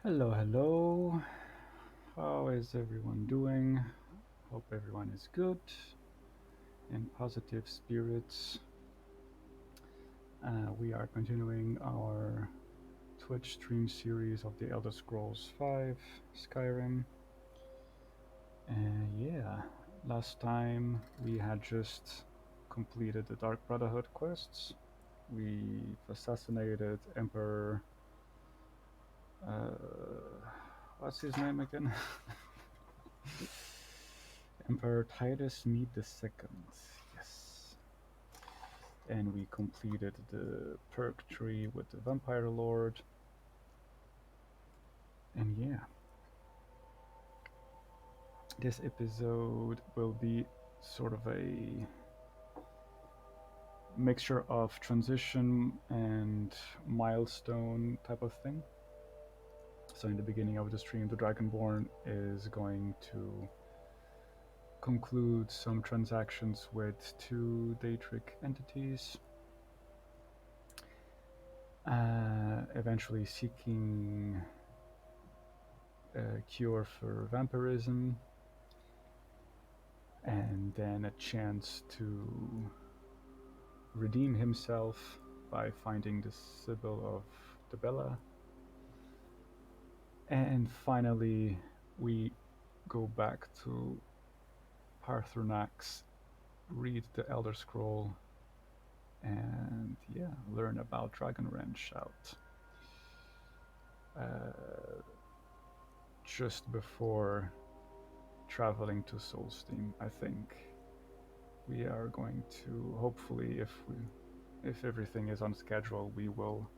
Hello, hello. How is everyone doing? Hope everyone is good and positive spirits. We are continuing our Twitch stream series of the Elder Scrolls V Skyrim. Yeah, last time we had just completed the Dark Brotherhood quests. We've assassinated Emperor. What's his name again? Emperor Titus Mead II. Yes. And we completed the perk tree with the Vampire Lord. And yeah. This episode will be sort of a mixture of transition and milestone type of thing. So in the beginning of the stream, the Dragonborn is going to conclude some transactions with two Daedric entities, eventually seeking a cure for vampirism, and then a chance to redeem himself by finding the Sibyl of Debella. And finally, we go back to Paarthurnax, read the Elder Scroll, and yeah, learn about Dragonrend Shout. Just before traveling to Solstheim, I think we are going to, hopefully, if everything is on schedule, we will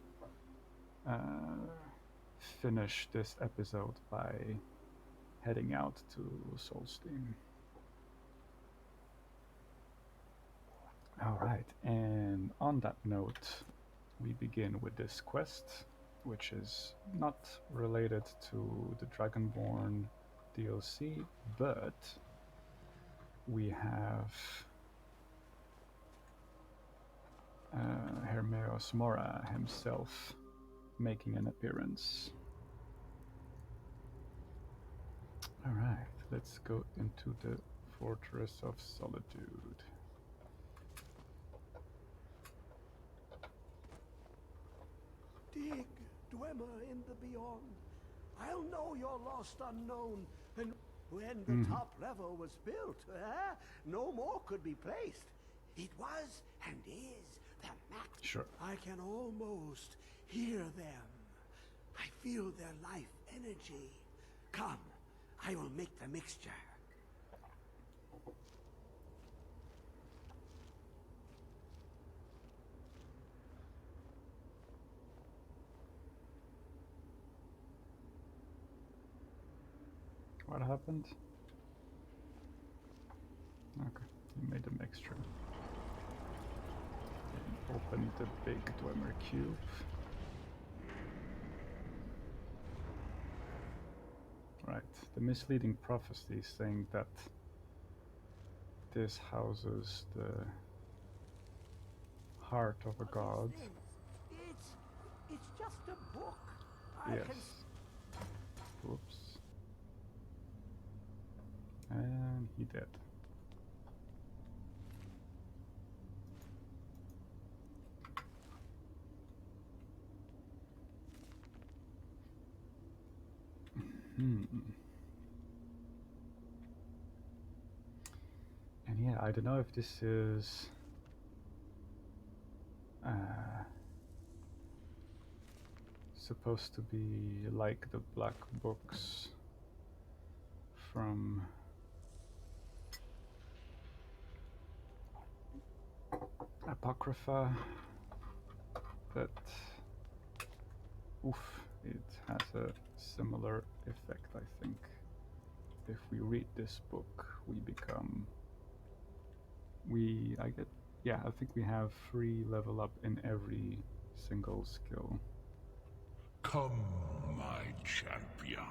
finish this episode by heading out to Solstheim. Alright, and on that note, we begin with this quest, which is not related to the Dragonborn DLC, but we have Hermaeus Mora himself making an appearance. Alright, let's go into the Fortress of Solitude. Dig, dweller in the beyond. I'll know your lost unknown, and when the top level was built, no more could be placed. It was and is the max. Sure. I can almost hear them. I feel their life energy. Come, I will make the mixture. What happened? Okay, you made a mixture. And open the big Dwemer cube. Right, the misleading prophecy saying that this houses the heart of a god. It's just a book. Yes. Oops. And he did. And yeah, I don't know if this is supposed to be like the black books from Apocrypha, but oof, it has a similar effect, I think. If we read this book, we become, I think we have free level up in every single skill. Come, my champion.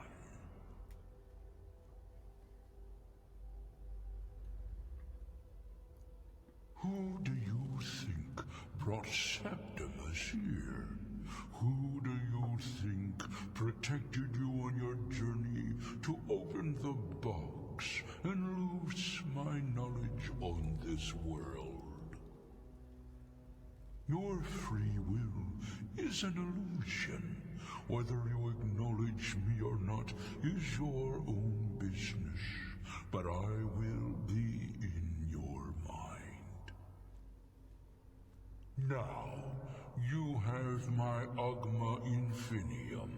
Who do you think brought Septimus here? Who do you think protected you on your journey to open the box and loose my knowledge on this world? Your free will is an illusion. Whether you acknowledge me or not is your own business, but I will be in your mind. Now, you have my Agma Infinium.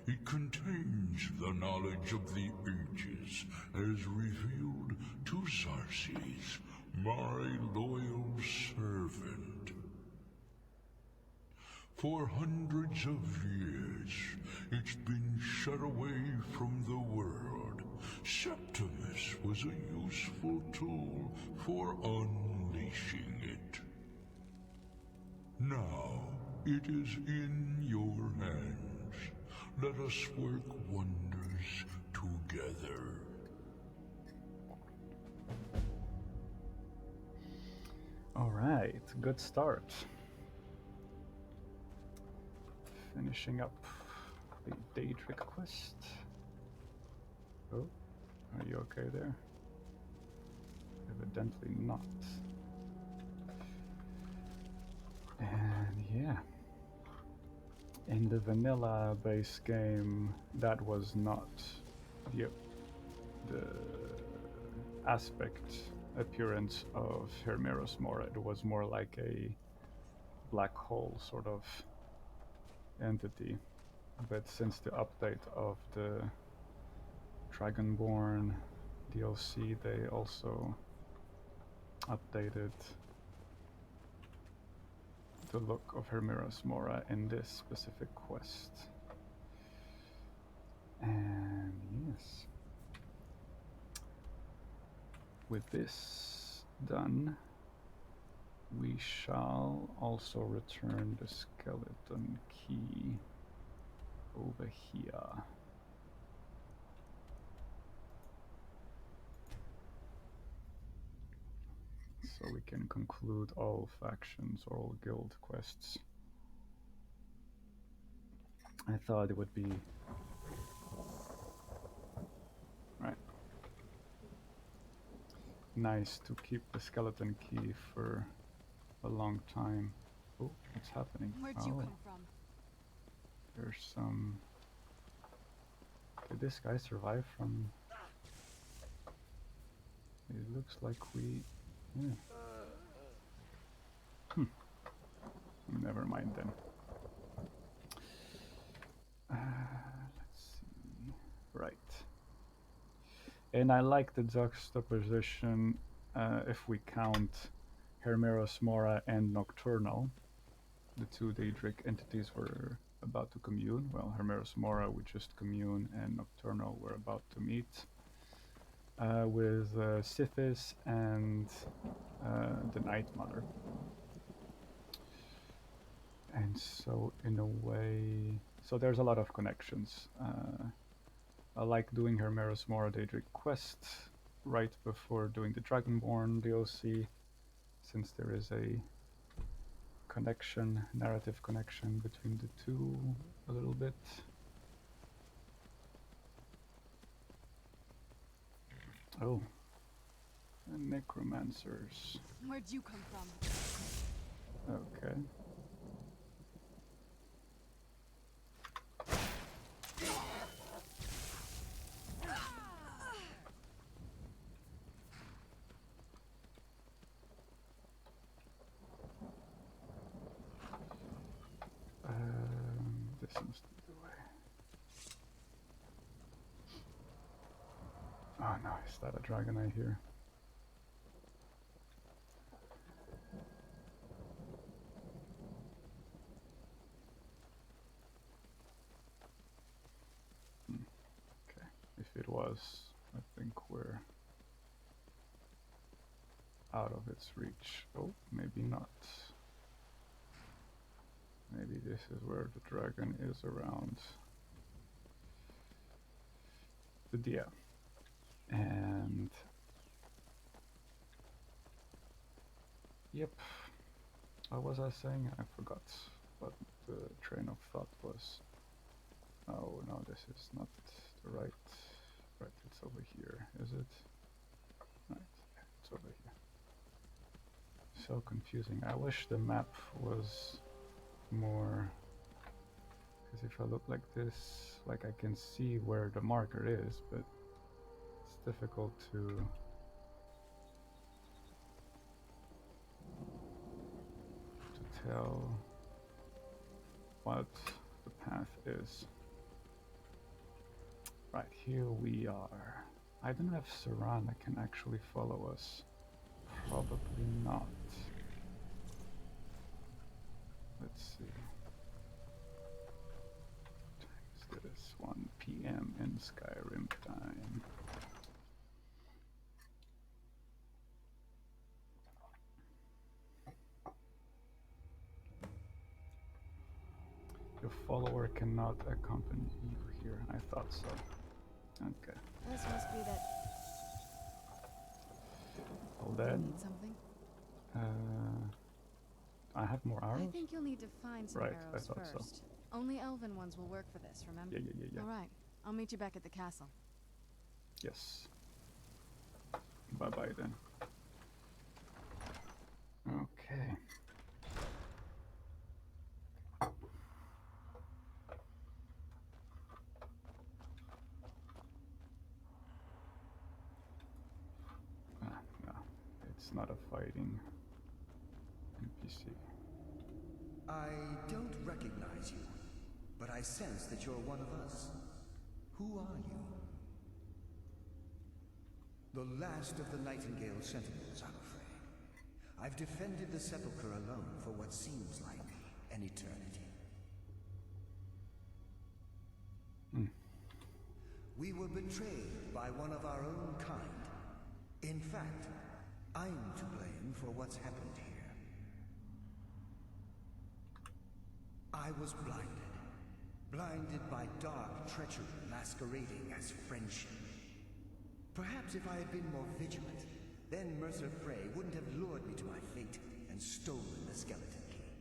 It contains the knowledge of the ages as revealed to Xarxes, my loyal servant. For hundreds of years, it's been shut away from the world. Septimus was a useful tool for unleashing it. Now, it is in your hands. Let us work wonders together. All right, good start. Finishing up the Daedra quest. Oh, are you okay there? Evidently not. And yeah, in the vanilla base game, that was not the appearance of Hermaeus Mora. It was more like a black hole sort of entity. But since the update of the Dragonborn DLC, they also updated the look of Hermaeus Mora in this specific quest. And yes, with this done, we shall also return the skeleton key over here. So we can conclude all factions or all guild quests. I thought it would be nice to keep the skeleton key for a long time. Oh, what's happening? Where'd you come from? There's some... Did this guy survive from... It looks like we... Yeah. Never mind then. Let's see... Right. And I like the juxtaposition, if we count Hermaeus Mora and Nocturnal. The two Daedric entities were about to commune. Well, Hermaeus Mora we just commune, and Nocturnal we're about to meet. With Sithis and the Night Mother. And so, in a way... So there's a lot of connections. I like doing Hermaeus Mora Daedric quest right before doing the Dragonborn DLC, since there is a connection, narrative connection between the two a little bit. Oh, and necromancers. Where'd you come from? Okay. This must be the way. Oh no, is that a dragon I hear? Okay, if it was, I think we're out of its reach. Oh, maybe not. Maybe this is where the dragon is around. But yeah. And... Yep. What was I saying? I forgot. But the train of thought was. Oh no, this is not the right. Right, it's over here, is it? Right, it's over here. So confusing. I wish the map was more. Because if I look like this, like I can see where the marker is, but it's difficult to tell what the path is. Right, here we are. I don't know if Serana can actually follow us. Probably not. Let's see. What time is this? 1 p.m. in Skyrim time. Your follower cannot accompany you here. I thought so. Okay. This must be that. All You dead. need something? I have more arrows? I think you'll need to find some Right, I arrows thought so. first. Only elven ones will work for this, remember? Yeah. All right. I'll meet you back at the castle. Yes. Bye-bye then. Okay. No, it's not a fighting NPC. I don't recognize you, but I sense that you're one of us. Who are you? The last of the Nightingale Sentinels, I'm afraid. I've defended the Sepulchre alone for what seems like an eternity. We were betrayed by one of our own kind. In fact, I'm to blame for what's happened here. I was blinded. Blinded by dark treachery masquerading as friendship. Perhaps if I had been more vigilant, then Mercer Frey wouldn't have lured me to my fate and stolen the skeleton key.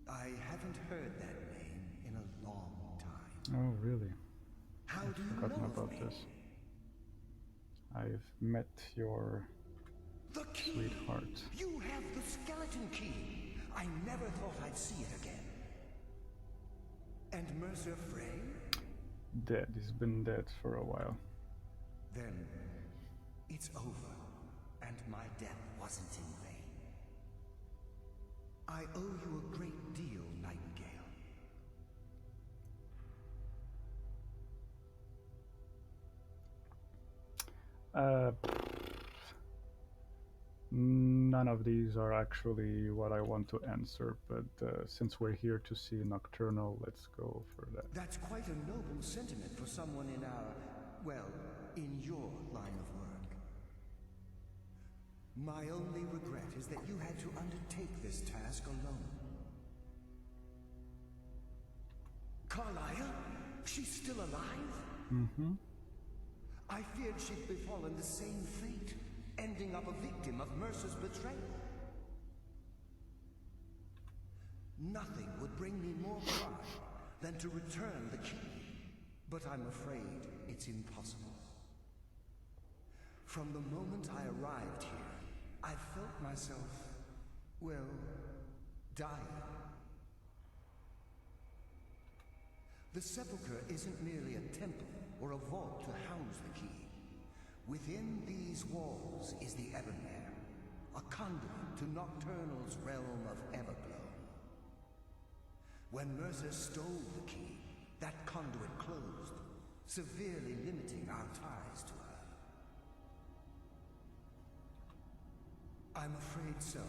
I haven't heard that name in a long time. Oh, really? How I've do you forgotten know of about me? this. I've met your The key! sweetheart. You have the skeleton key! I never thought I'd see it again. And Mercer Frey? Dead. He's been dead for a while. Then it's over, and my death wasn't in vain. I owe you a great deal, Nightingale. None of these are actually what I want to answer, but since we're here to see Nocturnal, let's go for that. That's quite a noble sentiment for someone in our, well, in your line of work. My only regret is that you had to undertake this task alone. Carlia? She's still alive? Mm-hmm. I feared she'd befallen the same fate, ending up a victim of Mercer's betrayal. Nothing would bring me more pride than to return the key, but I'm afraid it's impossible. From the moment I arrived here, I felt myself, well, dying. The Sepulchre isn't merely a temple or a vault to house the key. Within these walls is the Ebonmere, a conduit to Nocturnal's realm of Everglow. When Mercer stole the key, that conduit closed, severely limiting our ties to her. I'm afraid so.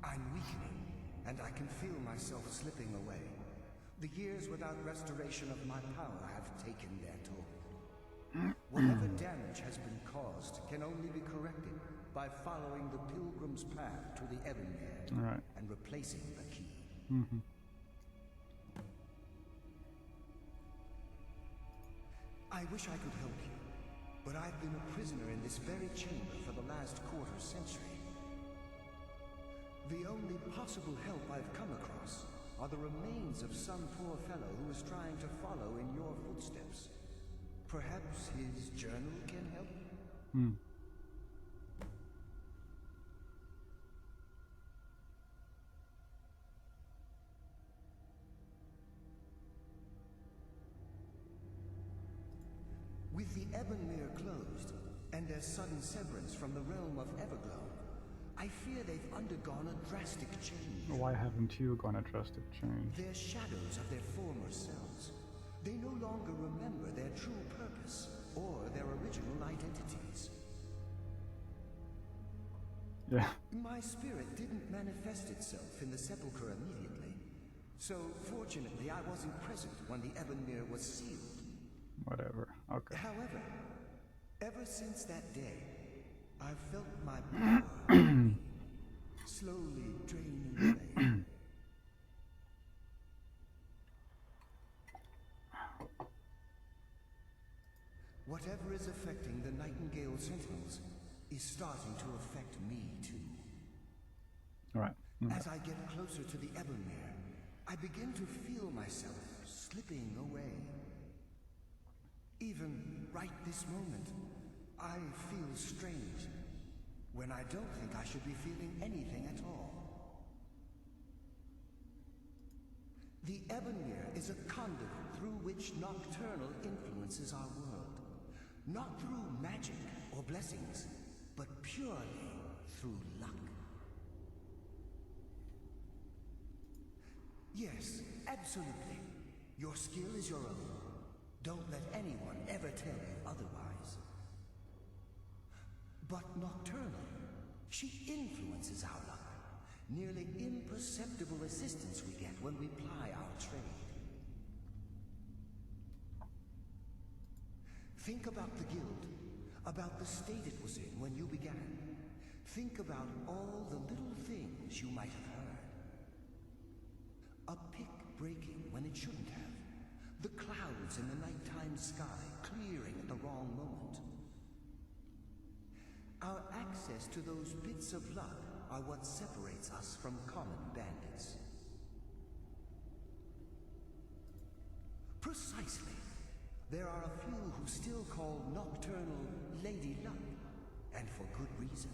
I'm weakening, and I can feel myself slipping away. The years without restoration of my power have taken their toll. Whatever damage has been caused can only be corrected by following the pilgrim's path to the Ebonmere and replacing the key. Mm-hmm. I wish I could help you, but I've been a prisoner in this very chamber for the last quarter century. The only possible help I've come across are the remains of some poor fellow who is trying to follow in your footsteps. Perhaps his journal can help? Hmm. With the Ebonmere closed, and their sudden severance from the realm of Everglow, I fear they've undergone a drastic change. Why haven't you gone a drastic change? They're shadows of their former selves. They no longer remember their true purpose or their original identities. Yeah. My spirit didn't manifest itself in the sepulchre immediately, so fortunately I wasn't present when the Ebonmere was sealed. Whatever. Okay. However, ever since that day, I've felt my power slowly draining away. Whatever is affecting the Nightingale Sentinels is starting to affect me too. Right. As I get closer to the Ebonmere, I begin to feel myself slipping away. Even right this moment, I feel strange, when I don't think I should be feeling anything at all. The Ebonmere is a conduit through which Nocturnal influences our world. Not through magic or blessings, but purely through luck. Yes, absolutely. Your skill is your own. Don't let anyone ever tell you otherwise. But Nocturnal, she influences our luck. Nearly imperceptible assistance we get when we ply our trade. Think about the guild, about the state it was in when you began. Think about all the little things you might have heard. A pick breaking when it shouldn't have. The clouds in the nighttime sky clearing at the wrong moment. Our access to those bits of luck are what separates us from common bandits. Precisely. There are a few who still call Nocturnal Lady Luck, and for good reason.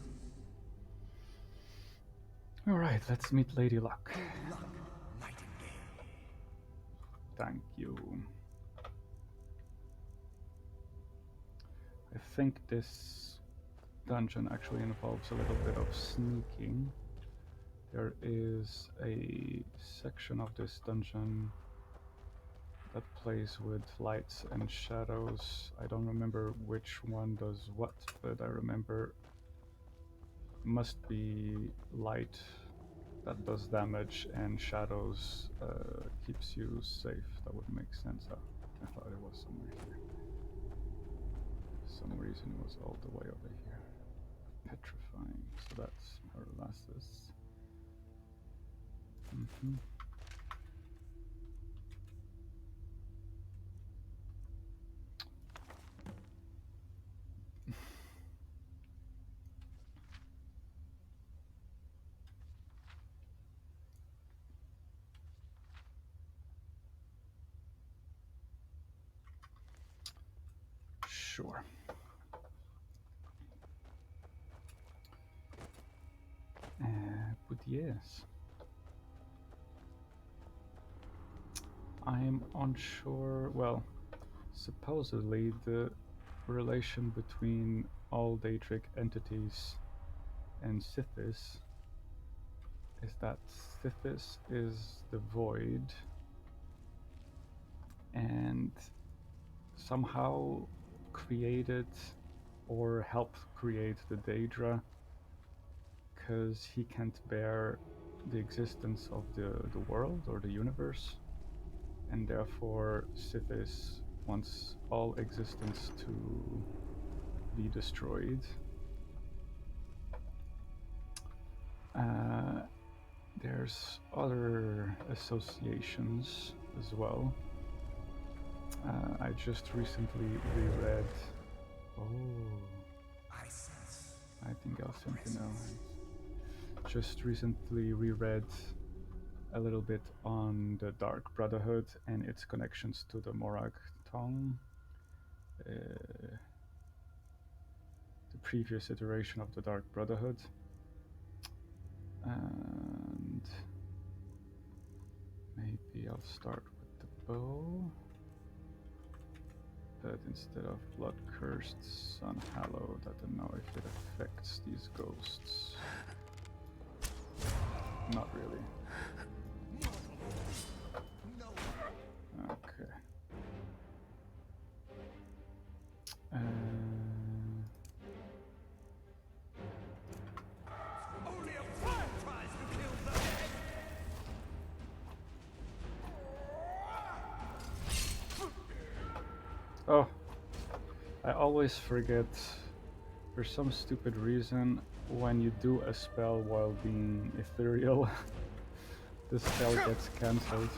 Alright, let's meet Lady Luck. Good luck, Nightingale. Thank you. I think this dungeon actually involves a little bit of sneaking. There is a section of this dungeon that plays with lights and shadows. I don't remember which one does what, but I remember must be light that does damage and shadows keeps you safe. That would make sense. I thought it was somewhere here. For some reason it was all the way over here. Petrifying. So that's paralysis. Sure. But yes, I'm unsure. Well, supposedly the relation between all Daedric entities and Sithis is that Sithis is the void and somehow created or helped create the Daedra because he can't bear the existence of the world or the universe, and therefore Sithis wants all existence to be destroyed. There's other associations as well. I just recently reread. Oh, I sense. I think I'll send you now. just recently reread a little bit on the Dark Brotherhood and its connections to the Morag tongue. The previous iteration of the Dark Brotherhood. And maybe I'll start with the bow. But instead of Blood Cursed, Unhallowed, I don't know if it affects these ghosts. Not really. Okay. Only a friend tries to kill the dead. Oh, I always forget, for some stupid reason, when you do a spell while being ethereal, the spell gets cancelled.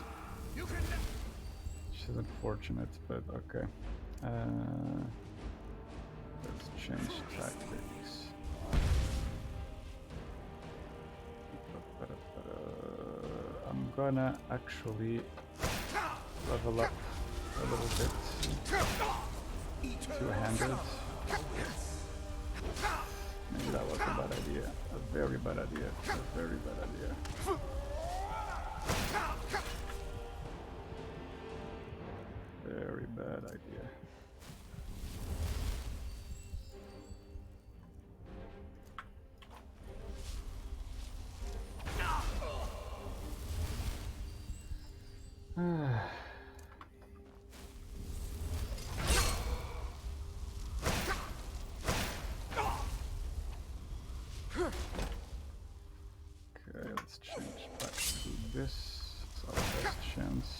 Which is unfortunate, but okay. Let's change tactics. I'm gonna actually level up a little bit. Two-handed. Maybe that was a bad idea. A very bad idea. A very bad idea. Very bad idea. Okay, let's change back to this. It's our best chance.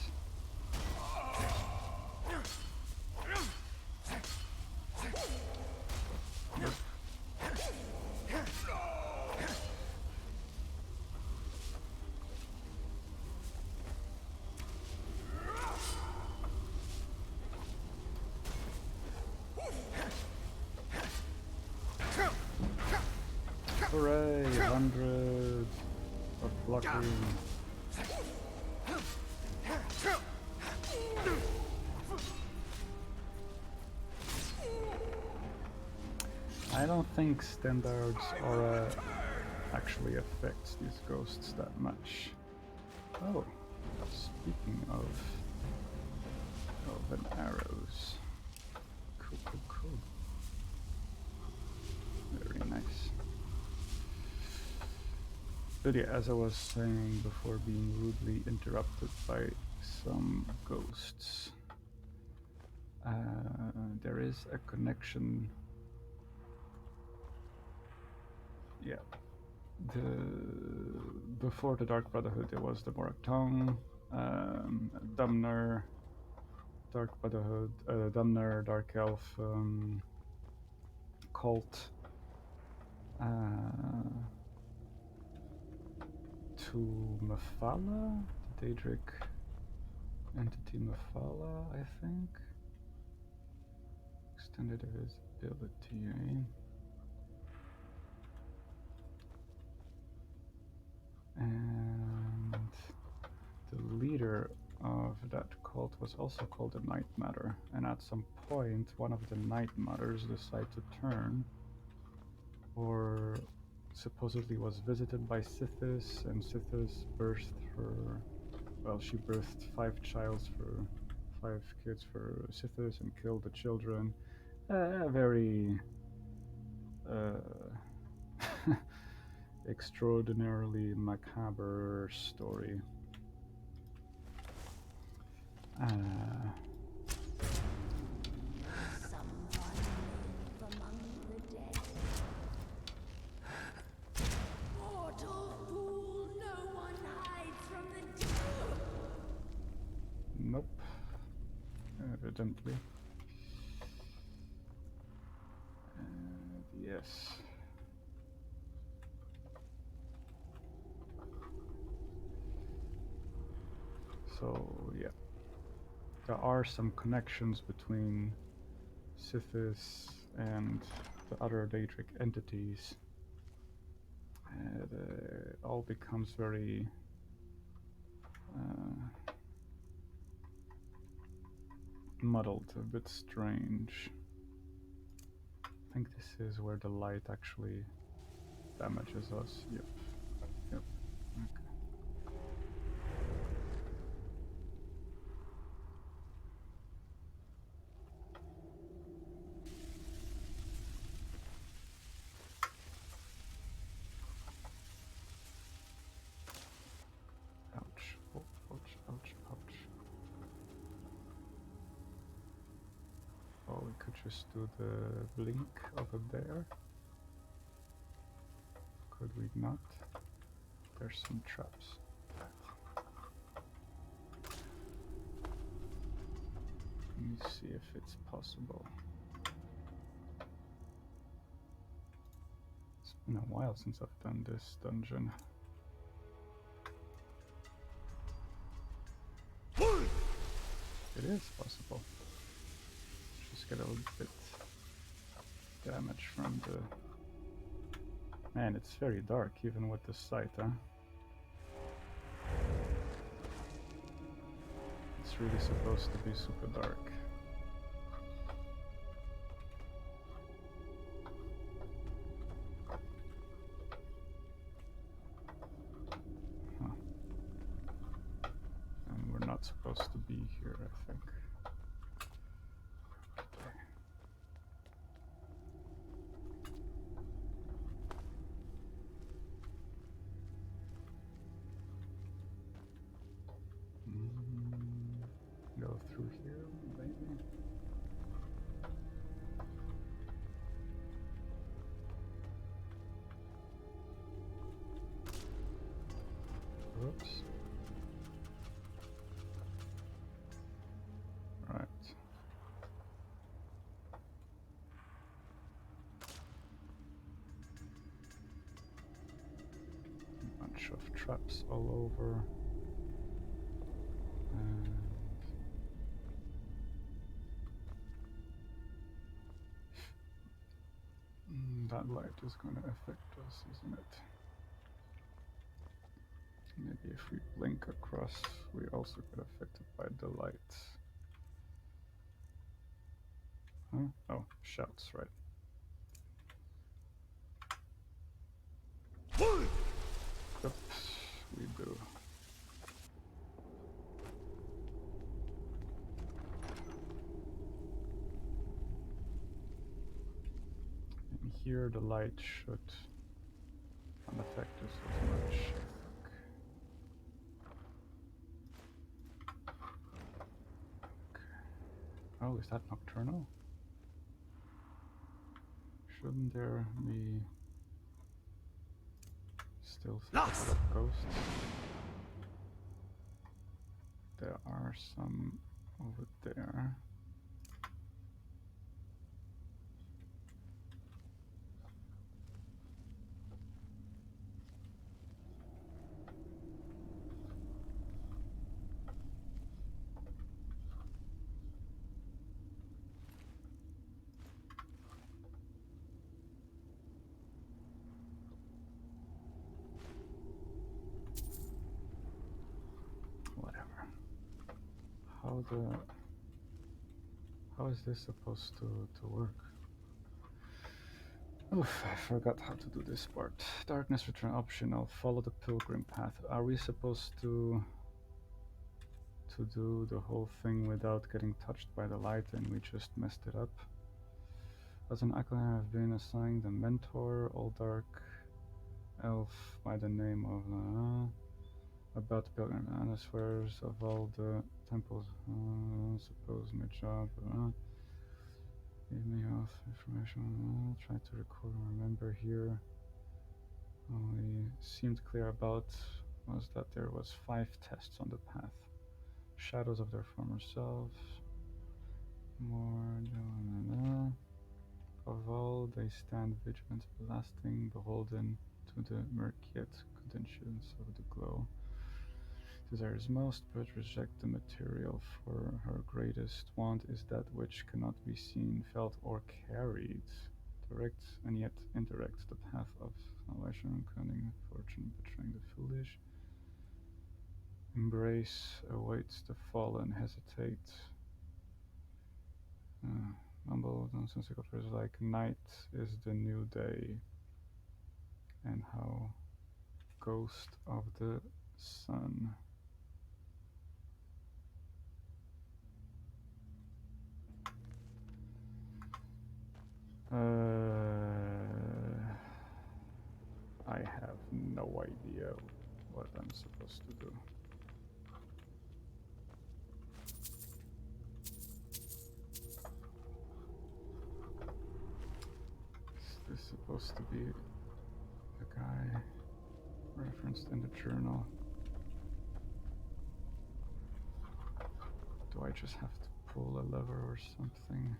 Yep. Hooray! 100 of blocking. I don't think Standard's aura actually affects these ghosts that much. Oh, speaking of elven arrows. Cool, cool, cool. Very nice. But yeah, as I was saying before being rudely interrupted by some ghosts, there is a connection. Yeah, before the Dark Brotherhood there was the Morag Tongue, Dumner, Dark Brotherhood, Dumner, Dark Elf, Cult, to Mephala, the Daedric entity Mephala, I think. Extended visibility. And the leader of that cult was also called the Night Matter, and at some point one of the Night Matters decided to turn, or supposedly was visited by Sithis, and Sithis birthed her, well, she birthed 5 kids for Sithis and killed the children. A very extraordinarily macabre story. Someone live among the dead. Mortal fool, no one hides from the dead. Nope. Evidently. And yes. So, yeah. There are some connections between Sithis and the other Daedric entities. It all becomes very muddled, a bit strange. I think this is where the light actually damages us. Yep. Yep. Okay. Ouch. Oh, ouch, ouch, ouch. Oh, we could just do the blink over there. Could we not? There's some traps. Let me see if it's possible. It's been a while since I've done this dungeon. It is possible. Just get a little bit damage from the... Man, it's very dark even with the sight, huh? It's really supposed to be super dark. Huh. And we're not supposed to be here, I think. Okay. Go through here, maybe. Oops. Right. A bunch of traps all over. And that light is going to affect us, isn't it? Maybe if we blink across, we also get affected by the light. Huh? Oh, shouts, right. Oops, we do. And here the light should not affect us as much, I think. Okay. Oh, is that Nocturnal? Shouldn't there be still some ghosts? There are some over there. How is this supposed to work? Oof, I forgot how to do this part. Darkness return optional. Follow the pilgrim path. Are we supposed to do the whole thing without getting touched by the light and we just messed it up? As an acolyte, I have been assigned a mentor, all dark elf by the name of about the pilgrim, and I swears of all the temples. Suppose my job. Give me off information. Try to record and remember here. All we seemed clear about was that there was 5 tests on the path. Shadows of their former selves. More. Of all, they stand vigilant, blasting, beholden to the murkiet conditions of the glow. Desires most, but reject the material, for her greatest want is that which cannot be seen, felt, or carried. correct and yet indirect. The path of salvation, cunning, fortune, betraying the foolish. Embrace awaits the fallen, hesitate. Mumble nonsensical phrases like night is the new day and how ghost of the sun. I have no idea what I'm supposed to do. Is this supposed to be the guy referenced in the journal? Do I just have to pull a lever or something?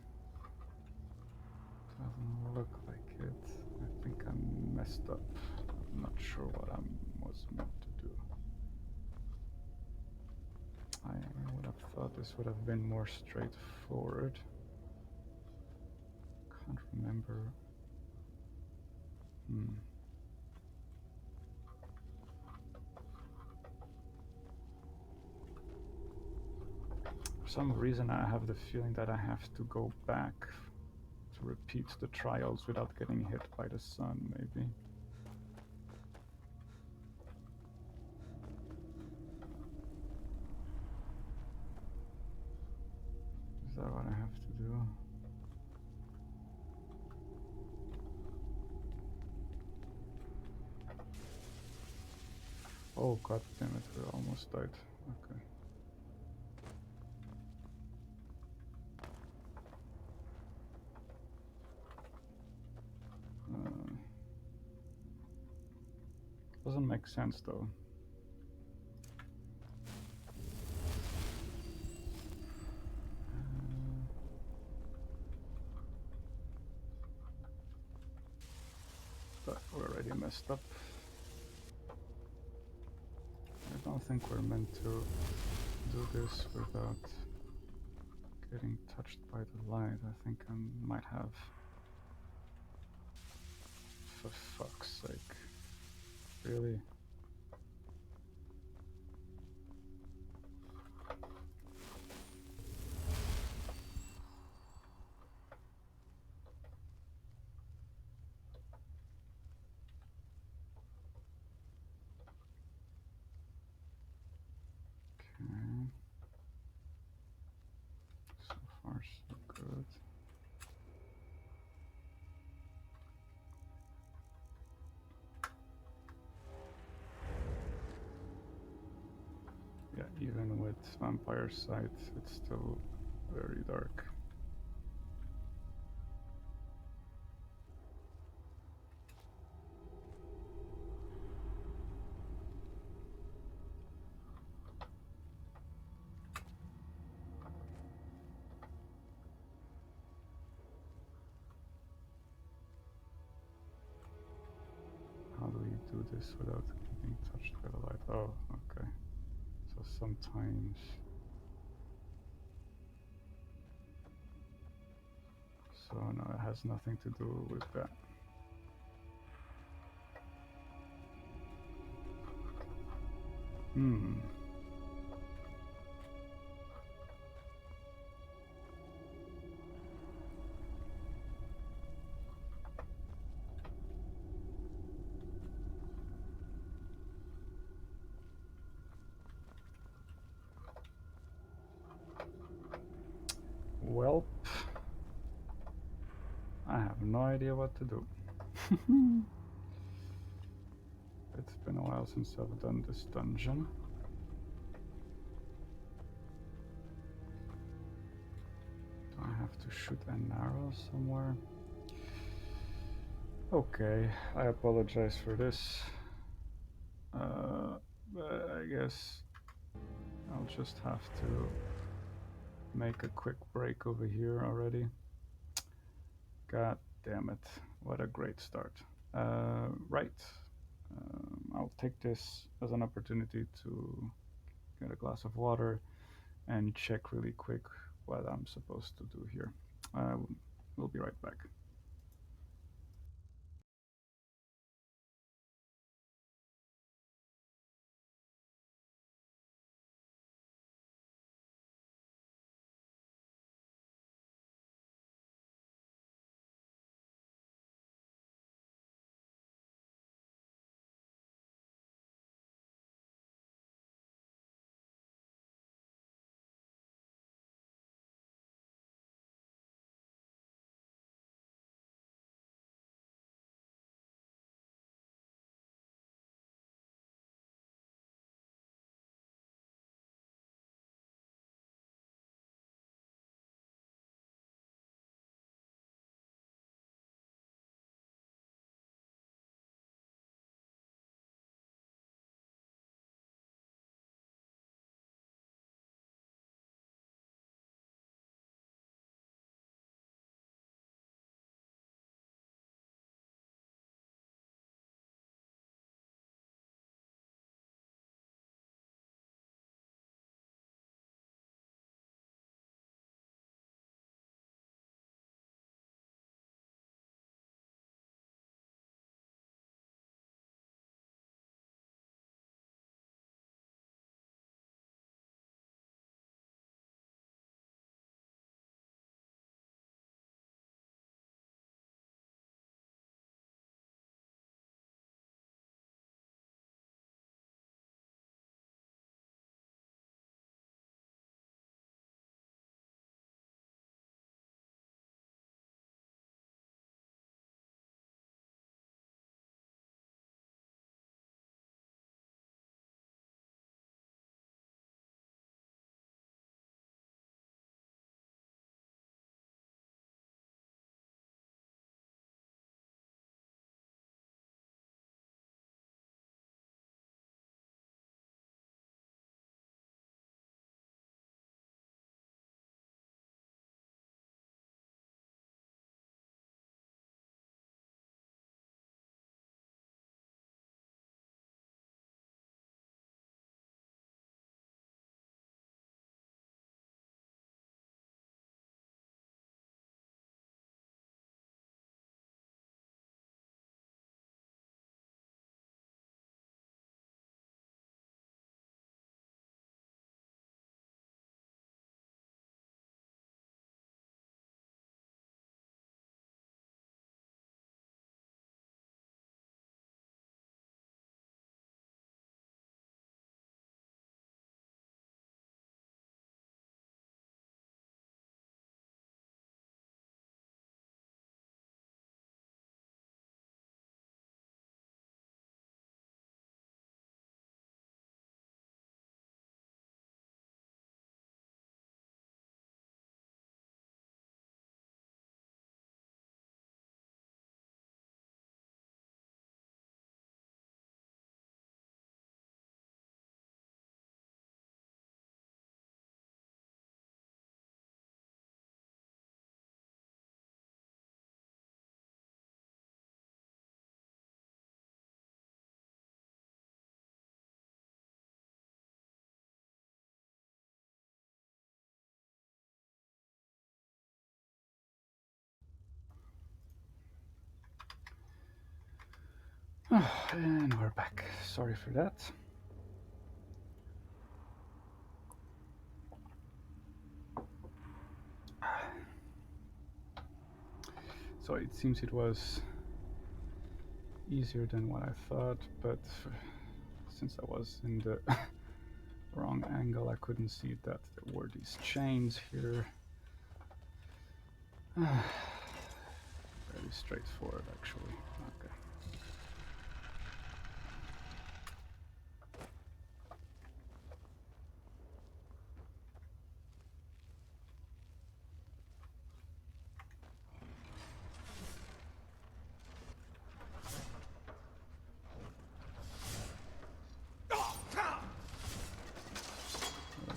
Doesn't look like it. I think I'm messed up. I'm not sure what I was meant to do. I would have thought this would have been more straightforward. Can't remember. For some reason I have the feeling that I have to go back to repeat the trials without getting hit by the sun, maybe. Is that what I have to do? Oh god damn it, we almost died. Okay. Doesn't make sense though. But we're already messed up. I don't think we're meant to do this without getting touched by the light. I think I might have. For fuck's sake. Really? Okay. So far, so good. Yeah, even with vampire sight, it's still very dark. How do we do this without getting touched by the light? Oh, okay. So sometimes. So no, it has nothing to do with that. Well, I have no idea what to do. It's been a while since I've done this dungeon. Do I have to shoot an arrow somewhere? Okay, I apologize for this. But I guess I'll just have to make a quick break over here already. God damn it, what a great start. Right, I'll take this as an opportunity to get a glass of water and check really quick what I'm supposed to do here. We'll be right back. And we're back. Sorry for that. So it seems it was easier than what I thought, but since I was in the wrong angle, I couldn't see that there were these chains here. Very straightforward, actually. Okay.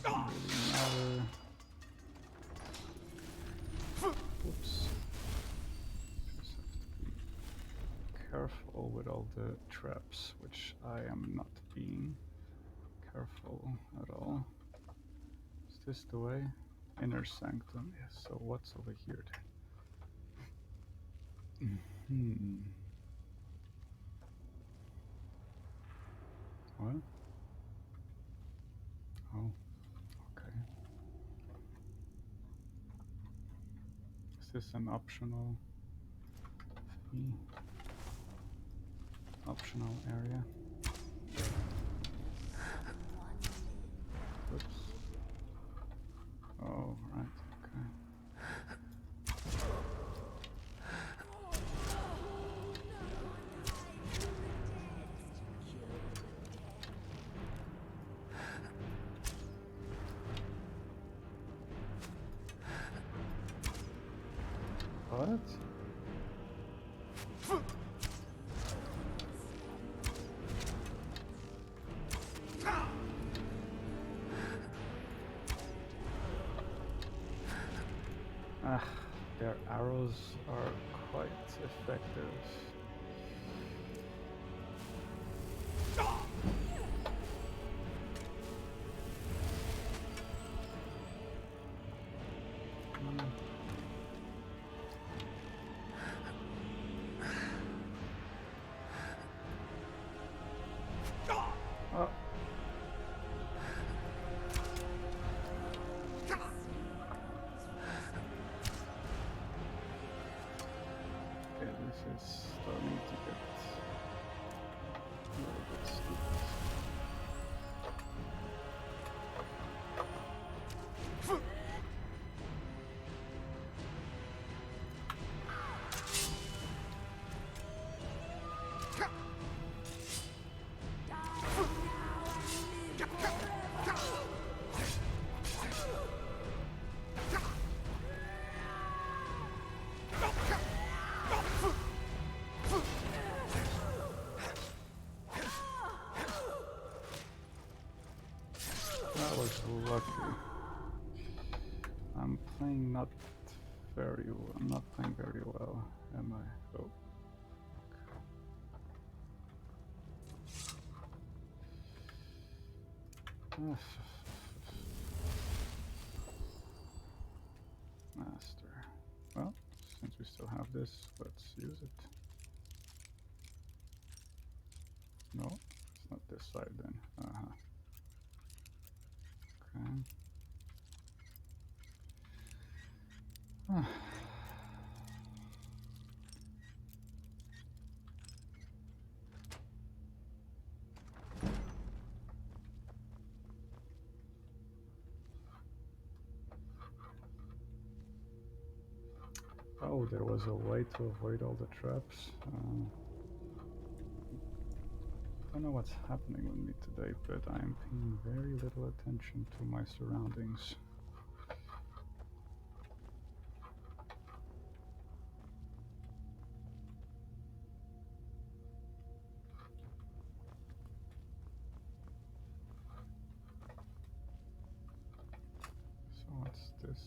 Doesn't really matter. Oops. Just have to be careful with all the traps, which I am not being careful at all. Is this the way? Inner sanctum, yes. So what's over here then? What? Oh, okay. Is this an optional fee? Optional area? Oops. Oh, right, okay. What? Ah, their arrows are quite effective. Oh. Okay, this is starting to get a little bit stupid. That was lucky. I'm playing not very well. I'm not playing very well, am I? Oh. Master. Well, since we still have this, let's use it. No, it's not this side then. Okay. Oh, there was a way to avoid all the traps. I don't know what's happening with me today, but I am paying very little attention to my surroundings. So what's this?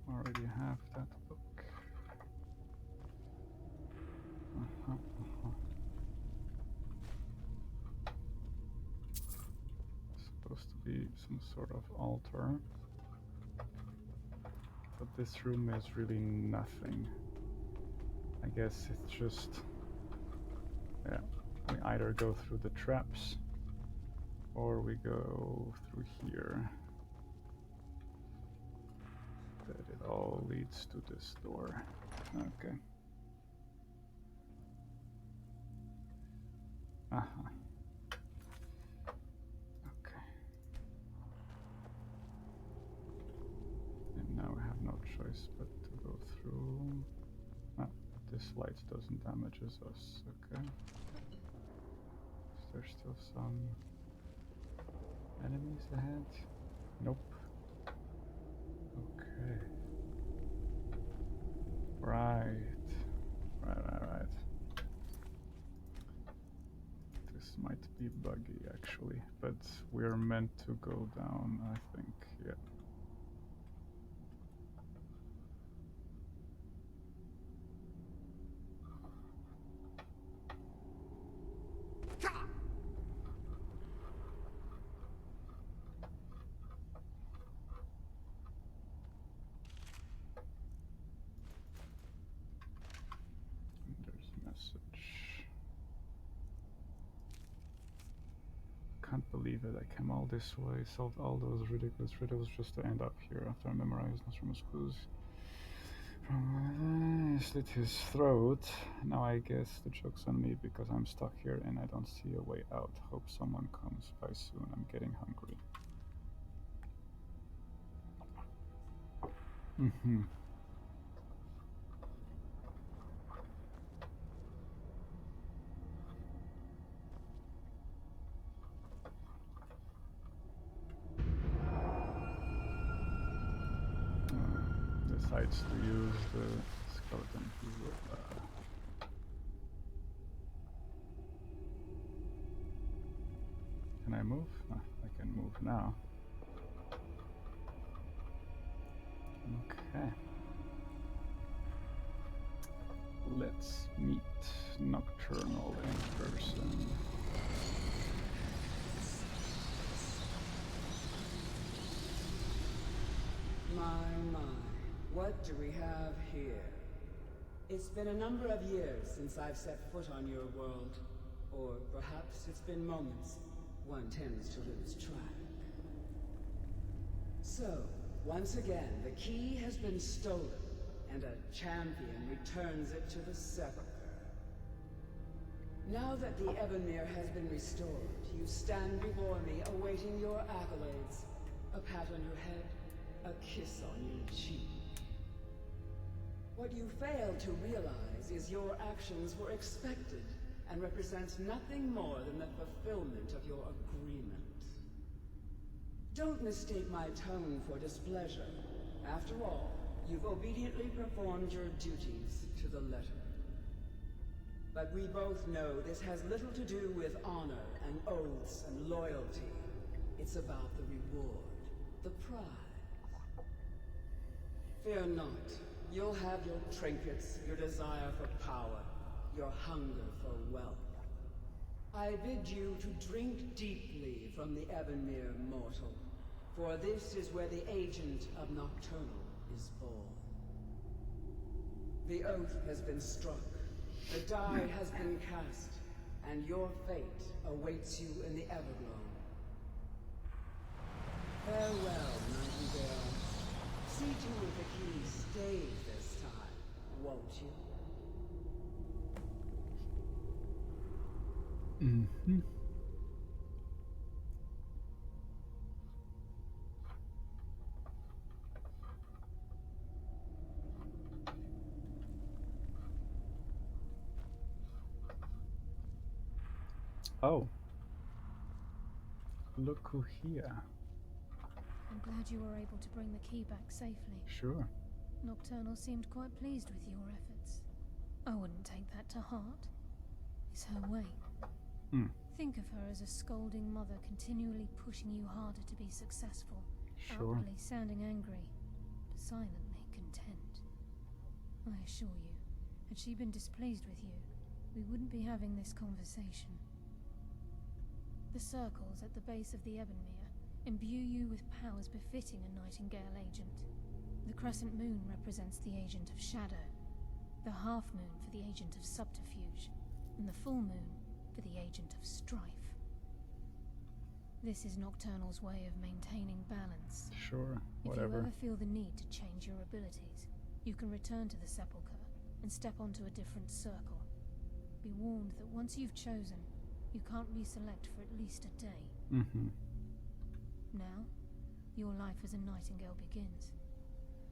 Already have that book. Supposed to be some sort of altar. But this room is really nothing. I guess it's just... yeah, we either go through the traps or we go through here. But it all leads to this door. Okay. Uh-huh. Okay. And now we have no choice but to go through. Ah, this light doesn't damage us. Okay. Is there still some enemies ahead? Nope. Okay. Right. This might be buggy actually, but we're meant to go down, I think. Yeah. There's a message. Can't believe it. I came all this way, solved all those ridiculous riddles just to end up here after I memorized Nostradamus' clues. Slit his throat. Now I guess the joke's on me because I'm stuck here and I don't see a way out. Hope someone comes by soon. I'm getting hungry. Decides to use the skeleton. Can I move? No, I can move now. Okay. Let's meet Nocturnal in person. My. What do we have here? It's been a number of years since I've set foot on your world. Or perhaps it's been moments. One tends to lose track. So, once again, the key has been stolen, and a champion returns it to the sepulchre. Now that the Ebonmere has been restored, you stand before me awaiting your accolades. A pat on your head, a kiss on your cheek. What you fail to realize is your actions were expected and represent nothing more than the fulfillment of your agreement. Don't mistake my tone for displeasure. After all, you've obediently performed your duties to the letter. But we both know this has little to do with honor and oaths and loyalty. It's about the reward, the prize. Fear not. You'll have your trinkets, your desire for power, your hunger for wealth. I bid you to drink deeply from the Ebonmere mortal, for this is where the agent of Nocturnal is born. The oath has been struck, the die has been cast, and your fate awaits you in the Everglow. Farewell, Nightingale. See to it the key stays this time, won't you? Mm-hmm. Oh. Look who here. I'm glad you were able to bring the key back safely. Sure. Nocturnal seemed quite pleased with your efforts. I wouldn't take that to heart. It's her way. Think of her as a scolding mother continually pushing you harder to be successful. Sure. Outwardly sounding angry, but silently content. I assure you, had she been displeased with you, we wouldn't be having this conversation. The circles at the base of the Ebonmere imbue you with powers befitting a Nightingale agent. The crescent moon represents the agent of shadow, the half moon for the agent of subterfuge, and the full moon for the agent of strife. This is Nocturnal's way of maintaining balance. Sure, If whatever. you ever feel the need to change your abilities, you can return to the sepulchre and step onto a different circle. Be warned that once you've chosen, you can't reselect for at least a day. Mm-hmm. Now, your life as a nightingale begins.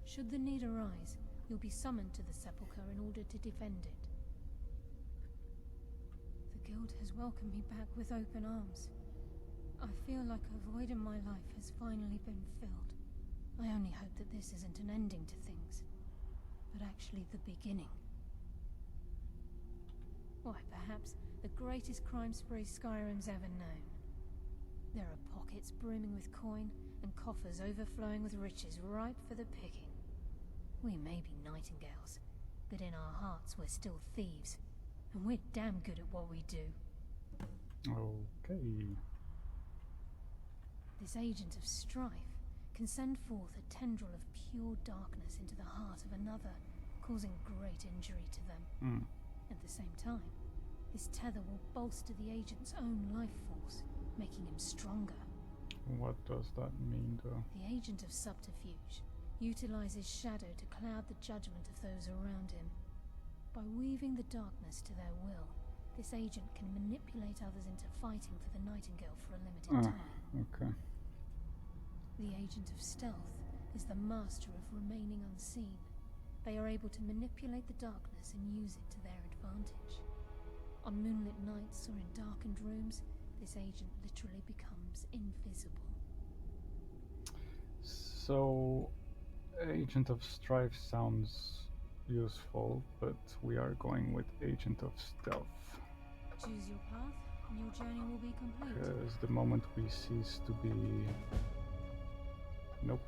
Should the need arise, you'll be summoned to the sepulchre in order to defend it. The guild has welcomed me back with open arms. I feel like a void in my life has finally been filled. I only hope that this isn't an ending to things, but actually the beginning. Why, perhaps the greatest crime spree Skyrim's ever known. There are pockets brimming with coin and coffers overflowing with riches ripe for the picking. We may be nightingales, but in our hearts we're still thieves, and we're damn good at what we do. Okay. This agent of strife can send forth a tendril of pure darkness into the heart of another, causing great injury to them. At the same time, this tether will bolster the agent's own life force, making him stronger. What does that mean, though? The agent of subterfuge utilizes shadow to cloud the judgment of those around him. By weaving the darkness to their will, this agent can manipulate others into fighting for the nightingale for a limited time. Okay. The agent of stealth is the master of remaining unseen. They are able to manipulate the darkness and use it to their advantage. On moonlit nights or in darkened rooms, this agent literally becomes invisible. So, Agent of Strife sounds useful, but we are going with Agent of Stealth. Choose your path, and your journey will be complete. Because the moment we cease to be... Nope,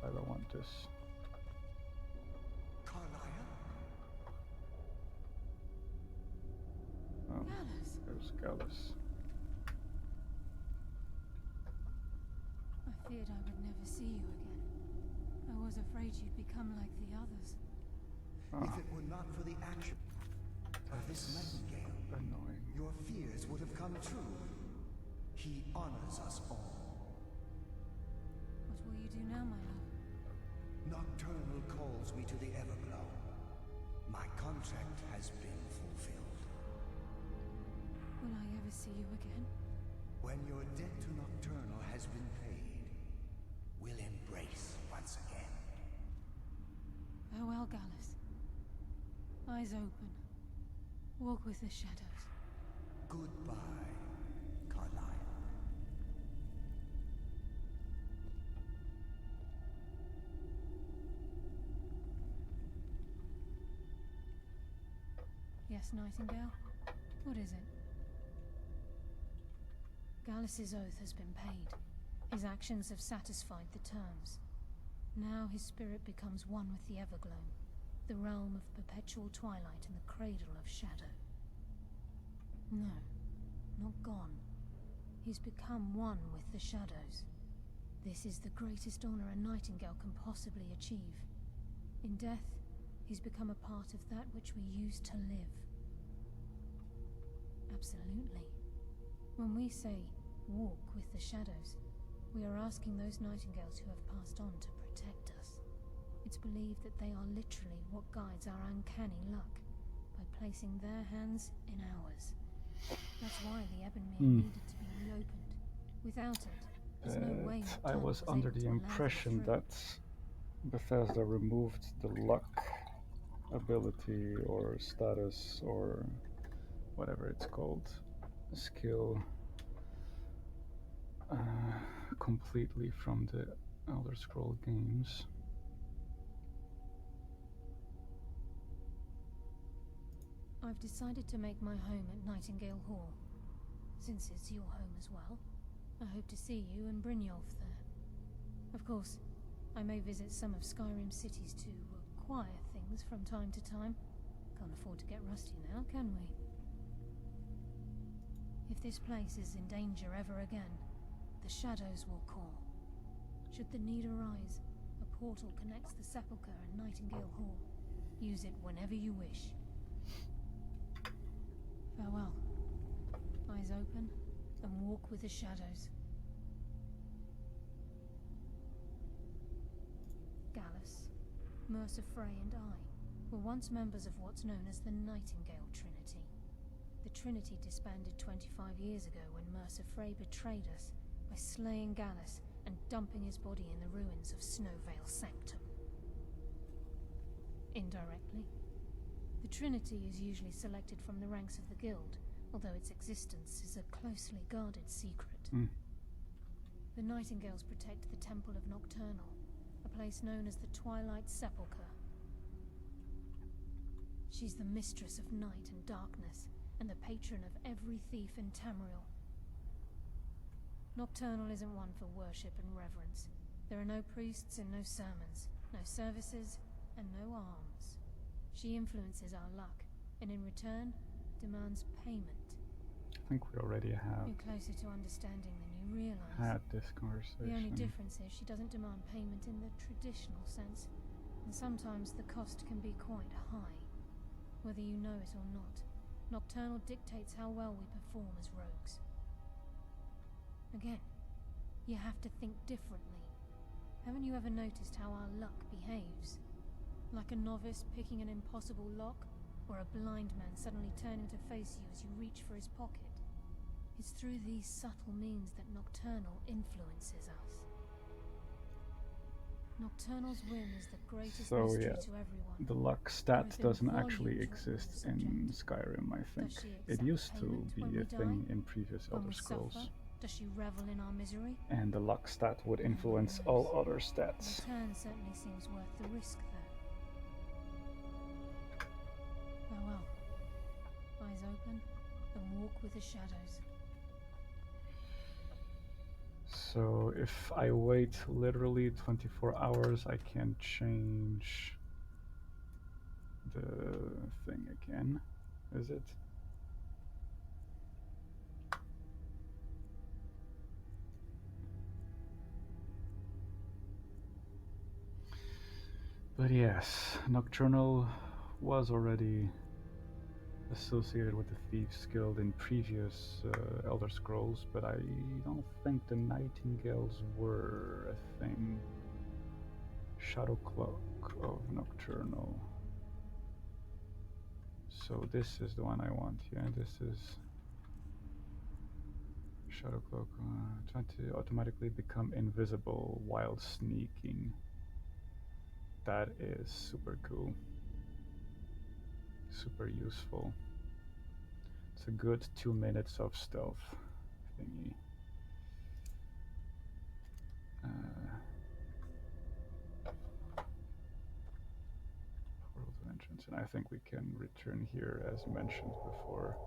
I don't want this. Oh, Gallus! there's Gallus. I feared I would never see you again. I was afraid you'd become like the others. If it were not for the action of this nightingale, Annoying. your fears would have come true. He honors us all. What will you do now, my love? Nocturnal calls me to the Everglow. My contract has been fulfilled. Will I ever see you again? When your debt to Nocturnal has been paid, we'll embrace once again. Farewell, Gallus. Eyes open. Walk with the shadows. Goodbye, Carlyle. Yes, Nightingale? What is it? Gallus's oath has been paid. His actions have satisfied the terms. Now his spirit becomes one with the Everglow, the realm of perpetual twilight and the cradle of shadow. No, not gone. He's become one with the shadows. This is the greatest honor a nightingale can possibly achieve. In death, he's become a part of that which we used to live. Absolutely. When we say, walk with the shadows, we are asking those nightingales who have passed on to protect us. It's believed that they are literally what guides our uncanny luck, by placing their hands in ours. That's why the Ebonmere needed to be reopened. Without it, there's no way I Nocturnal was under able the to allow impression through. that Bethesda removed the luck ability or status or whatever it's called, skill, completely from the Elder Scroll games. I've decided to make my home at Nightingale Hall. Since it's your home as well, I hope to see you and Brynjolf there. Of course, I may visit some of Skyrim's cities to acquire things from time to time. Can't afford to get rusty now, can we? If this place is in danger ever again, the shadows will call. Should the need arise, a portal connects the Sepulchre and Nightingale Hall. Use it whenever you wish. Farewell. Eyes open and walk with the shadows. Gallus, Mercer Frey and I were once members of what's known as the Nightingale Trinity. The Trinity disbanded 25 years ago when Mercer Frey betrayed us by slaying Gallus and dumping his body in the ruins of Snowvale Sanctum. Indirectly, the Trinity is usually selected from the ranks of the Guild, although its existence is a closely guarded secret. The Nightingales protect the Temple of Nocturnal, a place known as the Twilight Sepulchre. She's the mistress of night and darkness, and the patron of every thief in Tamriel. Nocturnal isn't one for worship and reverence. There are no priests and no sermons, no services, and no alms. She influences our luck, and in return, demands payment. I think we already have You're closer to understanding than you realize. had this conversation. The only difference is she doesn't demand payment in the traditional sense, and sometimes the cost can be quite high. Whether you know it or not, Nocturnal dictates how well we perform as rogues. Again, you have to think differently. Haven't you ever noticed how our luck behaves? Like a novice picking an impossible lock, or a blind man suddenly turning to face you as you reach for his pocket. It's through these subtle means that Nocturnal influences us. Nocturnal's whim is the greatest mystery to everyone. The luck stat There is doesn't volume actually to exist the in subject. Skyrim, I think. Does she It accept used to payment be when a we thing die? in previous When Elder we Scrolls. suffer? Does she revel in our misery? And the luck stat would influence all other stats. The return certainly seems worth the risk, though. Farewell. Eyes open, and walk with the shadows. So if I wait literally 24 hours, I can change the thing again, is it? But yes, Nocturnal was already associated with the Thieves Guild in previous Elder Scrolls, but I don't think the Nightingales were a thing. Shadow Cloak of Nocturnal. So this is the one I want, yeah, this is Shadow Cloak. Trying to automatically become invisible while sneaking. That is super cool. Super useful. It's a good 2 minutes of stealth thingy. Portal to entrance, and I think we can return here as mentioned before.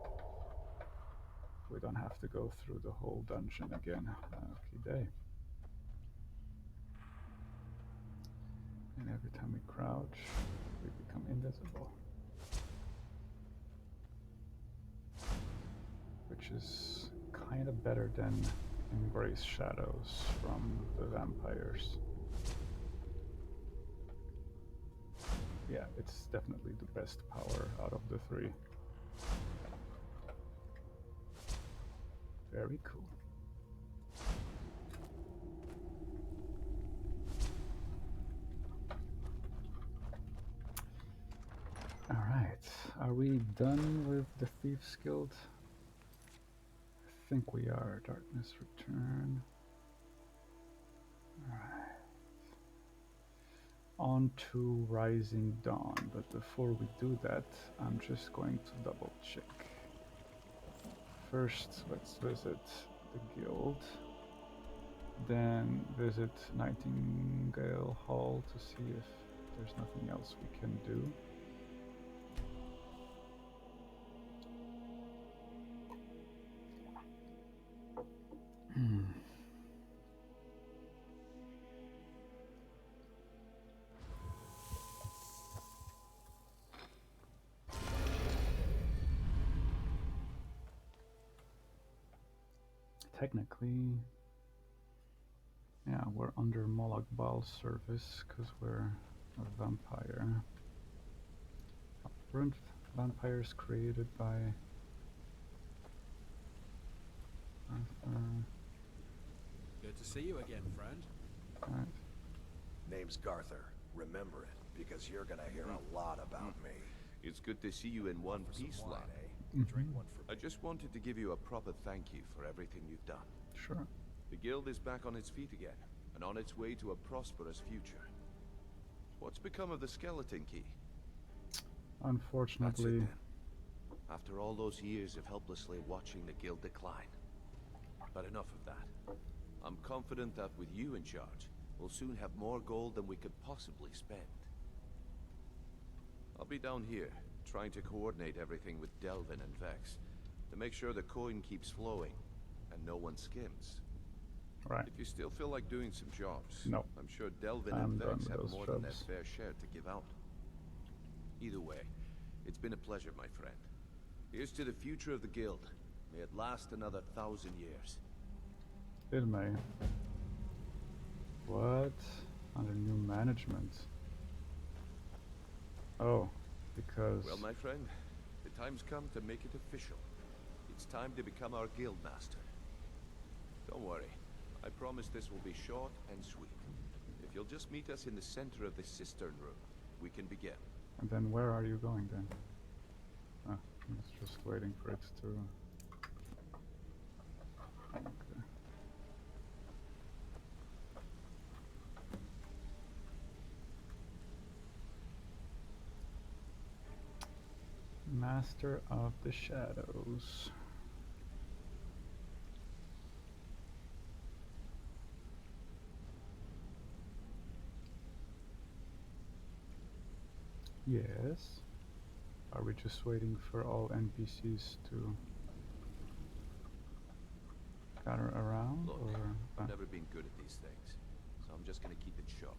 We don't have to go through the whole dungeon again. Okay, day. And every time we crouch, we become invisible. Which is kind of better than Embrace Shadows from the vampires. Yeah, it's definitely the best power out of the three. Very cool. Alright, are we done with the Thieves Guild? I think we are. Darkness Return. Alright. On to Rising Dawn, but before we do that, I'm just going to double check. First, let's visit the guild. Then visit Nightingale Hall to see if there's nothing else we can do. Technically, yeah, we're under Moloch Baal service because we're a vampire. Weren't vampires created by Good to see you again, friend. right. Name's Garther. Remember it, because you're gonna hear a lot about me. It's good to see you in one piece, lad. Drink one for I just wanted to give you a proper thank you for everything you've done. Sure. The guild is back on its feet again, and on its way to a prosperous future. What's become of the skeleton key? Unfortunately, That's it, then. After all those years of helplessly watching the guild decline. But enough of that. I'm confident that with you in charge, we'll soon have more gold than we could possibly spend. I'll be down here, trying to coordinate everything with Delvin and Vex, to make sure the coin keeps flowing, and no one skims. right. If you still feel like doing some jobs, No. I'm sure Delvin I'm and done Vex with have those more than their jobs. fair share to give out. Either way, it's been a pleasure, my friend. Here's to the future of the guild. May it last another 1,000 years. It may. What? Under new management. Oh, because Well, my friend, the time's come to make it official. It's time to become our guild master. Don't worry. I promise this will be short and sweet. If you'll just meet us in the center of this cistern room, we can begin. and then where are you going then? Ah, I was just waiting for it to. Okay. Master of the Shadows. Yes. Are we just waiting for all NPCs to gather around, Look, or I've never been good at these things, so I'm just gonna keep it short.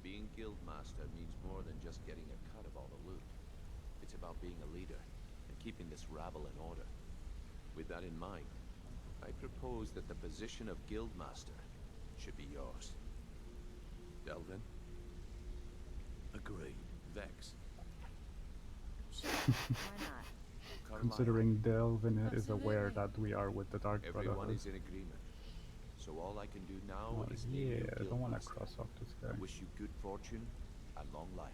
Being guild master means more than just getting a cut of all the loot. It's about being a leader and keeping this rabble in order. With that in mind, I propose that the position of guild master should be yours. Delvin? Agreed. Vex? Sure, why not? Carmine? considering Delvin is aware Absolutely. that we are with the Dark Everyone Brotherhood. is in agreement. So all I can do now Oh, is name yeah, you I guild don't want to master. cross off this guy. I wish you good fortune and long life.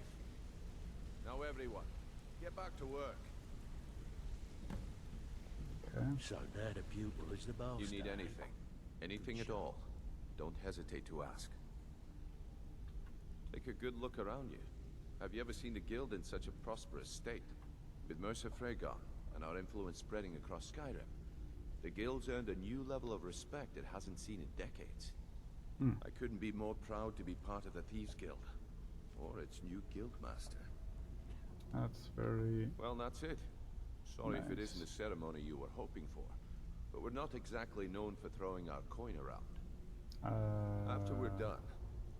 Now everyone, get back to work. Okay. So that a pupil is the boss. You need anything at all, don't hesitate to ask. Take a good look around you. Have you ever seen the guild in such a prosperous state? With Mercer Frey gone, and our influence spreading across Skyrim, the guild's earned a new level of respect it hasn't seen in decades. I couldn't be more proud to be part of the Thieves Guild, or its new guild master. That's very Well, that's it. Sorry if it Nice. isn't the ceremony you were hoping for, but we're not exactly known for throwing our coin around. After we're done,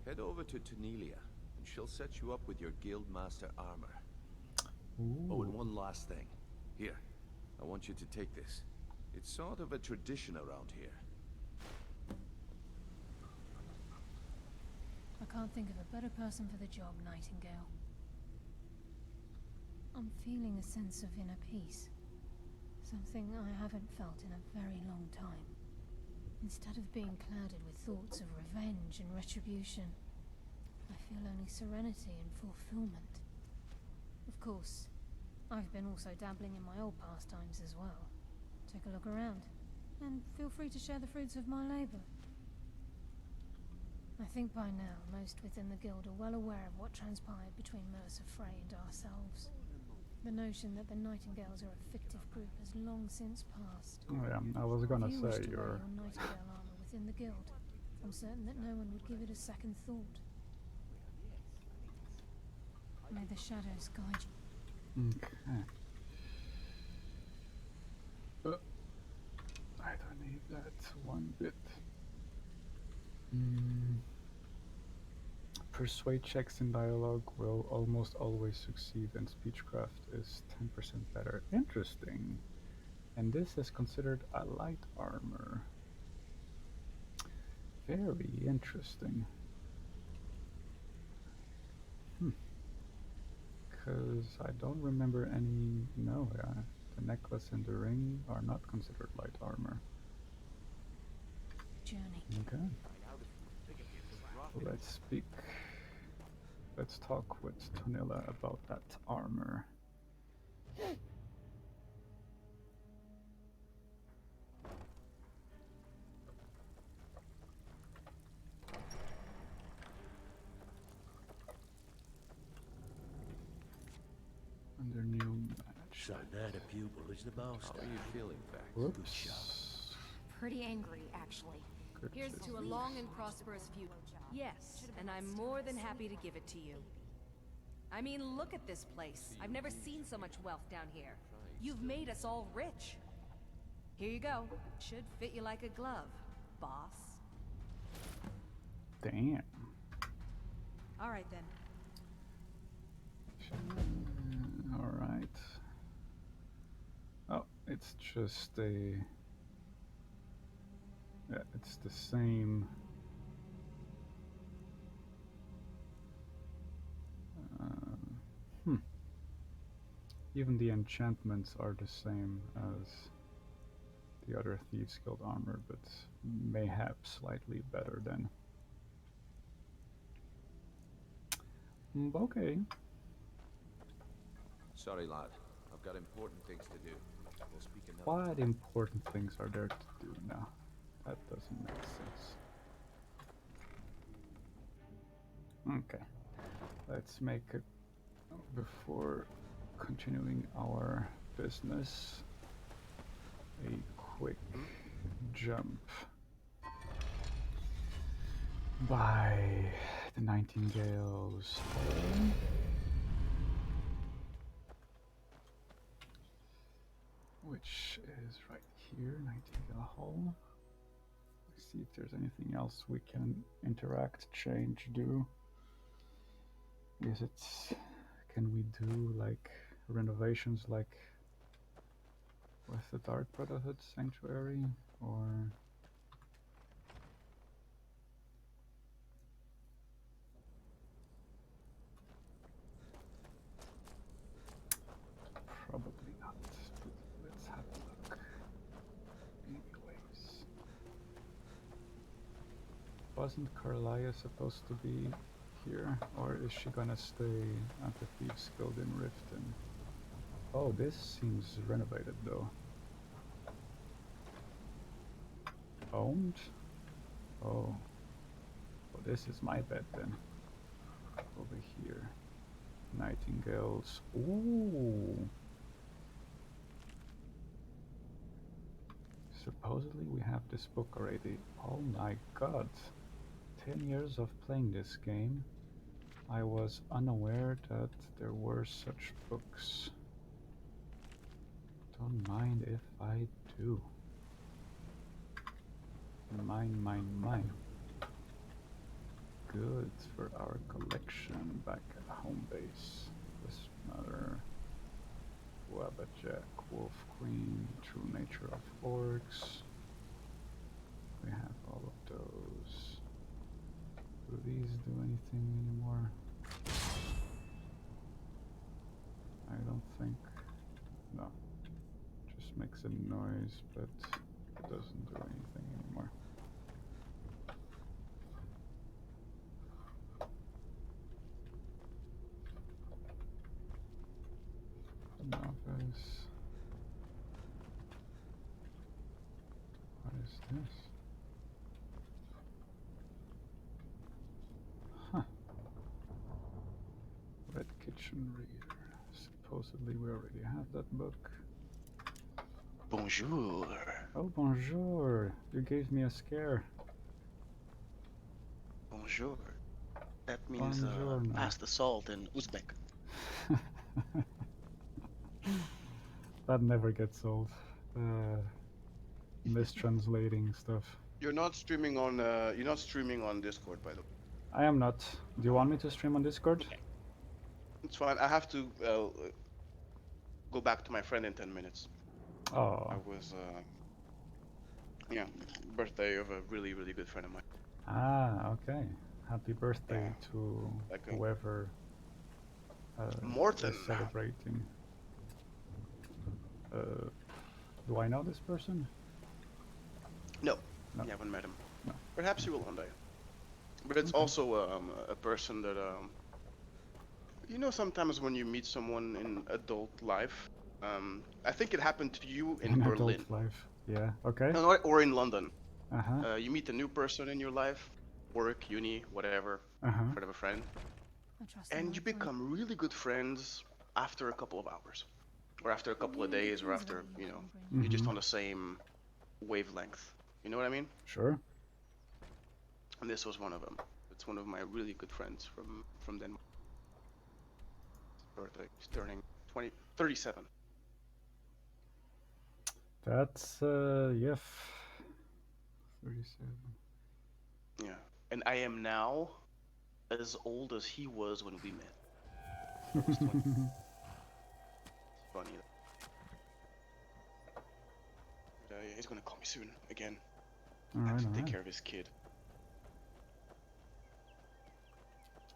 head over to Tanelia, and she'll set you up with your guild master armor. Oh, and one last thing. Here, I want you to take this. It's sort of a tradition around here. I can't think of a better person for the job, Nightingale. I'm feeling a sense of inner peace. Something I haven't felt in a very long time. Instead of being clouded with thoughts of revenge and retribution, I feel only serenity and fulfillment. Of course, I've been also dabbling in my old pastimes as well. Take a look around, and feel free to share the fruits of my labor. I think by now, most within the guild are well aware of what transpired between Mercer Frey and ourselves. The notion that the Nightingales are a fictive group has long since passed. Oh yeah, I was gonna If you wish say to wear you're. your Nightingale armor within the guild, I'm certain that no one would give it a second thought. May the shadows guide you. Okay. I don't need that one bit. Persuade checks in dialogue will almost always succeed, and speechcraft is 10% better. Interesting. And this is considered a light armor. Very interesting. Because I don't remember any... No, the necklace and the ring are not considered light armor. Journey. Okay. Let's talk with Tonilla about that armor. Under new match. So now the pupil is the master. How are you feeling, Vax? Whoops. Pretty angry, actually. Here's to a long and prosperous future. Yes, and I'm more than happy to give it to you. I mean, look at this place. I've never seen so much wealth down here. You've made us all rich. Here you go. Should fit you like a glove, boss. Damn. All right, then. All right. Oh, it's just a... Yeah, it's the same... Even the enchantments are the same as the other Thieves Guild armor, but mayhap slightly better than. Okay. Sorry, lad. I've got important things to do. We'll speak another What important things are there to do now? That doesn't make sense. Okay. Let's make it before continuing our business. A quick jump by the Nightingale's home. Which is right here, Nightingale Hall. Let's see if there's anything else we can interact, change, do. Is it... Can we do like renovations like with the Dark Brotherhood Sanctuary, or probably not, but let's have a look. Anyways, wasn't Carlia supposed to be here, or is she gonna stay at the Thieves Guild in Riften? Oh, this seems renovated though. Owned? Oh. Well, this is my bed then. Over here. Nightingales. Ooh. Supposedly we have this book already. Oh my god. 10 years of playing this game, I was unaware that there were such books. Don't mind if I do. Mine. Good for our collection back at home base. This mother, Wabbajack, Wolf Queen, True Nature of Orcs. We have all of those. Do these do anything anymore? I don't think. No. Just makes a noise, but it doesn't do anything anymore. Novice. What is this? Huh. Red Kitchen Reader. Supposedly we already have that book. Bonjour. Oh, bonjour. You gave me a scare. Bonjour. That means past assault in Uzbek. That never gets old. Mistranslating stuff. You're not streaming on Discord, by the way. I am not. Do you want me to stream on Discord? Okay. It's fine. I have to go back to my friend in 10 minutes. Oh. I was birthday of a really, really good friend of mine. Ah, okay. Happy birthday to Okay. whoever Morton. is celebrating. Do I know this person? No, No. you haven't met him. No. Perhaps you will one day. But it's also a person that you know, sometimes when you meet someone in adult life, I think it happened to you in Berlin. Adult life. Yeah. Okay. Or in London. Uh-huh. You meet a new person in your life, work, uni, whatever, friend of a friend, and you become really good friends after a couple of hours, or after a couple of days, or after, you know, you're just on the same wavelength. You know what I mean? Sure. And this was one of them. It's one of my really good friends from Denmark. Birthday. He's turning 37. That's yeah. 37. Yeah. And I am now as old as he was when we met. I was 20. Funny. But, yeah, he's gonna call me soon again. I have to take care of his kid.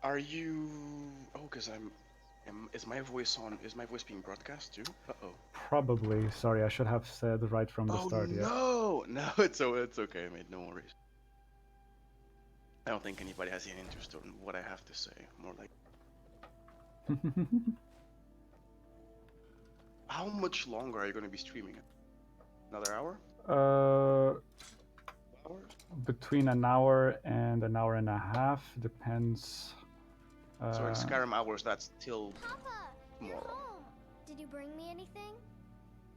Are you? Oh, cause is my voice on? Is my voice being broadcast too? Uh-oh. Probably. Sorry, I should have said right from the start. Yeah. No, it's okay, mate. No worries. I don't think anybody has any interest in what I have to say. More like. How much longer are you going to be streaming it? Another hour? Between an hour and an hour and a half, depends. So in Skyrim hours, that's till tomorrow. Home. Did you bring me anything?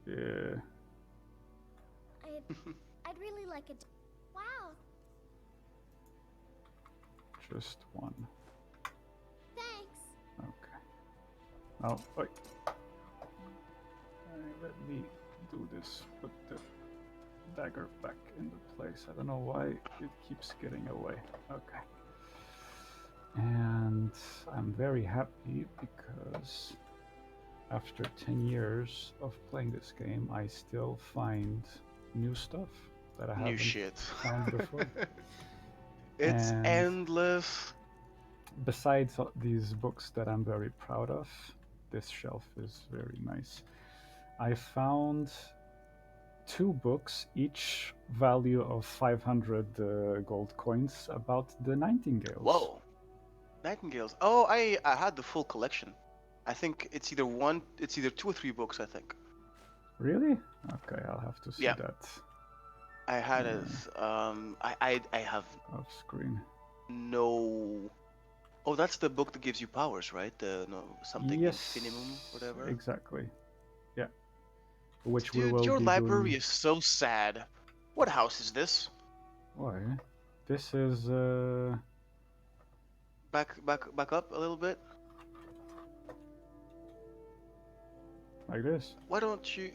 Yeah. I'd really like it. Wow. Just one. Thanks. Okay. Oh, wait. Let me do this. Put the dagger back into place. I don't know why it keeps getting away. Okay. And I'm very happy because after 10 years of playing this game, I still find new stuff that I haven't found before. It's endless. Besides these books that I'm very proud of, this shelf is very nice. I found 2 books, each value of 500 gold coins, about the Nightingales. Whoa. Nightingales. Oh, I had the full collection. I think it's either 2 or 3 books, I think. Really? Okay, I'll have to see that. I had it. I have off screen. No. Oh, that's the book that gives you powers, right? Something infinimum, whatever. Exactly. Yeah. Which Dude, we will your be library doing... is so sad. What house is this? Why? This is Back up a little bit. Like this. Why don't you?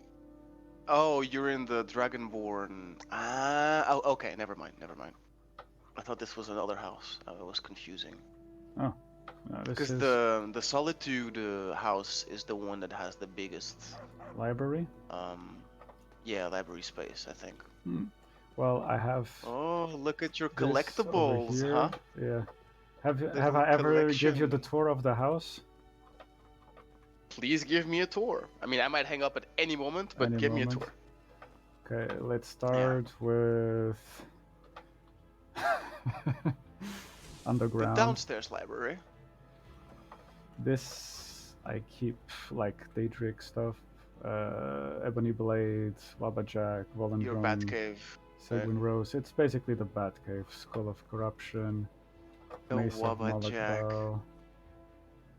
Oh, you're in the Dragonborn. Oh, okay. Never mind. I thought this was another house. It was confusing. Oh. No, because the Solitude house is the one that has the biggest library. Yeah, library space, I think. Well, I have. Oh, look at your collectibles, huh? Yeah. Have I ever give you the tour of the house? Please give me a tour. I mean, I might hang up at any moment, but give me a tour. Okay, let's start with underground. The downstairs library. This I keep like Daedric stuff, Ebony Blade, Wabajack, Volendrum, your Batcave, Seguin Rose. It's basically the Batcave, Skull of Corruption, Mace of Malakbal,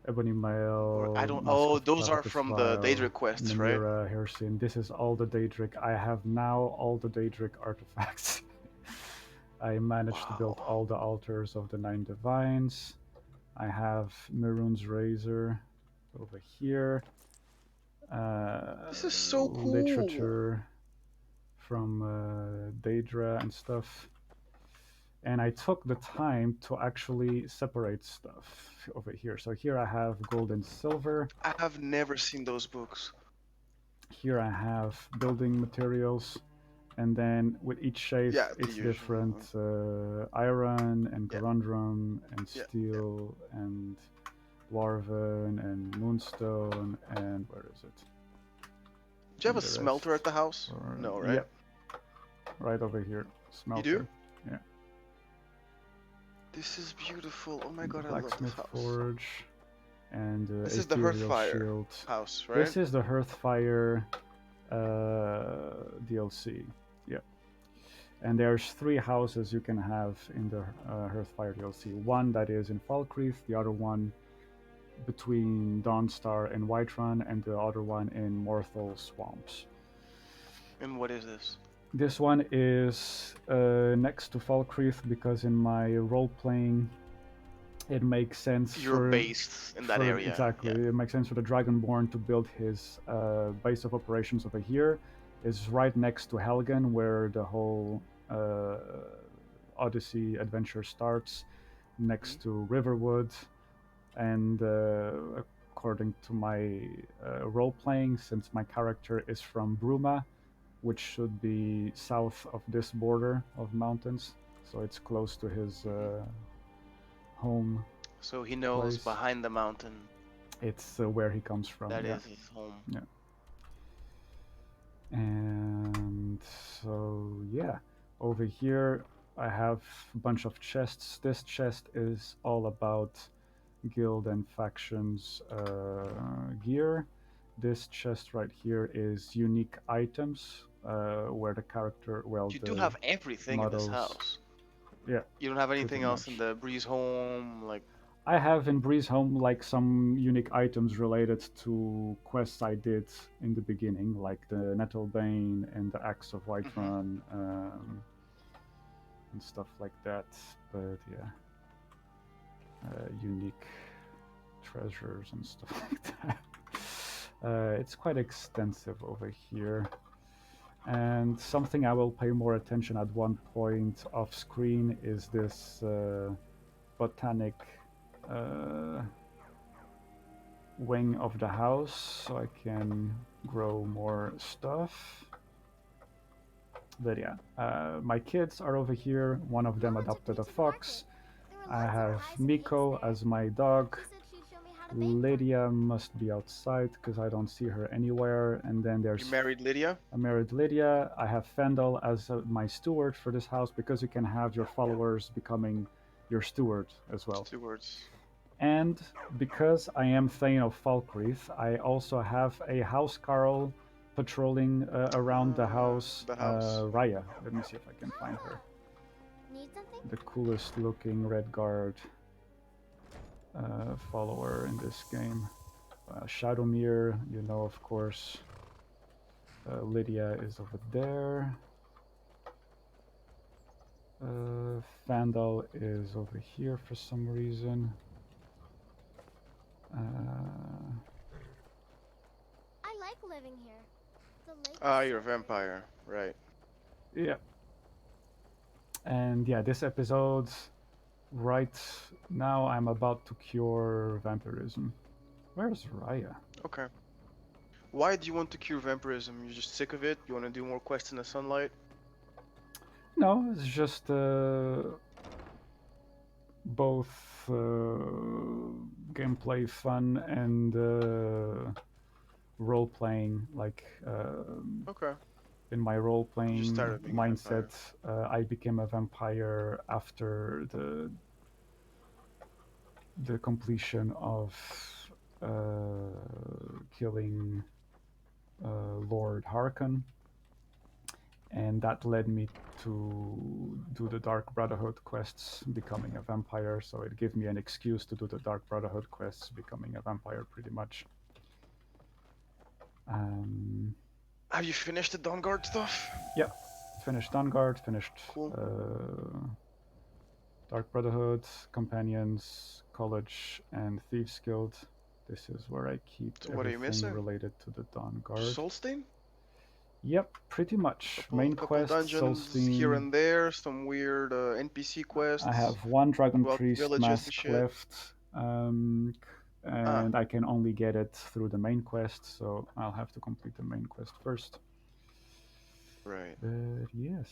Ebony Mail. I don't. Oh, those are from the Daedric quests, right? Hircine. This is all the Daedric. I have now all the Daedric artifacts. I managed to build all the altars of the 9 divines. I have Mehrunes Razor over here. This is so cool. Literature from Daedra and stuff. And I took the time to actually separate stuff over here. So here I have gold and silver. I have never seen those books. Here I have building materials. and then with each shape Yeah, the it's usual. different iron and Yeah. Garundrum and Yeah, steel and dwarven and moonstone and where is it? Do you have And a the smelter rest at the house? are- No, right? Yep, right over here. Smelter. You do? Yeah. This is beautiful. Oh my And the god, I love this blacksmith house. forge and This is the ethereal Hearthfire shield. house, right? This is the Hearthfire DLC. Yeah. And there's 3 houses you can have in the Hearthfire DLC. One that is in Falkreath, the other one between Dawnstar and Whiterun, and the other one in Morthal Swamps. And what is this? This one is next to Falkreath because in my role-playing it makes sense You're based in that area. Exactly. Yeah. It makes sense for the Dragonborn to build his base of operations over here. Is right next to Helgen, where the whole Odyssey adventure starts, next to Riverwood. And according to my role-playing, since my character is from Bruma, which should be south of this border of mountains, so it's close to his home. So he knows place. behind the mountain. It's where he comes from. That yeah. is his home. Yeah. And so yeah, over here I have a bunch of chests. This chest is all about guild and factions gear. This chest right here is unique items where the character, well, You the do have everything in this models- house. Yeah. You don't have anything pretty else in much. the Breeze home, like. I have in Breeze Home like some unique items related to quests I did in the beginning, like the Nettle Bane and the Axe of Whiterun and stuff like that. But yeah, unique treasures and stuff like that. It's quite extensive over here. And something I will pay more attention at one point off screen is this botanic wing of the house, so I can grow more stuff. But yeah, my kids are over here. One of them adopted a fox. I have Miko as my dog. Lydia must be outside because I don't see her anywhere. And then there's You married Lydia? I married Lydia. I have Fendel as my steward for this house because you can have your followers becoming your steward as well. Stewards. And because I am Thane of Falkreath, I also have a house Carl patrolling around the house, Raya. Let me see if I can find her. Need something? The coolest looking Redguard follower in this game. Shadowmere, you know, of course. Lydia is over there. Vandal is over here for some reason. I like living here. The lake. Ah, you're a vampire, right? Yeah. And yeah, this episode, right now, I'm about to cure vampirism. Where's Raya? Okay. Why do you want to cure vampirism? You're just sick of it? You want to do more quests in the sunlight? No, it's just both gameplay fun and role playing. Like Okay. in my role playing started being a mindset, I became a vampire after the completion of killing Lord Harkon. And that led me to do the Dark Brotherhood quests, becoming a vampire. So it gave me an excuse to do the Dark Brotherhood quests, becoming a vampire pretty much. Have you finished the Dawnguard stuff? Yeah, finished Dawnguard, finished Cool. Dark Brotherhood, Companions, College, and Thieves Guild. This is where I keep So what are you everything missing? related to the Dawnguard. Solstheim? Yep, pretty much. Main quest, dungeons Solstheim. here and there, some weird NPC quests. I have one Dragon throughout Priest villages and mask shit. left, and I can only get it through the main quest, so I'll have to complete the main quest first. Right. But yes.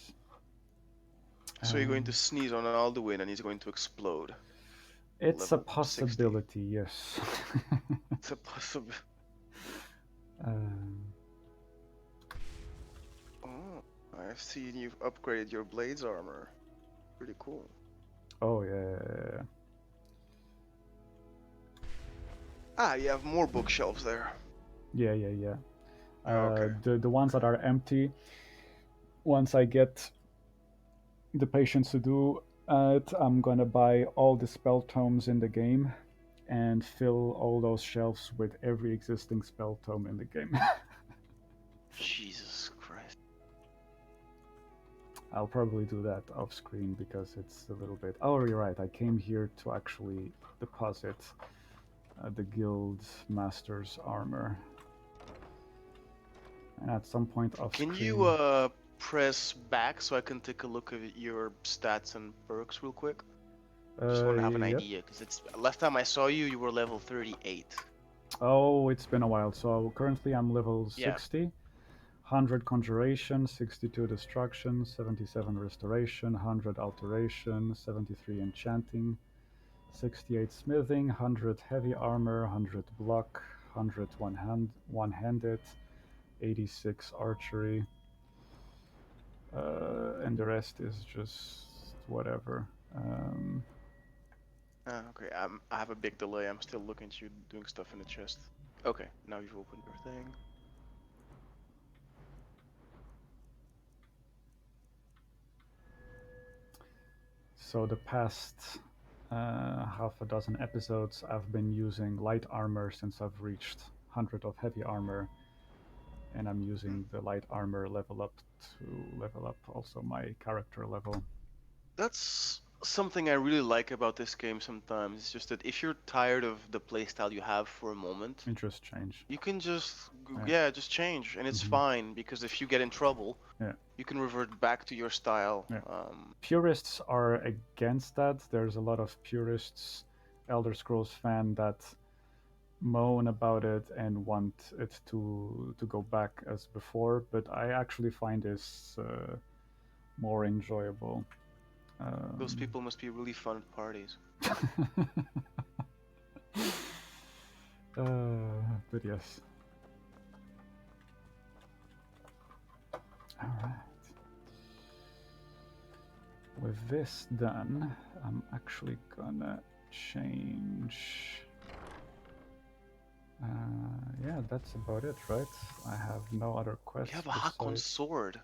So you're going to sneeze on Alduin and he's going to explode. It's a Level 60. possibility, yes. It's a possibility. Oh, I've seen you've upgraded your blade's armor. Pretty cool. Oh, yeah. Ah, you have more bookshelves there. Yeah. Okay. The ones that are empty, once I get the patience to do it, I'm gonna buy all the spell tomes in the game and fill all those shelves with every existing spell tome in the game. Jesus Christ. I'll probably do that off screen because it's a little bit... Oh, you're right. I came here to actually deposit the guild master's armor. And at some point off Can screen... you press back so I can take a look at your stats and perks real quick? Just want to have an idea, because it's last time I saw you, you were level 38. Oh, it's been a while. So currently I'm level 60. 100 conjuration, 62 destruction, 77 restoration, 100 alteration, 73 enchanting, 68 smithing, 100 heavy armor, 100 block, 100 one-handed, 86 archery, and the rest is just whatever. Okay, I have a big delay. I'm still looking at you doing stuff in the chest. Okay, now you've opened your thing. So the past half a dozen episodes, I've been using light armor since I've reached 100 of heavy armor, and I'm using the light armor level up to level up also my character level. That's something I really like about this game sometimes. It's just that if you're tired of the playstyle you have for a moment, you just change. You can just, just change, and it's fine, because if you get in trouble, you can revert back to your style. Yeah. Purists are against that. There's a lot of purists, Elder Scrolls fan, that moan about it and want it to go back as before, but I actually find this more enjoyable. Those people must be really fun at parties. But yes. Alright. With this done, I'm actually gonna change... yeah, that's about it, right? I have no other quests. You have a Hakon sword.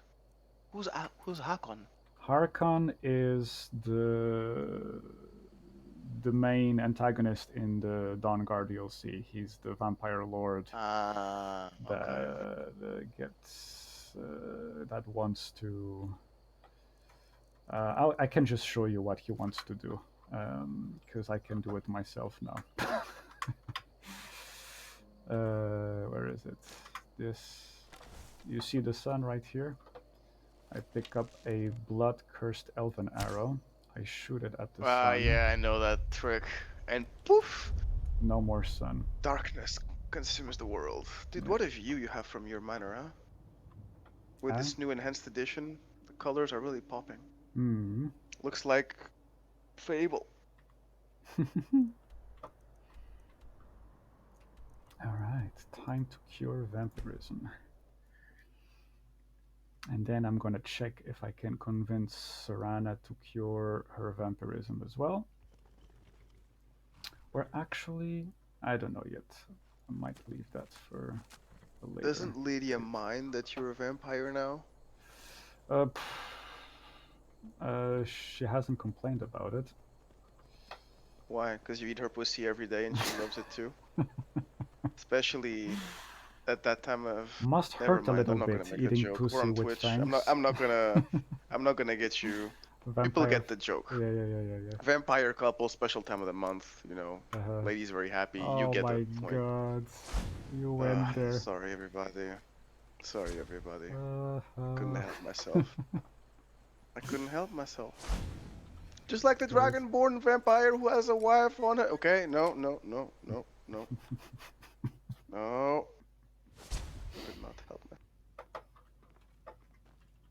Who's Hakon? Harkon is the main antagonist in the Dawnguard DLC. He's the vampire lord that gets that wants to. I can just show you what he wants to do, because I can do it myself now. Where is it? This. You see the sun right here? I pick up a blood-cursed elven arrow. I shoot it at the sun. Yeah, I know that trick. And poof! No more sun. Darkness consumes the world. Dude, what a view you have from your manor, huh? With this new enhanced edition, the colors are really popping. Looks like Fable. Alright, time to cure vampirism. And then I'm going to check if I can convince Serana to cure her vampirism as well. Or actually, I don't know yet. I might leave that for later. Doesn't Lydia mind that you're a vampire now? She hasn't complained about it. Why? Because you eat her pussy every day and she loves it too? Especially... at that time of must hurt a little bit eating pussy on with Twitch. fangs. I'm not gonna get you. Vampire. People get the joke. Yeah. Vampire couple, special time of the month. You know, ladies very happy. Oh, you get my the point. God, you went there. Sorry everybody. Couldn't help myself. I couldn't help myself. Just like the Dragonborn vampire who has a wife on it. Okay, no. No. Could not help me.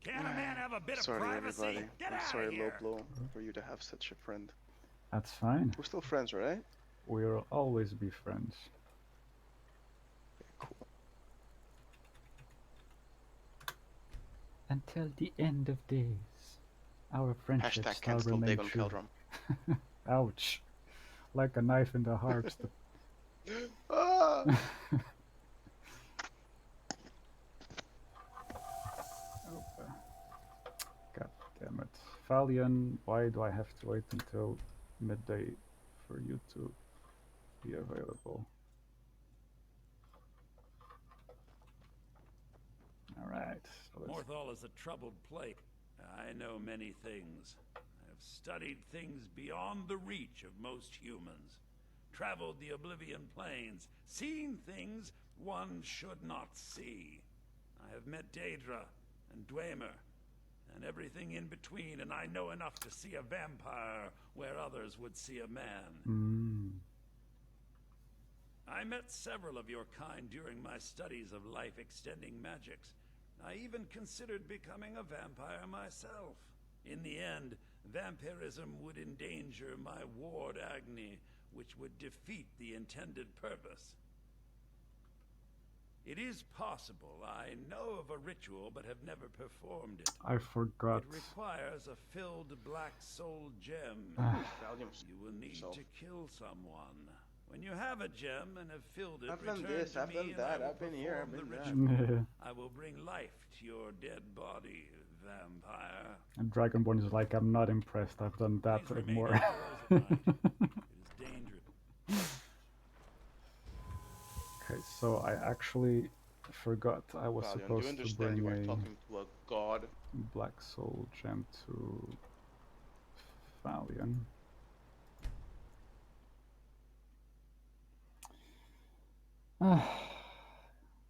Can't a man have a bit of Sorry, privacy? everybody. Get I'm out sorry, of here. Low Blow, for you to have such a friend. That's fine. We're still friends, right? We'll always be friends. Okay, cool. Until the end of days, our friendship Hashtag shall cancel remain Dagon true. Keldrum. Ouch. Like a knife in the heart. Ah! God damn it. Valian, why do I have to wait until midday for you to be available? Alright. So Morthal is a troubled place. I know many things. I have studied things beyond the reach of most humans. Traveled the Oblivion Plains, seen things one should not see. I have met Daedra and Dwemer, and everything in between, and I know enough to see a vampire where others would see a man. I met several of your kind during my studies of life-extending magics. I even considered becoming a vampire myself. In the end, vampirism would endanger my ward Agni, which would defeat the intended purpose. It is possible. I know of a ritual, but have never performed it. I forgot. It requires a filled black soul gem. You will need to kill someone. When you have a gem and have filled it, I've done return this, to I've me done and that, I will I've been here, I've perform been the that. ritual. I will bring life to your dead body, vampire. And Dragonborn is like, I'm not impressed. I've done that Please and remain more. outdoors at night. It is dangerous. Okay, so I actually forgot I was Valiant, do you supposed to understand bring you are a talking to a god? black soul gem to Valian.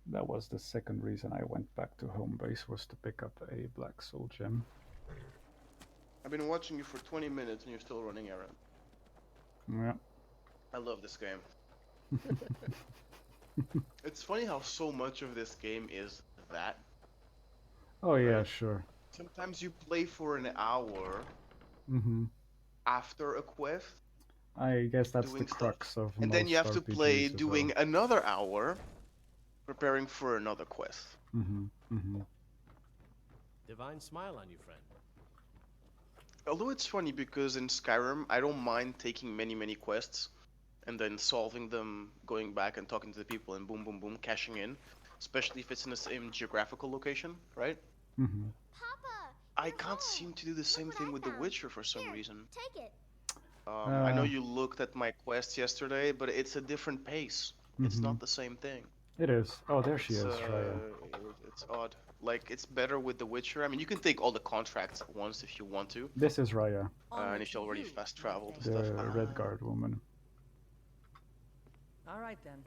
That was the second reason I went back to home base, was to pick up a black soul gem. I've been watching you for 20 minutes and you're still running errands. Yeah. I love this game. It's funny how so much of this game is that. Oh yeah, sure. Sometimes you play for an hour after a quest. I guess that's the doing crux of and then you have to RPGs play as doing well. another hour preparing for another quest. Divine smile on you, friend. Although it's funny because in Skyrim I don't mind taking many quests and then solving them, going back and talking to the people and boom boom boom cashing in, especially if it's in the same geographical location, right? Papa, I can't seem to do the same thing with The Witcher for some reason. take it. I know you looked at my quest yesterday, but it's a different pace. It's not the same thing. It is. Oh, there she is, Raya. It's odd. Like, it's better with The Witcher. I mean, you can take all the contracts at once if you want to. This is Raya. And if you already fast traveled and The stuff. Red Guard woman. Alright then.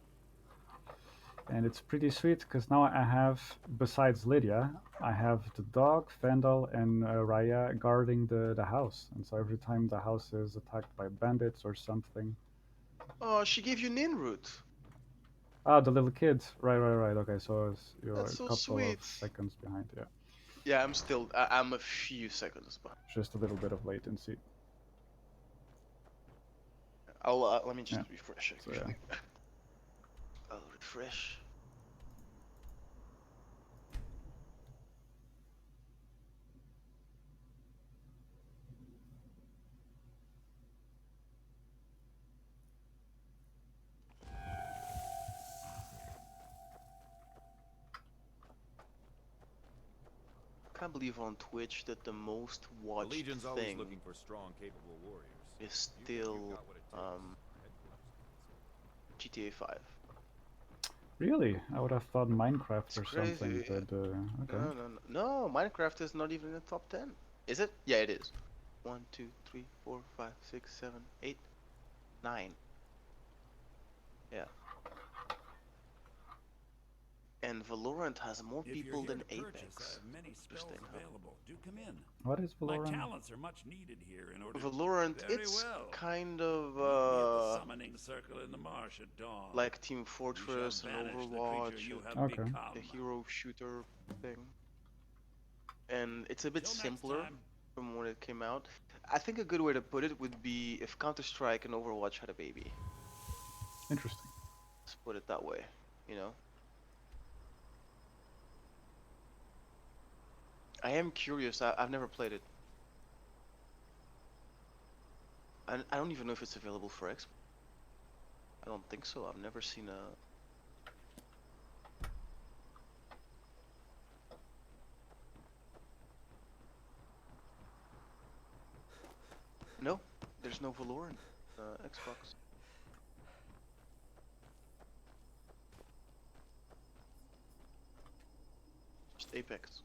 And it's pretty sweet, because now I have, besides Lydia, I have the dog, Vandal, and Raya guarding the house. And so every time the house is attacked by bandits or something... Oh, she gave you Nin root. Ah, the little kid. Right. Okay, so you're That's a so couple sweet. of seconds behind, yeah. Yeah, I'm a few seconds behind. Just a little bit of latency. Let me just refresh it. So, yeah. I'll refresh. I can't believe on Twitch that the most watched Legion's always thing looking for strong, capable warriors. is still GTA 5. Really? I would have thought Minecraft It's or crazy. something, but okay. No, Minecraft is not even in the top 10. Is it? Yeah, it is. 1, 2, 3, 4, 5, 6, 7, 8, 9. Yeah. And Valorant has more people than Apex. Interesting, available. Do come in. What is Valorant? My talents are much needed here in order Valorant, to it's kind the of summoning circle in the marsh at dawn. like Team Fortress and banish the Overwatch, creature you have Okay. become. the hero shooter thing. and it's a bit simpler from when it came out. I think a good way to put it would be if Counter-Strike and Overwatch had a baby. Interesting. Let's put it that way, you know? I am curious. I've never played it. I don't even know if it's available for Xbox. I don't think so. I've never seen a... No, there's no Valorant Xbox. Just Apex.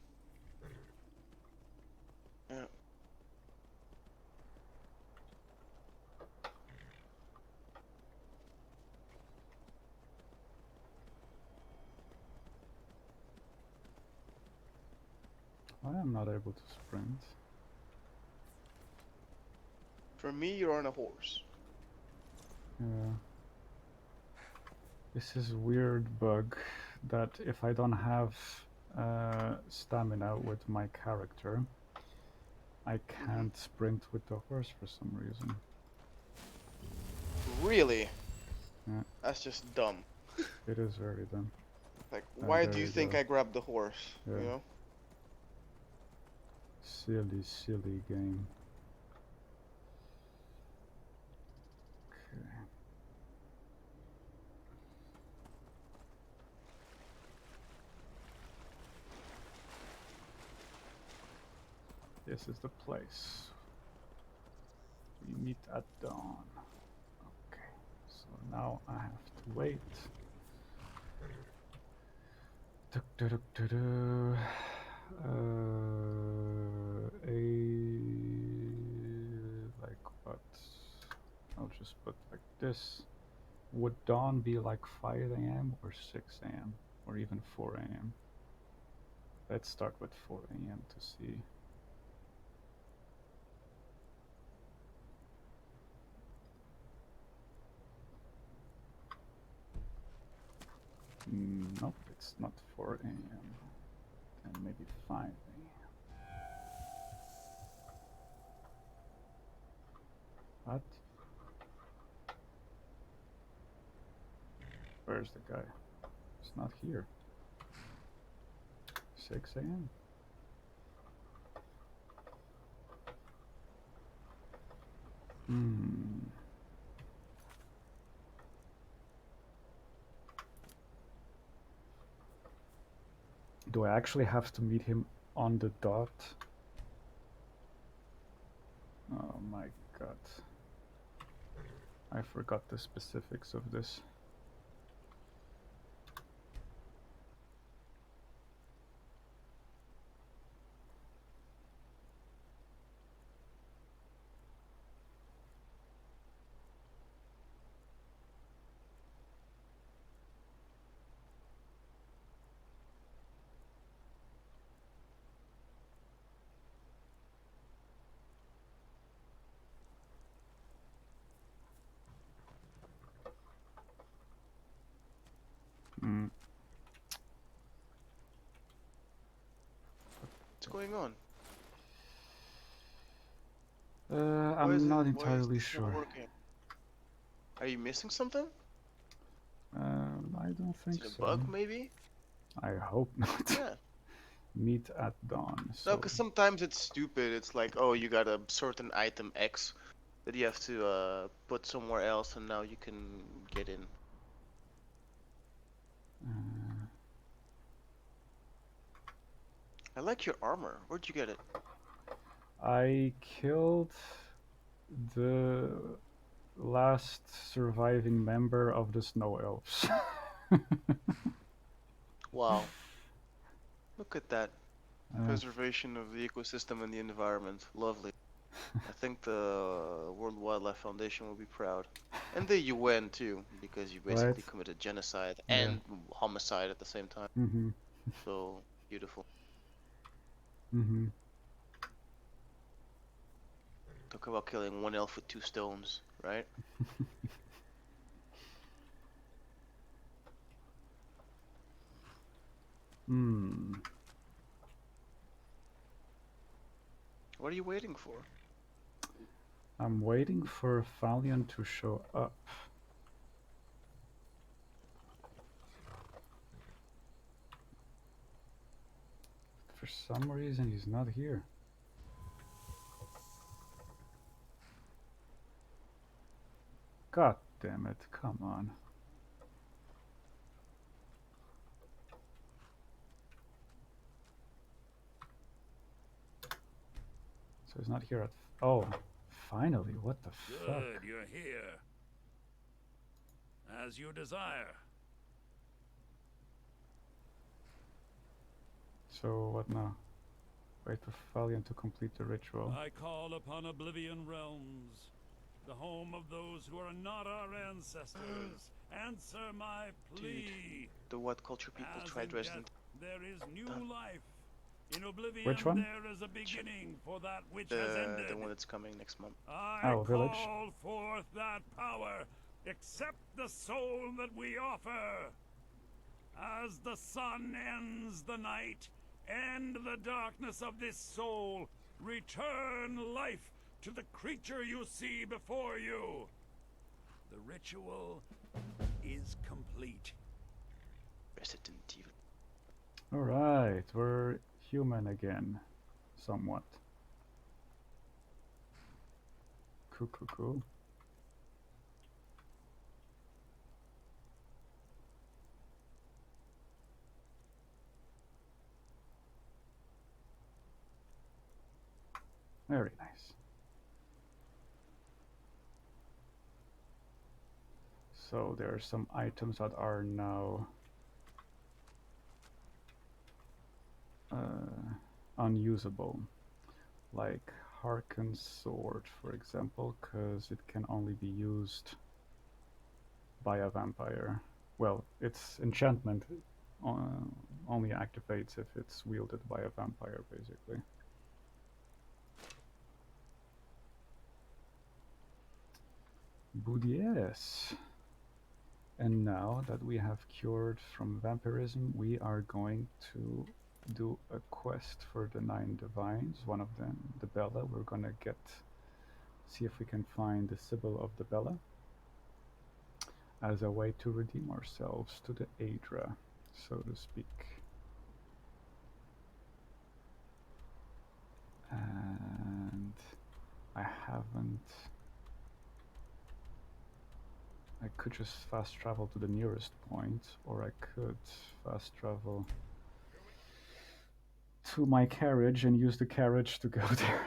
Yeah. I am not able to sprint. For me, you're on a horse. Yeah. This is a weird bug that if I don't have stamina with my character, I can't sprint with the horse for some reason. Really? Yeah. That's just dumb. It is very dumb. Like, why do you think I grabbed the horse? Yeah. You know? Silly, silly game. Okay. This is the place. We meet at dawn. Okay, so now I have to wait. Like what? I'll just put like this. Would dawn be like 5 a.m. or 6 a.m. or even 4 a.m.? Let's start with 4 a.m. to see. Nope, it's not 4 a.m. And maybe 5 a.m. What? Where's the guy? He's not here. 6 a.m. Do I actually have to meet him on the dot? Oh my god. I forgot the specifics of this. What's going on? I'm not entirely sure. Are you missing something? I don't think so. Is it a bug, maybe? I hope not. Yeah. Meet at dawn. No, because sometimes it's stupid. It's like, oh, you got a certain item X that you have to put somewhere else, and now you can get in. I like your armor. Where'd you get it? I killed the last surviving member of the Snow Elves. Wow. Look at that. Preservation of the ecosystem and the environment. Lovely. I think the World Wildlife Foundation will be proud. And the UN too, because you basically committed genocide and homicide at the same time. So, beautiful. Talk about killing one elf with 2 stones, right? What are you waiting for? I'm waiting for Valiant to show up. For some reason, he's not here. God damn it, come on. So he's not here at... Oh, finally, what the fuck? Good, you're here. As you desire. So what now? Wait for Valiant to complete the ritual. I call upon Oblivion Realms, the home of those who are not our ancestors. Answer my plea. Dude, the what culture people tried Resident. There is new life. In Oblivion, which one? there is a beginning for that which has ended. The one that's coming next month. I Village. call forth that power. Accept the soul that we offer. As the sun ends the night, end the darkness of this soul. Return life to the creature you see before you. The ritual is complete. Resident Evil. Alright, we're human again. Somewhat. Cool. Very nice. So there are some items that are now unusable, like Harken's sword, for example, because it can only be used by a vampire. Well, its enchantment only activates if it's wielded by a vampire, basically. But yes. And now that we have cured from vampirism, we are going to do a quest for the 9 divines. One of them, the Bella. We're gonna see if we can find the Sibyl of the Bella as a way to redeem ourselves to the Daedra, so to speak. And I could just fast travel to the nearest point, or I could fast travel to my carriage and use the carriage to go there.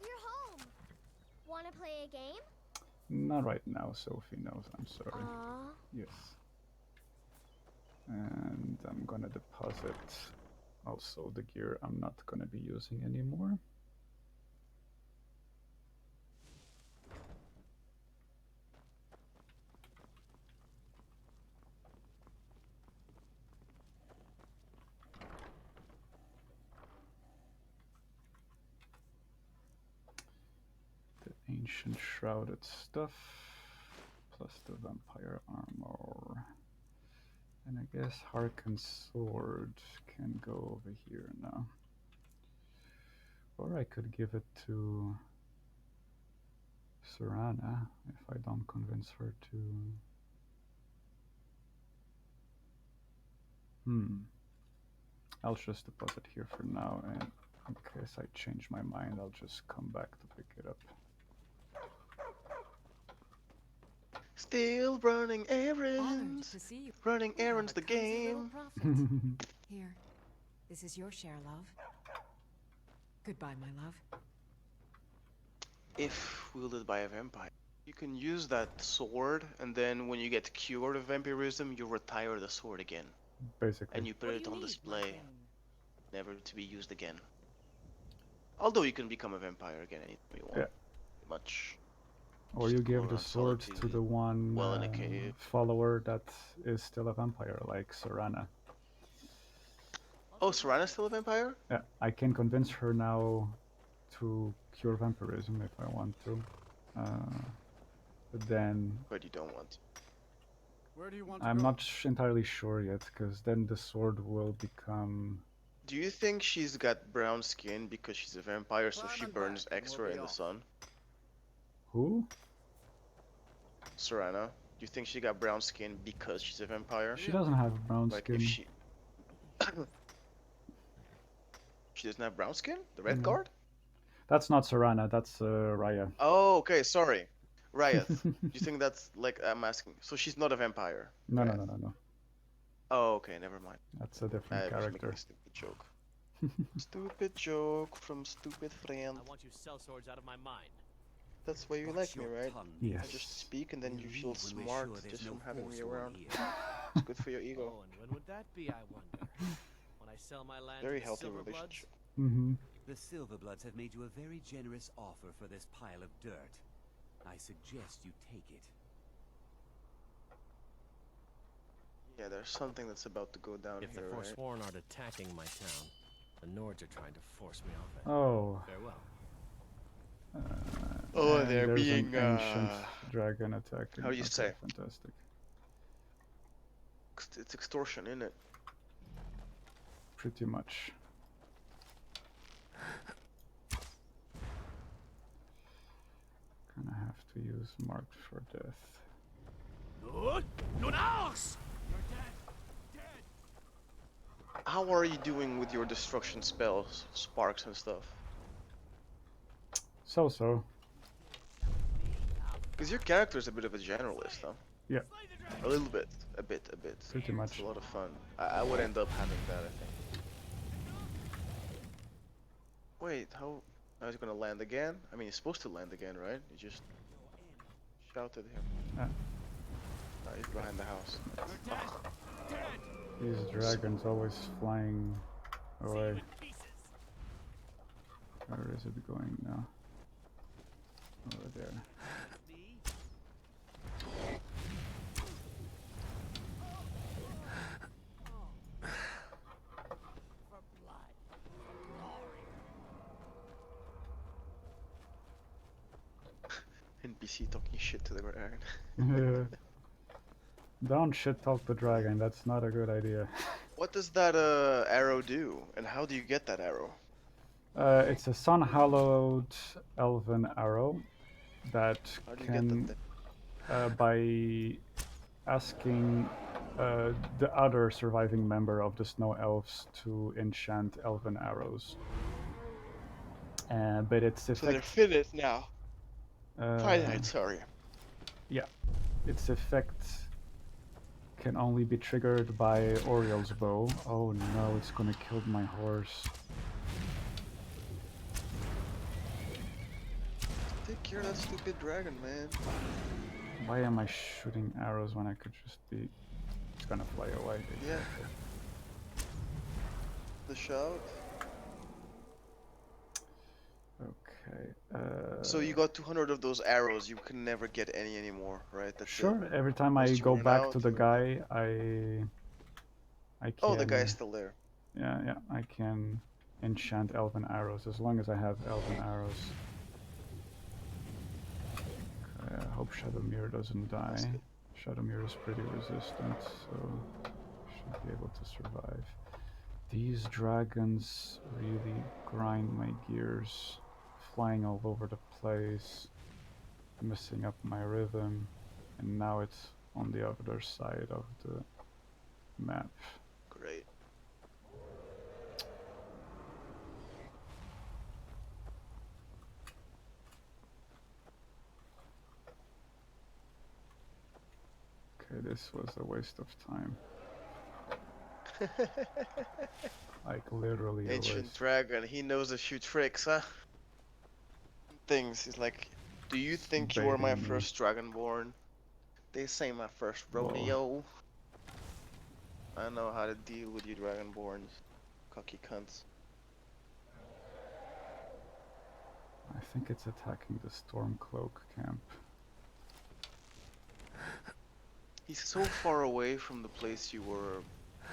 You're home. Want to play a game? Not right now, Sophie knows, I'm sorry. Yes. And I'm gonna deposit also the gear I'm not gonna be using anymore. The ancient shrouded stuff, plus the vampire armor. And I guess Harken's sword can go over here now. Or I could give it to Serana if I don't convince her to... I'll just deposit here for now, and in case I change my mind, I'll just come back to pick it up. Still running errands. To see you. Running errands the game. Here. This is your share, love. Goodbye, my love. If wielded by a vampire, you can use that sword, and then when you get cured of vampirism, you retire the sword again. Basically. And you put it on display, never to be used again. Although you can become a vampire again anytime you want. Yeah. Much. Or you give the sword to the one in a cave. follower that is still a vampire, like Serana. Oh, Serana's still a vampire? Yeah, I can convince her now to cure vampirism if I want to. But then... But you don't want to. Where do you want to I'm go? not entirely sure yet, because then the sword will become... Do you think she's got brown skin because she's a vampire, so she burns extra in the sun? Who? Serana. Do you think she got brown skin because she's a vampire? She doesn't have brown like skin. If she... She doesn't have brown skin? The red No. guard? That's not Serana, that's Raya. Oh, okay, sorry. Riot. Do you think that's like I'm asking? So she's not a vampire? No, right? no. Oh, okay, never mind. That's a different I was making character. a stupid joke. Stupid joke from stupid friend. I want you sellswords out of my mind. That's why you like me, right? Yes. I just speak and then you feel smart just from having me around. It's good for your ego. Oh, and when would that be, I wonder? When I sell my land Very to the healthy Silverbloods? relationship. Mm-hmm. The Silverbloods have made you a very generous offer for this pile of dirt. I suggest you take it. Yeah, there's something that's about to go down If here, the right? Forsworn are attacking my town, the Nords are trying to force me off it. Oh. Farewell. Oh, and they're there's being, an ancient dragon attacking. how do you Okay, say? Fantastic. It's extortion, isn't it? Pretty much. Gonna have to use marked for death. How are you doing with your destruction spells, sparks and stuff? So. Because your character's a bit of a generalist, huh? Yeah. A little bit, a bit. Pretty much. It's a lot of fun. I would end up having that, I think. Wait, how? Now he's gonna land again? I mean, he's supposed to land again, right? You just shouted him. Ah. No, he's behind the house. These dragons always flying away. Where is it going now? Over there. NPC talking shit to the dragon. Don't shit talk the dragon, that's not a good idea. What does that arrow do? And how do you get that arrow? It's a sun-hallowed elven arrow that How do you can, get that by asking the other surviving member of the Snow Elves to enchant elven arrows. But its effect... So they're finished now. Finite, sorry. Yeah. Its effect can only be triggered by Oriel's bow. Oh no, it's gonna kill my horse. Take care of that stupid dragon, man. Why am I shooting arrows when I could just be... It's gonna fly away. Yeah. The shout. Okay. So you got 200 of those arrows, you can never get any anymore, right? That's Sure, it. every time I Once you go run back out, to the you- guy, I can... Oh, the guy's still there. Yeah, I can enchant elven arrows as long as I have elven arrows. Okay, I hope Shadowmere doesn't die. Shadowmere is pretty resistant, so should be able to survive. These dragons really grind my gears, flying all over the place, messing up my rhythm, and now it's on the other side of the map. Great. Okay, this was a waste of time. Like literally a Ancient waste. dragon, he knows a few tricks, huh? Things, he's like, do you think you are my Baiting me. first Dragonborn? They say my first rodeo. I know how to deal with you Dragonborns. Cocky cunts. I think it's attacking the Stormcloak camp. He's so far away from the place you were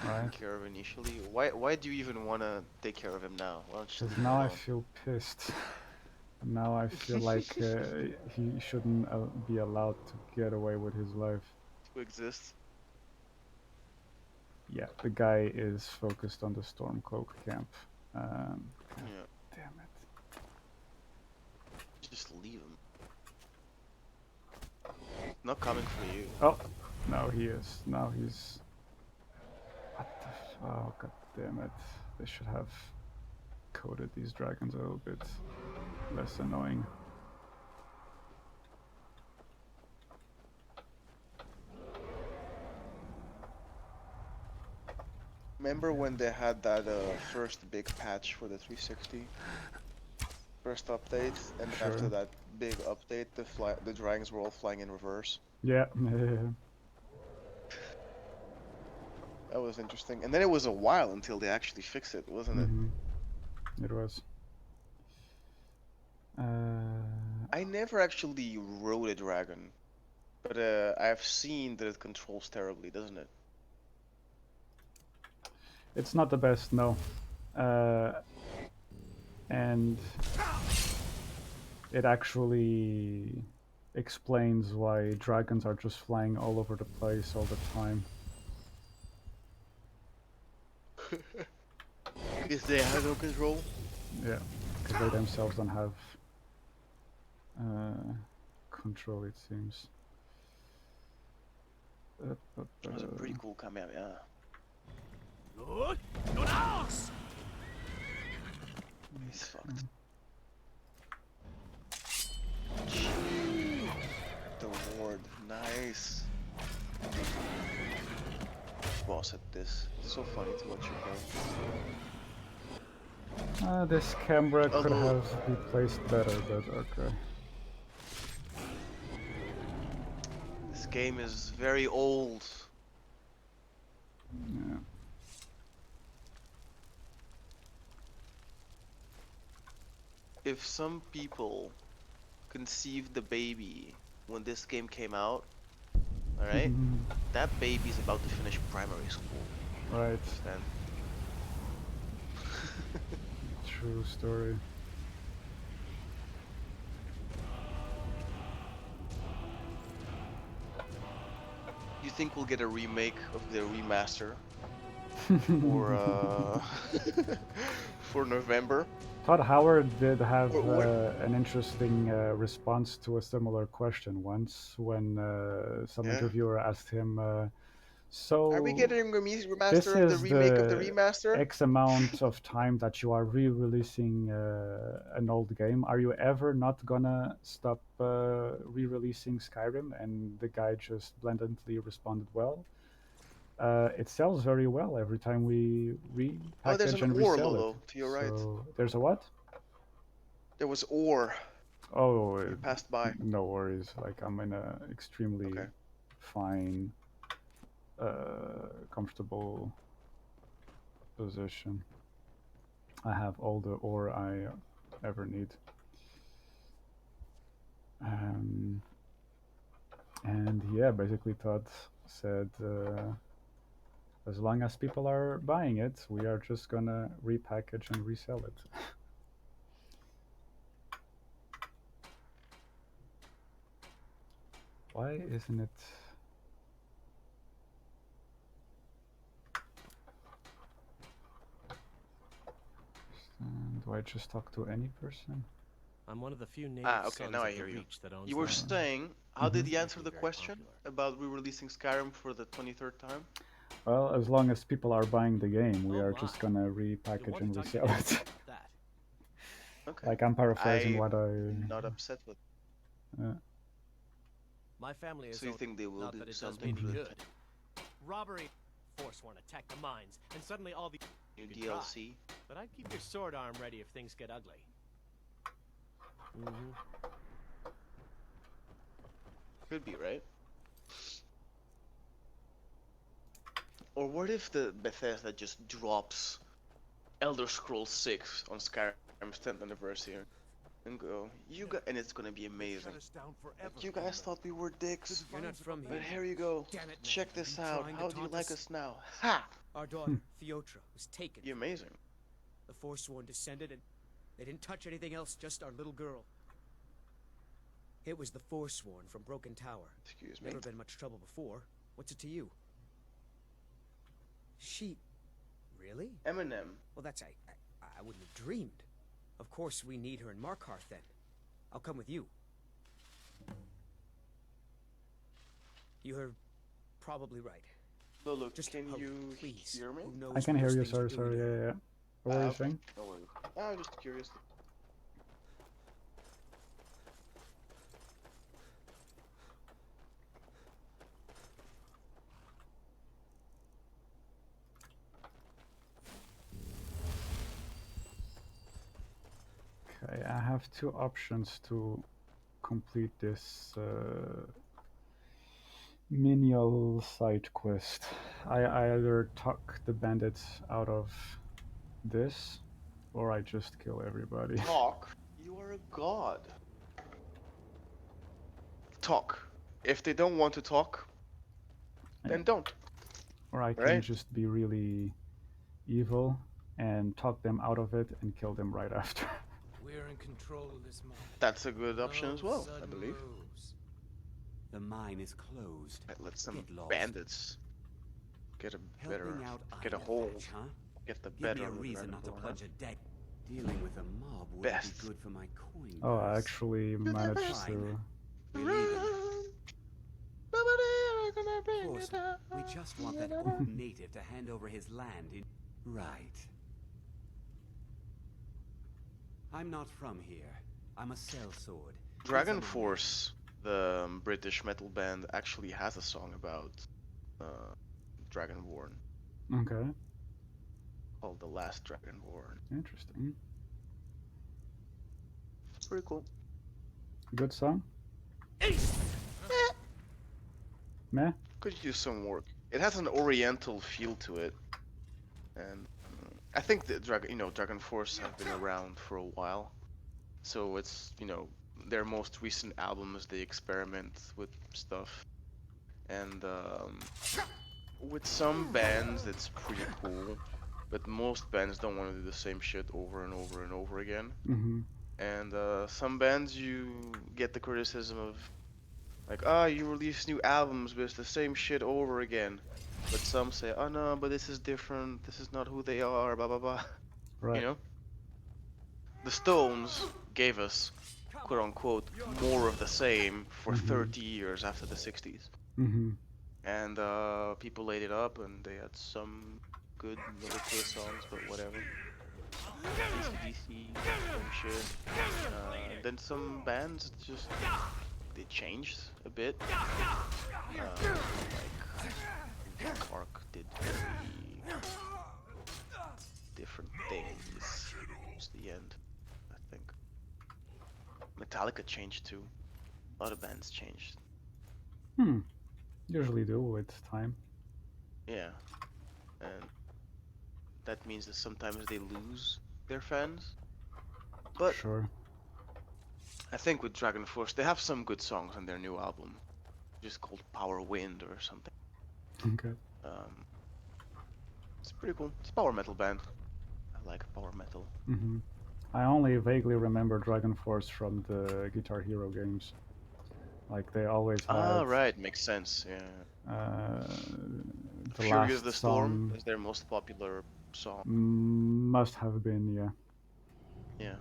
taking care of initially. Why do you even want to take care of him now? Why don't you just Because leave him now I alone? feel pissed. Now I feel like he shouldn't be allowed to get away with his life. To exist. yeah, the guy is focused on the Stormcloak camp. Yeah. Damn it. Just leave him. Not coming for you. Oh, no, he is. Now he's. What the? Oh, god damn it! They should have coded these dragons a little bit less annoying. Remember when they had that first big patch for the 360? First update, and Sure. after that big update, the dragons were all flying in reverse. Yeah. That was interesting. And then it was a while until they actually fixed it, wasn't it? It was. I never actually rode a dragon, but I've seen that it controls terribly, doesn't it? It's not the best, no. And it actually explains why dragons are just flying all over the place all the time. Because they have no control? Yeah, because they themselves don't have control, it seems. That was a pretty cool Kamehameha. Good. Good ass. He's fucked. The ward, nice. Boss at this. It's so funny to watch you go. This camera could have been placed better, but okay. This game is very old. Yeah. If some people conceived the baby when this game came out, alright? That baby's about to finish primary school. Right. Understand? True story. You think we'll get a remake of the remaster for for November? Todd Howard did have an interesting response to a similar question once when some interviewer asked him, so are we getting a remaster this of the is remake of the remaster? X amount of time that you are re-releasing an old game. Are you ever not gonna stop re-releasing Skyrim? And the guy just blandantly responded, well, it sells very well every time we repackage and resell it. To your right. So there's a what? There was ore. Oh, you passed by. No worries. Like I'm in a extremely fine, comfortable position. I have all the ore I ever need. And yeah, basically Todd said, as long as people are buying it, we are just gonna repackage and resell it. Why isn't it? Do I just talk to any person? I'm one of the few native okay, now I hear you. You were saying, how did he answer the question about re-releasing Skyrim for the 23rd time? Well, as long as people are buying the game, we are just gonna repackage and resell it. Okay. Like I'm paraphrasing what I'm not upset with. Yeah. My family is so you think they will not do that it something does me good? Robbery, Forsworn attack the mines, and suddenly all the new DLC. But I'd keep your sword arm ready if things get ugly. Could be, right? Or what if the Bethesda just drops Elder Scrolls 6 on Skyrim's 10th anniversary and go, and it's gonna be amazing. Like, you guys thought we were dicks, You're not from here. but here you go. Damn it, Check this out. How do you like us now? Ha! Our daughter, Theotra, was taken. You're amazing. The Forsworn descended and they didn't touch anything else, just our little girl. It was the Forsworn from Broken Tower. Excuse me. Never been much trouble before. What's it to you? She... Really? Eminem. Well, that's... I wouldn't have dreamed. Of course we need her in Markarth then. I'll come with you. You're probably right. Look, just can hope, you please. hear me? I can hear you, sorry, yeah. What were you saying? No worries. I'm just curious. Okay, I have two options to complete this menial side quest. I either tuck the bandits out of this, or I just kill everybody. Talk. You are a god. Talk. If they don't want to talk, then don't. Or I can just be really evil and talk them out of it and kill them right after. We're in control of this mine. That's a good option as well, I believe. The mine is closed. Right, let some bandits get a better, get a hold, get the better. Give me a reason not to pledge a debt. Dealing with a mob would be good for my coin. Oh, I actually managed to. Of course, we just want that old native to hand over his land in... Right. I'm not from here. I'm a sellsword. Dragon Force, the British metal band, actually has a song about Dragonborn. Okay. Called The Last Dragonborn. Interesting. It's pretty cool. Good song? Meh? Could use some work. It has an oriental feel to it. And I think the Dragon Force have been around for a while. So it's, their most recent albums, they experiment with stuff. And with some bands, it's pretty cool. But most bands don't want to do the same shit over and over and over again. Mm-hmm. And some bands, you get the criticism of, like, you release new albums, but it's the same shit over again. But some say, oh no, but this is different, this is not who they are, blah blah blah. Right. The Stones gave us, quote unquote, more of the same for 30 years after the 60s. Mm-hmm. And people laid it up, and they had some good military songs, but whatever. AC/DC, some shit. Then some bands just, they changed a bit. Like Ark did very different things towards the end, I think. Metallica changed too. A lot of bands changed. Usually do with time. Yeah. And that means that sometimes they lose their fans. But sure. I think with Dragon Force, they have some good songs on their new album. Just called Power Wind or something. Okay. It's pretty cool. It's a power metal band. I like power metal. Mm-hmm. I only vaguely remember Dragon Force from the Guitar Hero games. Like they always had. Ah, right, makes sense. Yeah. The Furious last the Storm song is their most popular song. must have been, yeah. Yeah.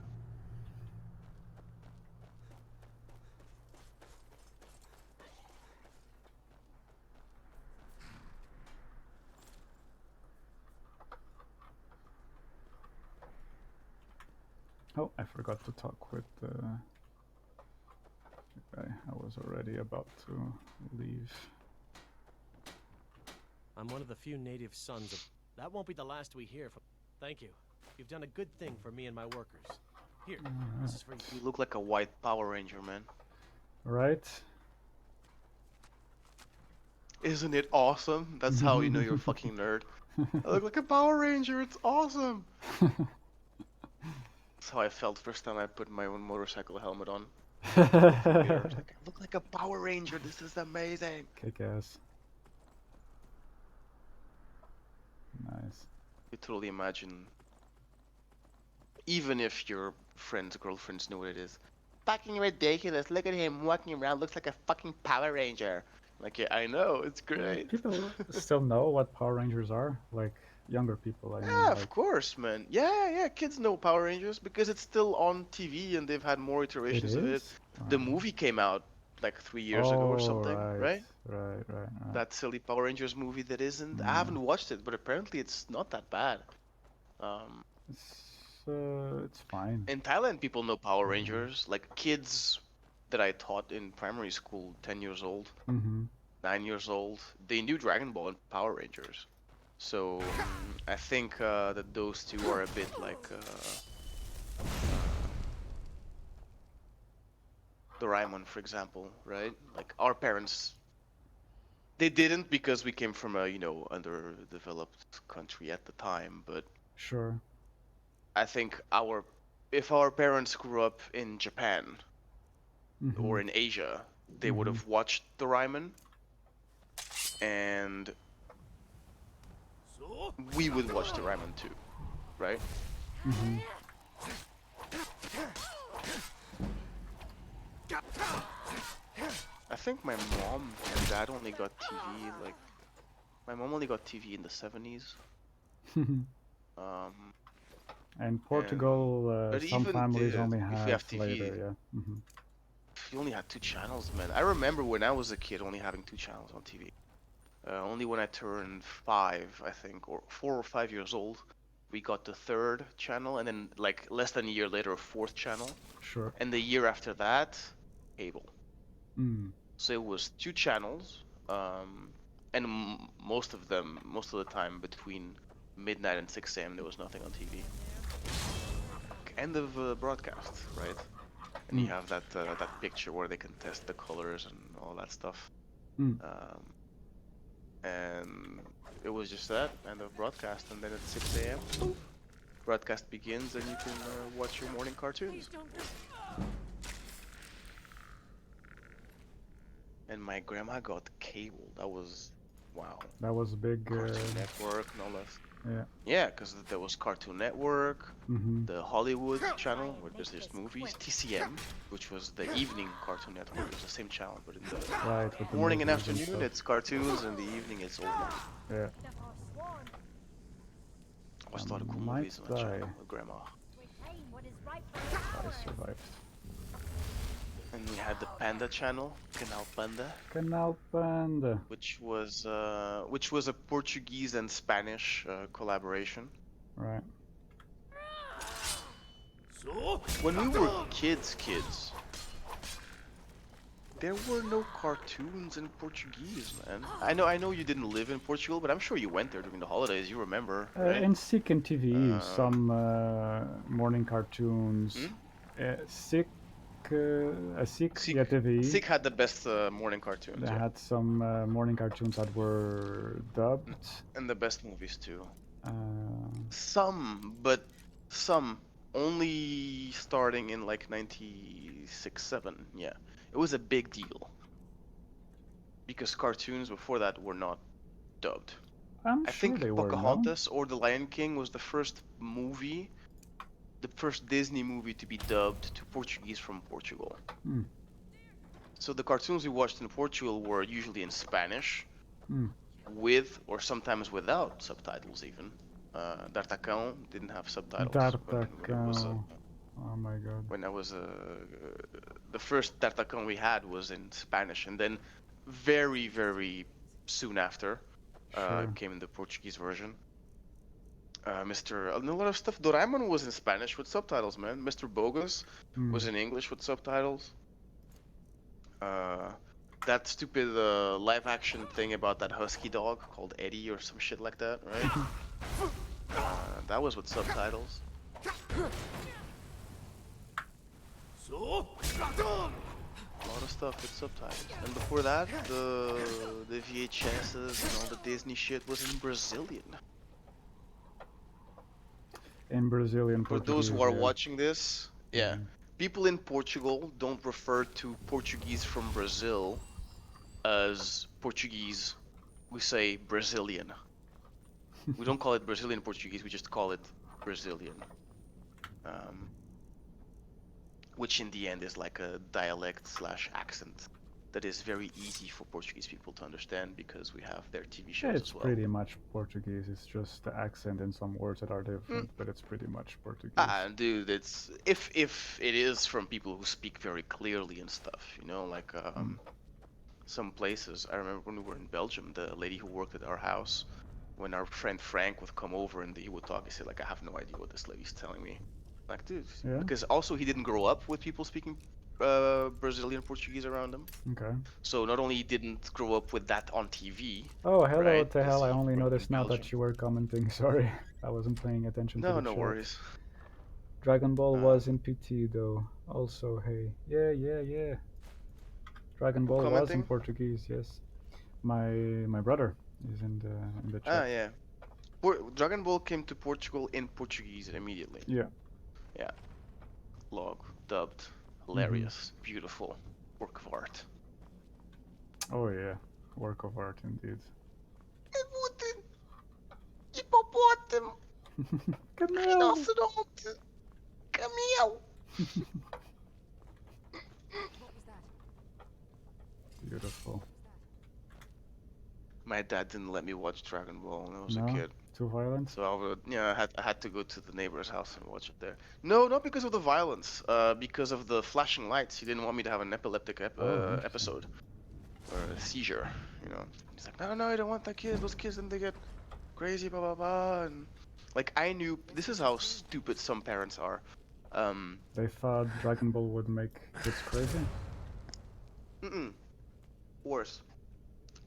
Oh, I forgot to talk with the guy. I was already about to leave. I'm one of the few native sons of... That won't be the last we hear from... Thank you. You've done a good thing for me and my workers. Here, this is for you. You look like a white Power Ranger, man. Right? Isn't it awesome? That's how you know you're a fucking nerd. I look like a Power Ranger, it's awesome! That's how I felt first time I put my own motorcycle helmet on. I was like, I look like a Power Ranger, this is amazing! Kick ass. Nice. You totally imagine, even if your friends, girlfriends know what it is. Fucking ridiculous, look at him walking around, looks like a fucking Power Ranger. Like, yeah, I know, it's great. People still know what Power Rangers are, like younger people. I mean, Yeah, like... of course, man. Yeah, kids know Power Rangers because it's still on TV and they've had more iterations of it. The movie came out like 3 years ago or something, right? Right. That silly Power Rangers movie that isn't. I haven't watched it, but apparently it's not that bad. It's fine. In Thailand, people know Power Rangers. Like kids that I taught in primary school, 10 years old, 9 years old, they knew Dragon Ball and Power Rangers. So I think that those two are a bit like Doraemon, for example, right? Like our parents, they didn't because we came from a underdeveloped country at the time. But sure, I think if our parents grew up in Japan or in Asia, they would have watched Doraemon, and we would watch Doraemon too, right? I think my mom and dad only got TV, like, my mom only got TV in the 70s. And Portugal, some families only have TV, later, yeah. You only had 2 channels, man. I remember when I was a kid only having 2 channels on TV. Only when I turned 5, I think, or 4 or 5 years old, we got the 3rd channel, and then like less than a year later, a 4th channel. Sure. And the year after that, cable. So it was 2 channels, and most of the time between midnight and 6 a.m. there was nothing on TV. End of broadcast, right? And you have that picture where they can test the colors and all that stuff. And it was just that, end of broadcast, and then at 6 a.m. broadcast begins, and you can watch your morning cartoons. And my grandma got cable. That was, wow. That was a big... Cartoon Network, no less. Yeah. Yeah, because there was Cartoon Network, the Hollywood channel, where there's just movies, TCM, which was the evening Cartoon Network. It was the same channel, but in the morning and afternoon it's cartoons, and the evening it's old movies. Yeah. I always thought of cool movies on that channel with grandma. I survived. And we had the Panda channel, Canal Panda. Canal Panda. Which was a Portuguese and Spanish collaboration. Right. When we were kids, there were no cartoons in Portuguese, man. I know you didn't live in Portugal, but I'm sure you went there during the holidays. You remember, right? In SIC and TV, some morning cartoons. SIC TV. SIC had the best morning cartoons. They had some morning cartoons that were dubbed. And the best movies too. But some only starting in like 96-7. Yeah, it was a big deal because cartoons before that were not dubbed. I think Pocahontas or The Lion King was the first movie. The first Disney movie to be dubbed to Portuguese from Portugal. So the cartoons we watched in Portugal were usually in Spanish, with or sometimes without subtitles even. D'Artacão didn't have subtitles. D'Artacão. Oh my god. When I was the first D'Artacão we had was in Spanish, and then very, very soon after came in the Portuguese version. A lot of stuff. Doraemon was in Spanish with subtitles, man. Mr. Bogus was in English with subtitles. That stupid live action thing about that husky dog called Eddie or some shit like that, right? That was with subtitles. A lot of stuff with subtitles. And before that, the VHSs and all the Disney shit was in Brazilian. In Brazilian For those who are watching this, people in Portugal don't refer to Portuguese from Brazil as Portuguese. We say Brazilian. We don't call it Brazilian Portuguese, we just call it Brazilian. Which in the end is like a dialect / accent that is very easy for Portuguese people to understand because we have their TV Yeah, shows it's as well. pretty much Portuguese. It's just the accent and some words that are different, but it's pretty much Portuguese. Dude, it's if it is from people who speak very clearly and stuff, you know, like some places. I remember when we were in Belgium, the lady who worked at our house, when our friend Frank would come over and he would talk, he said like, I have no idea what this lady's telling me. Like, dude, Yeah. because also he didn't grow up with people speaking Brazilian Portuguese around him. Okay. So not only he didn't grow up with that on TV. Oh, hello, right? Tehel. I only grew up in noticed now that Belgium. you were commenting. Sorry, I wasn't paying attention to the No chat. worries. Dragon Ball was in PT though. Also, hey, yeah. Dragon Ball was in commenting? Portuguese. Yes, my brother is in the chat. Yeah. Dragon Ball came to Portugal in Portuguese immediately. Yeah. Yeah. Log, dubbed, hilarious, beautiful, work of art. Oh yeah, work of art indeed. Hipopótamo. Camel. Rinoceronte. Camel. Beautiful. My dad didn't let me watch Dragon Ball when I was No? a kid. Too violent? So I would, I had to go to the neighbor's house and watch it there. No, not because of the violence. Because of the flashing lights. He didn't want me to have an epileptic episode or a seizure. You know, he's like, no, I don't want that kid. Those kids, then they get crazy, blah blah blah. And like I knew, this is how stupid some parents are. They thought Dragon Ball would make kids crazy? Worse.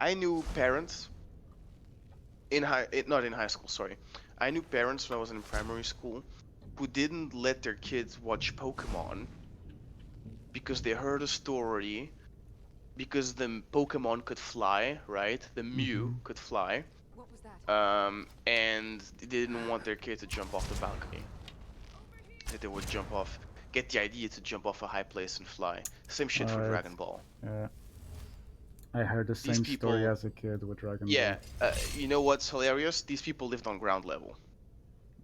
I knew parents not in high school, sorry. I knew parents when I was in primary school who didn't let their kids watch Pokemon because they heard a story because the Pokemon could fly, right? The Mew could fly. What was that? And they didn't want their kid to jump off the balcony. That they would get the idea to jump off a high place and fly. Same shit for Dragon Ball. Yeah. I heard the same story as a kid with Dragon Ball. Yeah, you know what's hilarious? These people lived on ground level.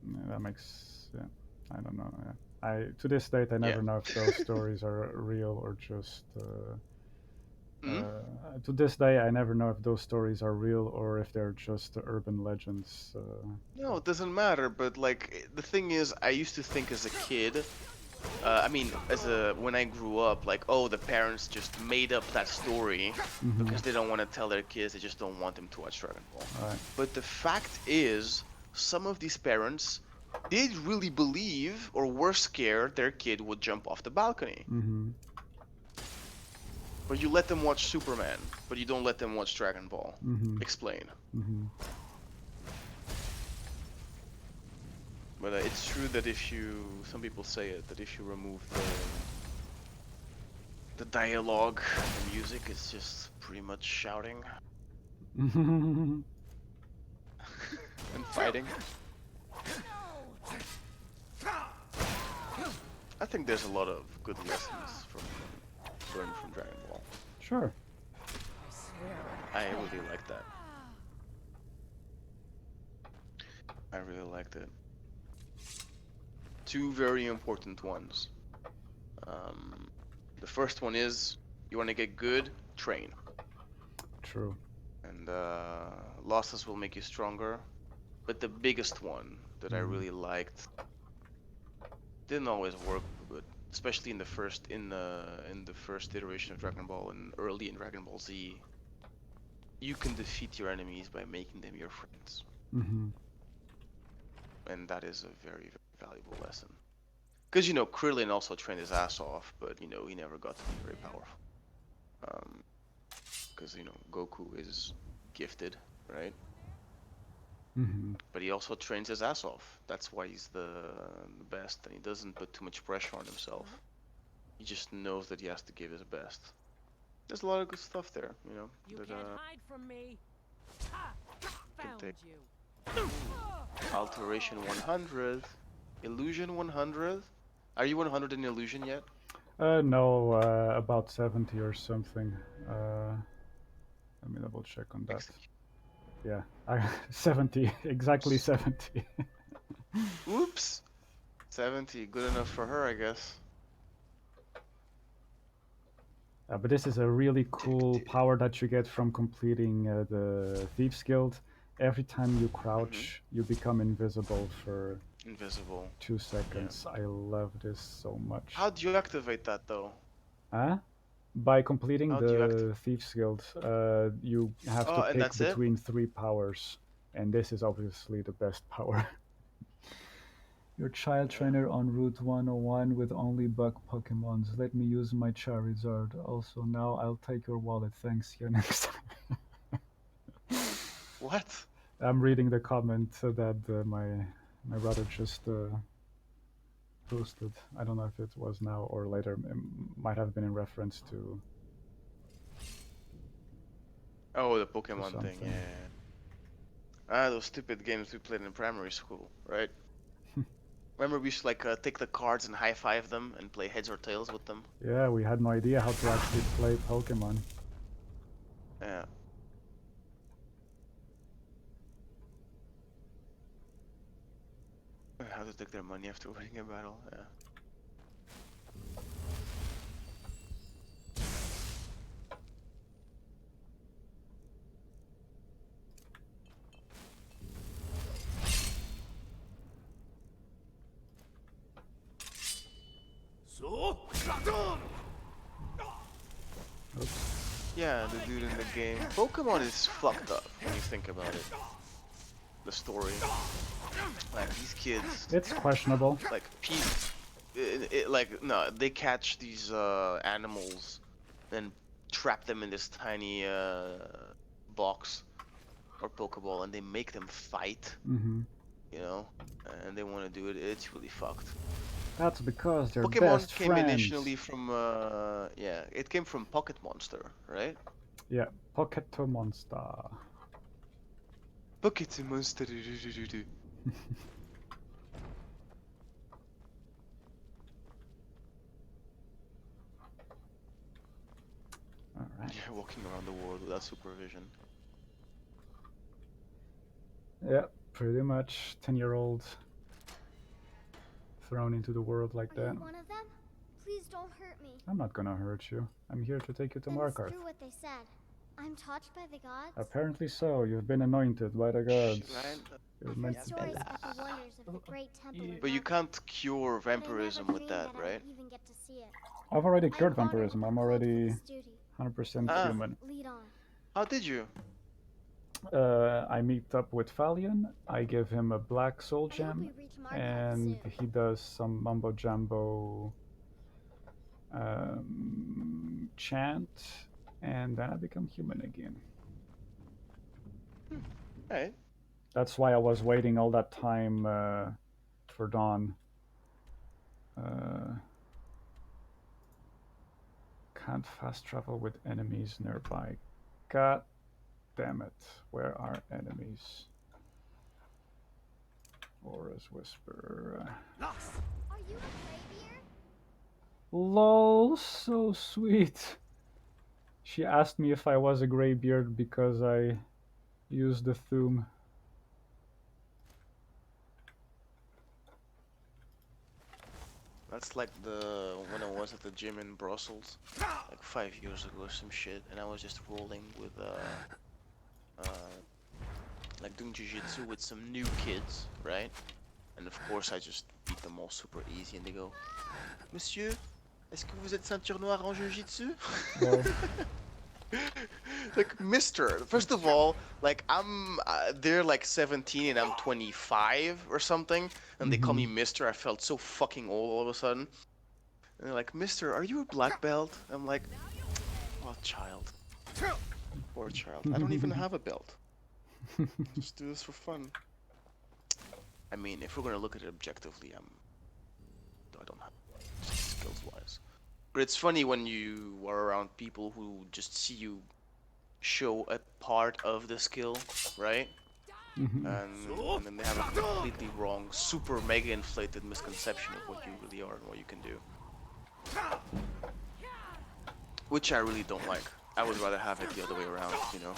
Yeah, that makes, I don't know. Yeah. To this date, I never know if those stories are real or just. To this day, I never know if those stories are real or if they're just urban legends. No, it doesn't matter. But like, the thing is, I used to think as a kid. When I grew up, like, oh, the parents just made up that story because they don't want to tell their kids, they just don't want them to watch Dragon Ball. Right. But the fact is, some of these parents did really believe or were scared their kid would jump off the balcony. But you let them watch Superman, but you don't let them watch Dragon Ball. Explain. But it's true that some people say it, that if you remove the dialogue, the music is just pretty much shouting. And fighting. I think there's a lot of good lessons learned from Dragon Ball. Sure. I really like that. I really liked it. Two very important ones. The first one is, you want to get good, train. True. And losses will make you stronger. But the biggest one that I really liked, didn't always work, but especially in the first iteration of Dragon Ball and early in Dragon Ball Z, you can defeat your enemies by making them your friends. And that is a very, very valuable lesson. Because, Krillin also trained his ass off, but, he never got to be very powerful. Because, Goku is gifted, right? But he also trains his ass off. That's why he's the best, and he doesn't put too much pressure on himself. He just knows that he has to give his best. There's a lot of good stuff there, You that, can't hide from me. Found take. you. Alteration 100, Illusion 100. Are you 100 in Illusion yet? No, about 70 or something. Let me double check on that. Yeah, 70, exactly 70. Oops! 70, good enough for her, I guess. But this is a really cool power that you get from completing the Thieves Guild. Every time you crouch, you become invisible for 2 seconds. Yeah. I love this so much. How do you activate that, though? Huh? By completing the Thieves Guild, you have to pick between 3 powers, and this is obviously the best power. Your child trainer on Route 101 with only bug Pokemons. Let me use my Charizard. Also, now I'll take your wallet. Thanks. See you next time. What? I'm reading the comment that my brother just posted. I don't know if it was now or later. It might have been in reference to... Oh, the Pokemon thing, yeah. Ah, those stupid games we played in primary school, right? Remember we used to like take the cards and high-five them and play heads or tails with them? Yeah, we had no idea how to actually play Pokemon. Yeah. How to take their money after winning a battle, yeah. Yeah, the dude in the game. Pokemon is fucked up when you think about it. The story. Like, these kids... It's questionable. Like, no, they catch these animals and trap them in this tiny box or Pokeball and they make them fight. You know? And they want to do it. It's really fucked. That's because they're Pokemon best came friends. initially from, yeah, it came from Pocket Monster, right? Yeah, Pocket Monster. Pocket Monster. Alright. Yeah, walking around the world without supervision. Yeah, pretty much. 10-year-old thrown into the world like that. You one of them? Please don't hurt me. I'm not gonna hurt you. I'm here to take you to Then Markarth. screw what they said. I'm touched by the gods. Apparently so. You've been anointed by the gods. You're I've meant heard to stories about the wonders of the great temple. But you can't cure vampirism with that, right? Even get to see it. I've already cured vampirism. I'm already 100% human. Lead on. How did you? I meet up with Valian. I give him a black soul gem, and he does some mumbo jumbo chant, and then I become human again. Right. That's why I was waiting all that time for dawn. Can't fast travel with enemies nearby. God damn it. Where are enemies? Aura's Whisper. Are you a Greybeard? LOL, so sweet. She asked me if I was a Greybeard because I used the Thum. That's like when I was at the gym in Brussels, like 5 years ago or some shit, and I was just rolling with like doing jiu-jitsu with some new kids, right? And of course I just beat them all super easy, and they go, Monsieur, est-ce que vous êtes ceinture noire en jiu-jitsu? Like, Mister, first of all, like, they're like 17 and I'm 25 or something, and they call me Mister. I felt so fucking old all of a sudden. And they're like, Mister, are you a black belt? I'm like, oh, child. Poor child. I don't even have a belt. Just do this for fun. I mean, if we're gonna look at it objectively, I don't have skills-wise. But it's funny when you are around people who just see you show a part of the skill, right? And then they have a completely wrong, super mega inflated misconception of what you really are and what you can do. Which I really don't like. I would rather have it the other way around, you know?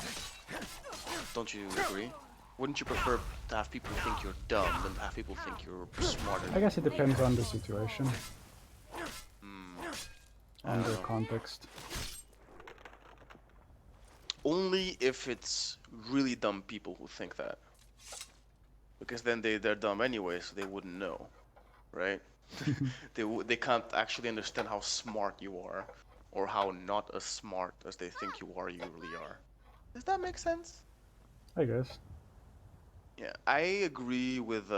Don't you agree? Wouldn't you prefer to have people think you're dumb than to have people think you're smarter? I guess it depends on the situation. On the context. only if it's really dumb people who think that. Because then they're dumb anyway, so they wouldn't know, right? They can't actually understand how smart you are, or how not as smart as they think you really are. Does that make sense? I guess. Yeah, I agree with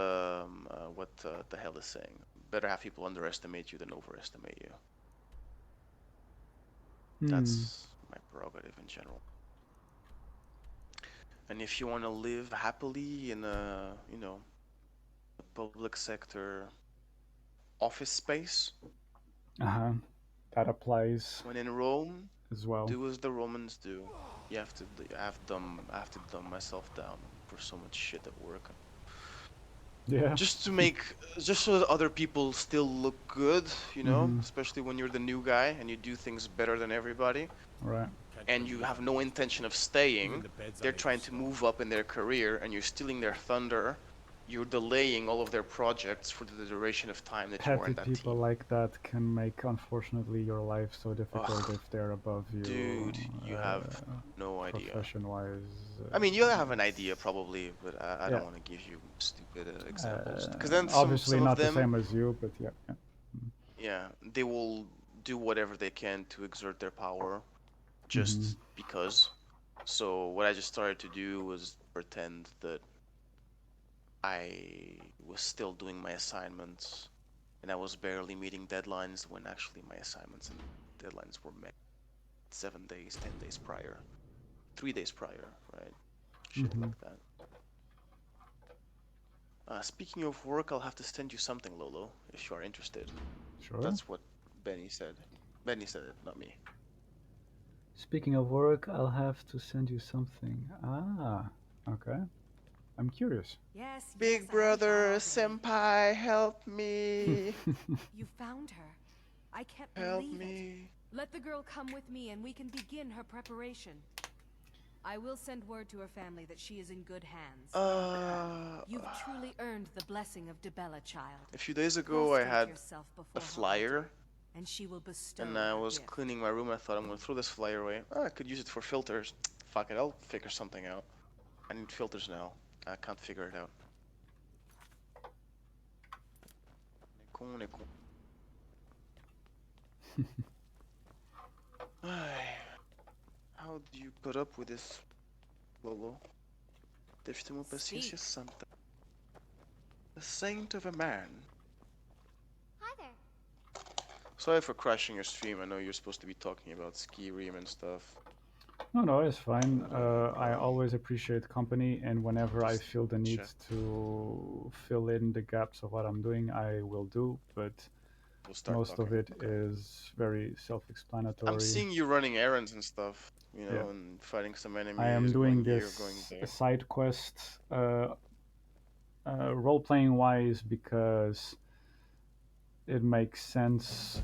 what the hell is saying. Better have people underestimate you than overestimate you. That's my prerogative in general. And if you want to live happily in a, a public sector office space, that applies. When in Rome, as well, do as the Romans do. I have to dumb myself down for so much shit at work. Yeah. Just so that other people still look good, especially when you're the new guy and you do things better than everybody. Right. And you have no intention of staying. They're trying to move up in their career, and you're stealing their thunder. You're delaying all of their projects for the duration of time that you are in that people team. like that can make, unfortunately, your life so difficult if they're above you. Dude, you have no idea. Profession-wise. I mean, you have an idea probably, but I don't want to give you stupid examples. Because then obviously not them, the same as you, but yeah. Yeah, they will do whatever they can to exert their power, just because. So what I just started to do was pretend that I was still doing my assignments, and I was barely meeting deadlines when actually my assignments and deadlines were met 7 days, 10 days prior, 3 days prior, right? Shit like that. Speaking of work, I'll have to send you something, Lolo, if you are interested. Sure. That's what Benny said. Benny said it, not me. Speaking of work, I'll have to send you something. Okay. I'm curious. Yes. Big brother, senpai, help me. You found her. I can't help believe me. It. Let the girl come with me and we can begin her preparation. I will send word to her family that she is in good hands. You've truly earned the blessing of Debella, child. A few days ago, I had a flyer, and she will bestow and I was cleaning my room. I thought I'm gonna throw this flyer away. I could use it for filters. Fuck it, I'll figure something out. I need filters now. I can't figure it out. How do you put up with this, Lolo? Deves ter uma paciência santa. A saint of a man. Hi there. Sorry for crashing your stream. I know you're supposed to be talking about Skyrim and stuff. No, it's fine. I always appreciate company, and whenever I feel the need to fill in the gaps of what I'm doing, I will do, but most of it is very self-explanatory. I'm seeing you running errands and stuff, and fighting some enemies. I am doing this side quest, role-playing wise, because it makes sense.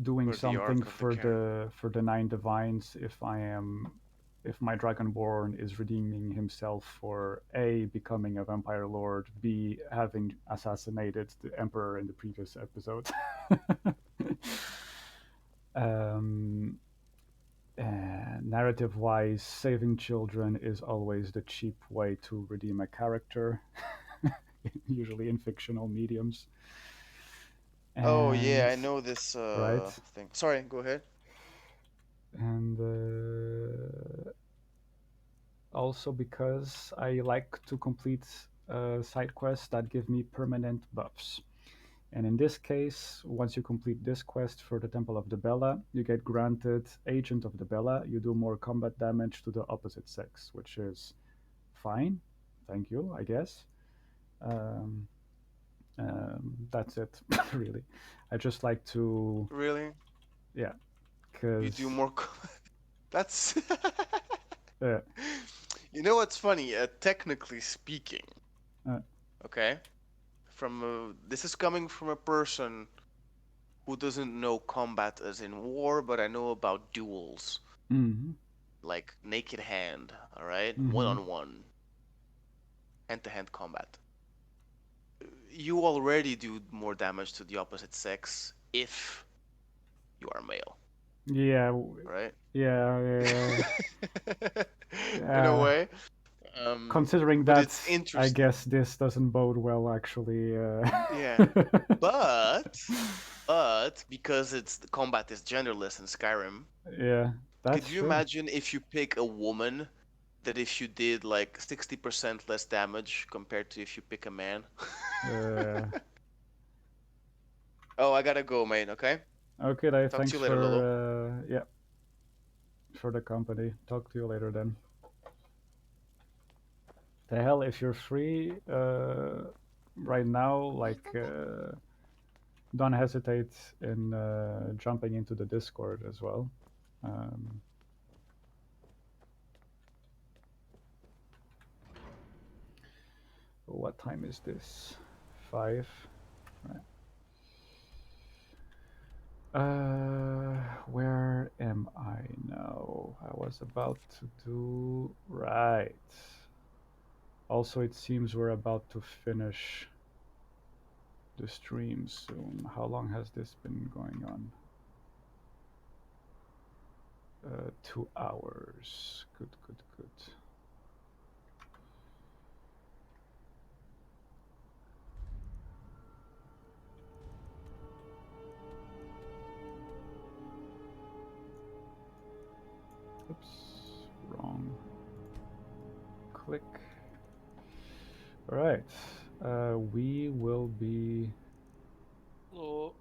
Doing something for the 9 divines if my Dragonborn is redeeming himself for A, becoming a vampire lord, B, having assassinated the emperor in the previous episode. Narrative wise, saving children is always the cheap way to redeem a character, usually in fictional mediums. Oh yeah, I know this thing. Sorry, go ahead. And also because I like to complete side quests that give me permanent buffs. And in this case, once you complete this quest for the Temple of Debella, you get granted Agent of Debella. You do more combat damage to the opposite sex, which is fine. Thank you, I guess. That's it, really. I just like to... Really? Yeah, because... You do more... That's... Yeah. You know what's funny? Technically speaking, okay? This is coming from a person who doesn't know combat as in war, but I know about duels. Like naked hand, alright? One-on-one. Hand-to-hand combat. You already do more damage to the opposite sex if you are male. Yeah. Right? Yeah. In a way. Considering But that, it's interesting. I guess this doesn't bode well, actually. Yeah, but because the combat is genderless in Skyrim. Yeah, that's Could you true. imagine if you pick a woman, that if you did like 60% less damage compared to if you pick a man? Oh, I gotta go, mate. Okay. Okay, Dave. Talk Thanks to you later, Lolo. for for the company. Talk to you later then. The hell, if you're free right now, like don't hesitate in jumping into the Discord as well. What time is this? 5. Right. Where am I now? I was about to do right. Also, it seems we're about to finish the stream soon. How long has this been going on? 2 hours. Good. Oops, wrong. Click. All right. We will be. Alô.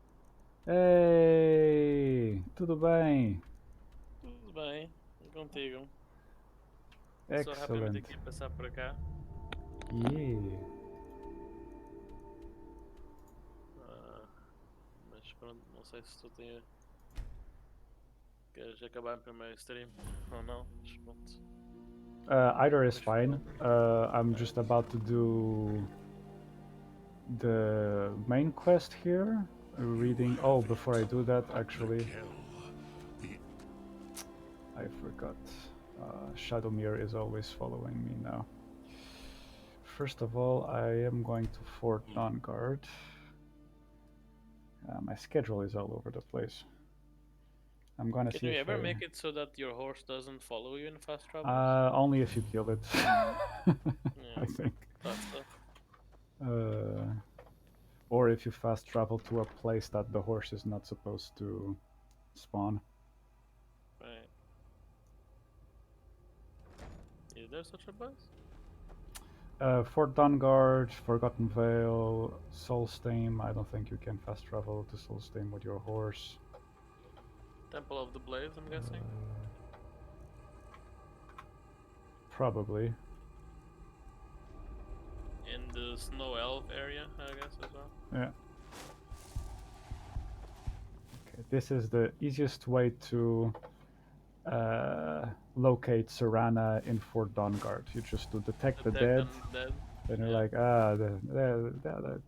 Ei, tudo bem? Tudo bem? E contigo? Excellent. Só rapidamente aqui passar por cá. Yeah. Mas pronto, não sei se tu queres acabar em primeiro stream ou não, mas pronto. Either is fine. I'm just about to do the main quest here. Reading. Oh, before I do that, actually, I forgot. Shadowmere is always following me now. First of all, I am going to Fort Dawnguard. My schedule is all over the place. I'm gonna see. Can you ever make it so that your horse doesn't follow you in fast travel? Only if you kill it. Yeah, I think. that's it. Or if you fast travel to a place that the horse is not supposed to spawn. Right. Is there such a place? Fort Dawnguard, Forgotten Vale, Solstheim. I don't think you can fast travel to Solstheim with your horse. Temple of the Blades, I'm guessing? Probably. In the Snow Elf area, I guess, as well? Yeah. Okay, this is the easiest way to locate Serana in Fort Dawnguard. You just do detect the dead. Then you're like,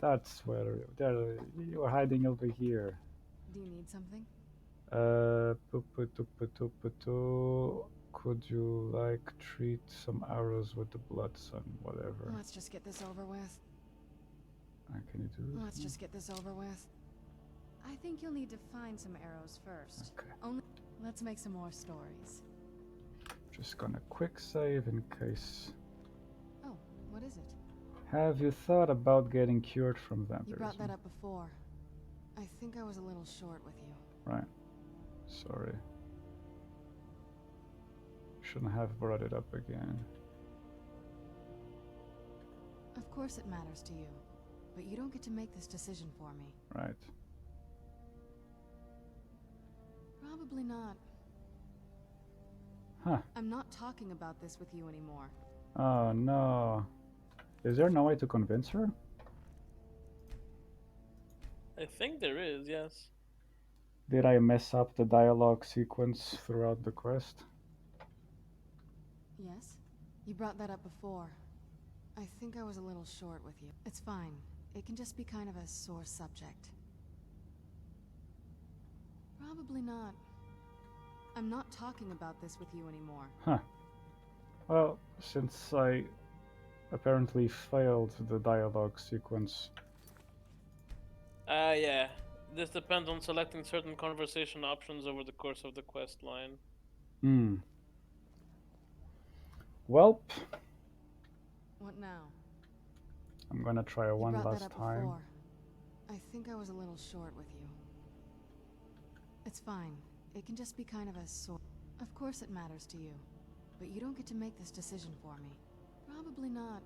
that's where you're hiding over here. Do you need something? Could you like treat some arrows with the blood sun, whatever. Let's just get this over with. Can you do this? Let's just get this over with. I think you'll need to find some arrows first. Okay. Let's make some more stories. Just gonna quick save in case. Oh, what is it? Have you thought about getting cured from vampirism? You brought that up before. I think I was a little short with you. Right. Sorry. Shouldn't have brought it up again. Of course it matters to you, but you don't get to make this decision for me. Right. Probably not. Huh. I'm not talking about this with you anymore. Oh no. Is there no way to convince her? I think there is, yes. Did I mess up the dialogue sequence throughout the quest? Yes? You brought that up before. I think I was a little short with you. It's fine. It can just be kind of a sore subject. Probably not. I'm not talking about this with you anymore. Huh. Well, since I apparently failed the dialogue sequence. Yeah. This depends on selecting certain conversation options over the course of the quest line. Hmm. Welp. What now? I'm gonna try You one brought last that up time. before. I think I was a little short with you. It's fine. It can just be kind of a sort. Of course it matters to you. But you don't get to make this decision for me. Probably not.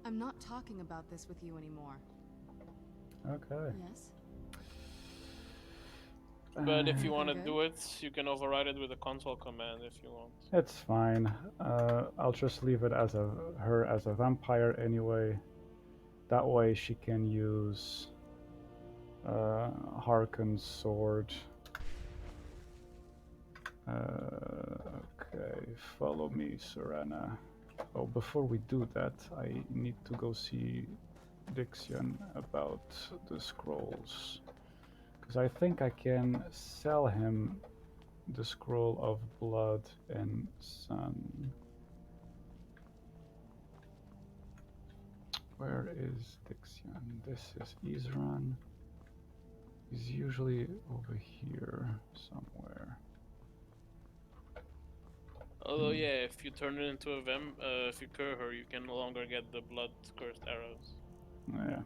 I'm not talking about this with you anymore. Okay. Yes? But if you want to Okay. do it, you can override it with a console command if you want. It's fine. I'll just leave it as her as a vampire anyway. That way she can use Harkon's sword. Okay, follow me, Serena. Oh, before we do that, I need to go see Dixion about the scrolls. Because I think I can sell him the scroll of blood and sun. Where is Dixion? This is Isran. He's usually over here somewhere. Although, yeah, if you turn it into a if you cure her, you can no longer get the blood-cursed arrows. Yeah.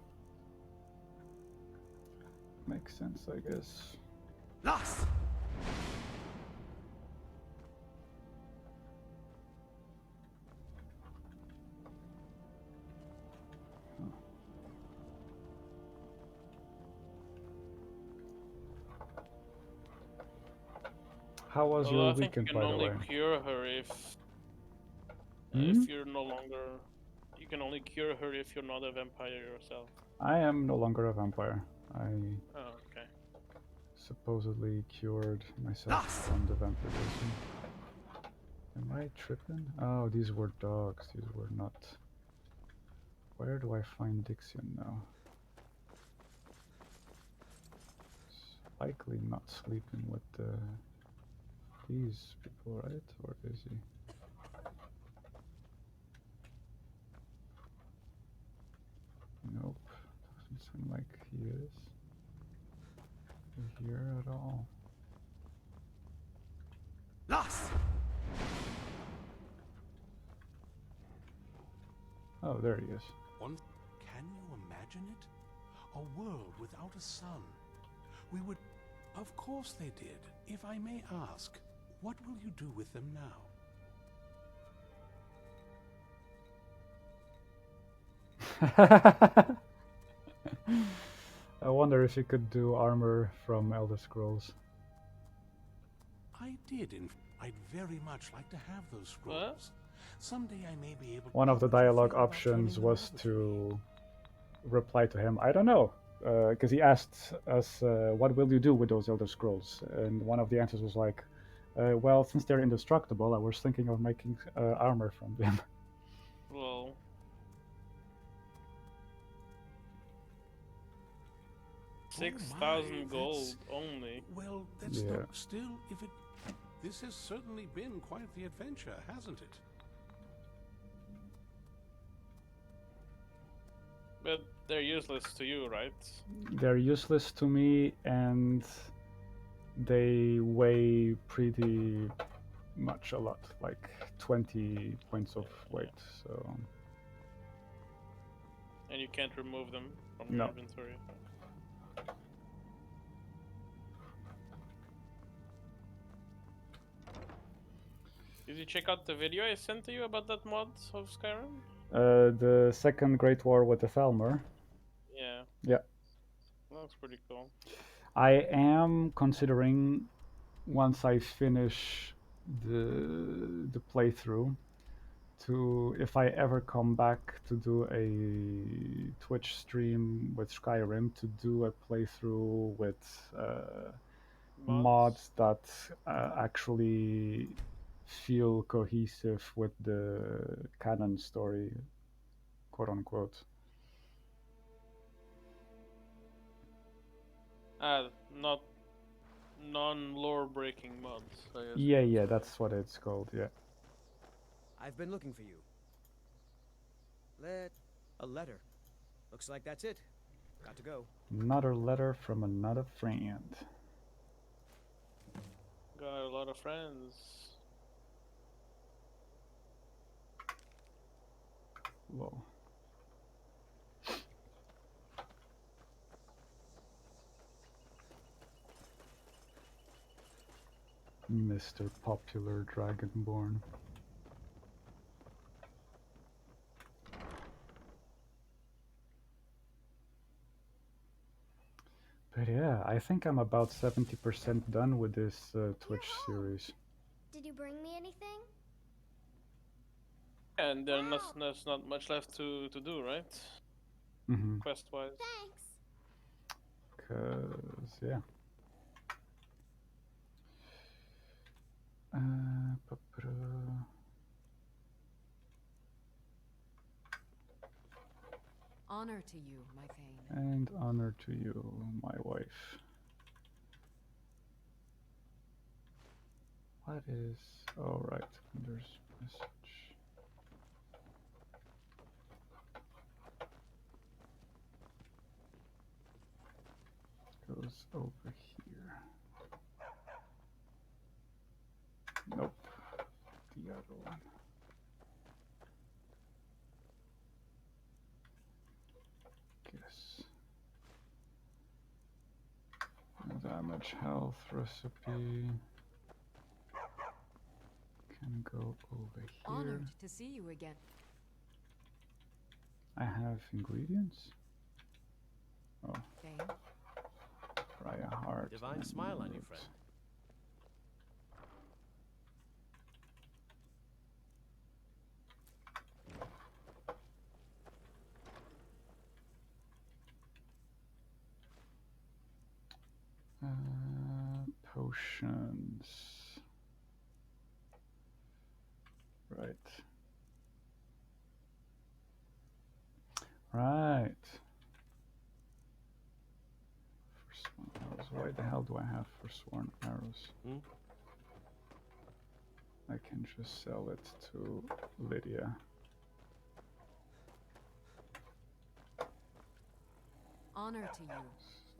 Makes sense, I guess. Lost! How was Although your I think weekend, you can by the only way? cure her Hmm? if you're no longer. You can only cure her if you're not a vampire yourself. I am no longer a vampire. I Oh, okay. supposedly cured myself from the vampirism. Am I tripping? Oh, these were dogs. These were not. Where do I find Dixion now? Likely not sleeping with these people, right? Or is he? Nope. Doesn't seem like he is here at all. Lost! Oh, there he is. Can you imagine it? A world without a sun. We would... Of course they did. If I may ask, what will you do with them now? I wonder if you could do armor from Elder Scrolls. I did, I'd very much like to have those scrolls. Someday I may be able to... One of the dialogue options was to reply to him, I don't know, because he asked us, what will you do with those Elder Scrolls? And one of the answers was like, well, since they're indestructible, I was thinking of making armor from them. Well... 6,000 gold only. Well, that's Yeah. not... Still, if it... This has certainly been quite the adventure, hasn't it? But they're useless to you, right? They're useless to me, and they weigh pretty much a lot, like 20 points of weight, so... And you can't remove them from No. your inventory. Did you check out the video I sent to you about that mod of Skyrim? The second Great War with the Thalmor. Yeah. Yeah. That looks pretty cool. I am considering, once I finish the playthrough, to, if I ever come back to do a Twitch stream with Skyrim, to do a playthrough with mods that actually feel cohesive with the canon story, quote unquote. Not non-lore breaking mods. I guess. Yeah, that's what it's called, yeah. I've been looking for you. A letter. Looks like that's it. Got to go. Another letter from another friend. Got a lot of friends. Whoa. Mr. Popular Dragonborn. But yeah, I think I'm about 70% done with this Twitch series. Did you bring me anything? And then there's not much left to do, right? Mm-hmm. Quest-wise. Thanks. Cause yeah. Honor to you, my Thane. And honor to you, my wife. What is... Oh, right. There's message. Goes over here. Nope. The other one. Guess. Damage, health, recipe. Can go over here. Honored to see you again. I have ingredients. Oh. Thane. Try a heart. Divine smile on you, friend. Potions. Right. Right. Forsworn arrows. Why the hell do I have forsworn arrows? I can just sell it to Lydia. Honor to you.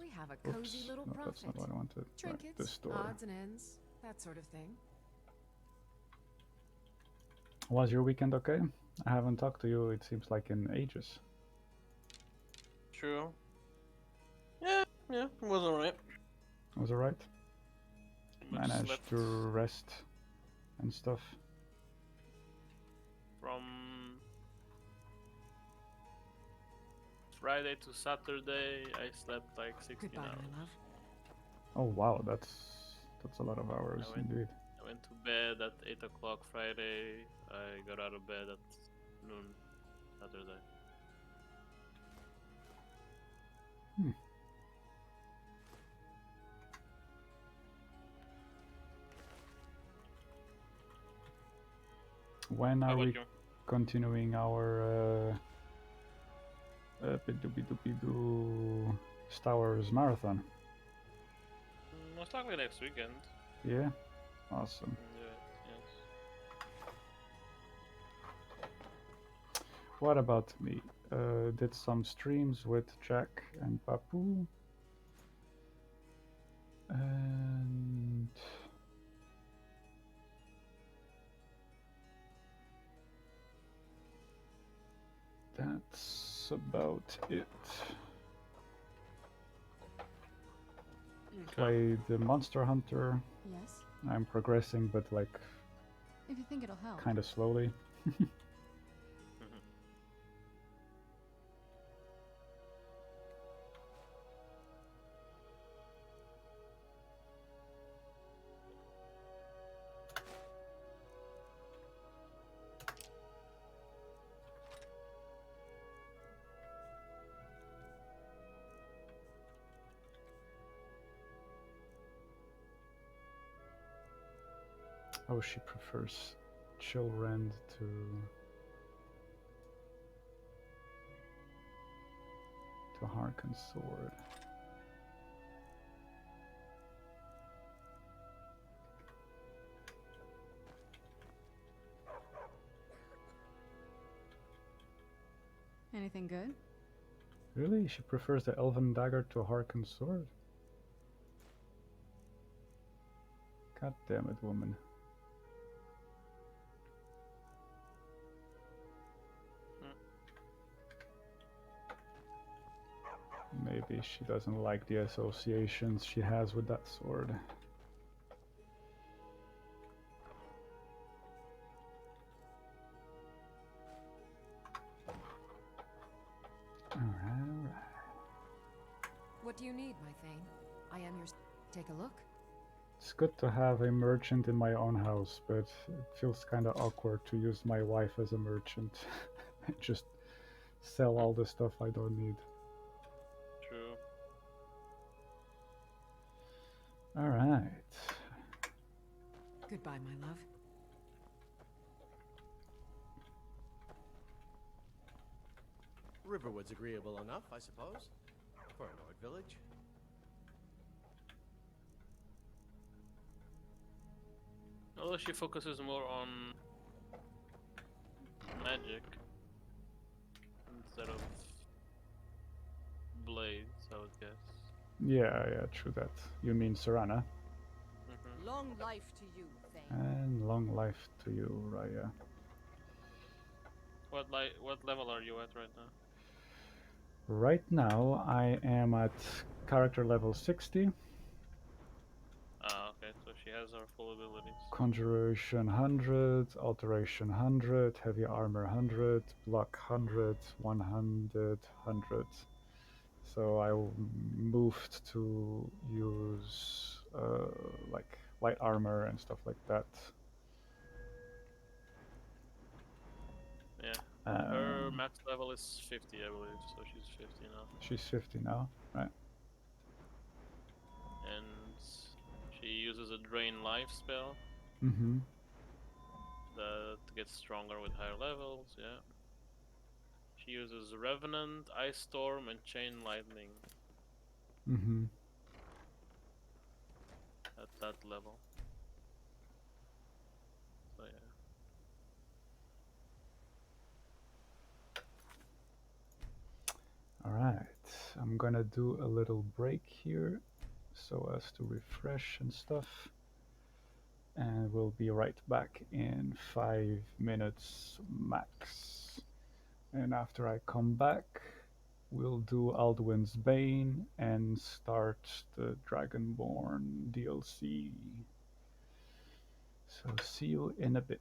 We have a cozy little no, profit. That's not what I wanted. Trinkets, right, this door. odds and ends, that sort of thing. Was your weekend okay? I haven't talked to you, it seems like, in ages. True. Yeah, it was alright. It was alright? Managed slept to rest and stuff. From Friday to Saturday, I slept like 16 Goodbye, hours. my love. Oh wow, that's a lot of hours indeed. I went to bed at 8 o'clock Friday. I got out of bed at noon Saturday. When are we continuing our Star Wars marathon? Most likely next weekend. Yeah? Awesome. Yeah, yes. What about me? Did some streams with Jack and Papu. And that's about it. Played the Monster Hunter. Yes. I'm progressing, but like If you think it'll help. kind of slowly. Oh, she prefers Chillrend to Harken Sword. Anything good? Really? She prefers the elven dagger to a harkened sword? God damn it, woman. Maybe she doesn't like the associations she has with that sword. Alright. What do you need, my Thane? I am your... Take a look. It's good to have a merchant in my own house, but it feels kind of awkward to use my wife as a merchant. Just sell all the stuff I don't need. True. Alright. Goodbye, my love. Riverwood's agreeable enough, I suppose, for a Nord village. Although she focuses more on magic instead of blades, I would guess. Yeah, true that. You mean Serana? Long life to you, Thane. And long life to you, Raya. What level are you at right now? Right now, I am at character level 60. Ah, okay, so she has her full abilities. Conjuration 100, Alteration 100, Heavy Armor 100, Block 100, 100, 100. So I moved to use like light armor and stuff like that. Yeah. Her max level is 50, I believe, so she's 50 now. She's 50 now, right? And she uses a drain life spell. Mm-hmm. That gets stronger with higher levels, yeah. She uses Revenant, Ice Storm, and Chain Lightning. Mm-hmm. At that level. So yeah. Alright, I'm gonna do a little break here so as to refresh and stuff. And we'll be right back in 5 minutes max. And after I come back, we'll do Alduin's Bane and start the Dragonborn DLC. So see you in a bit.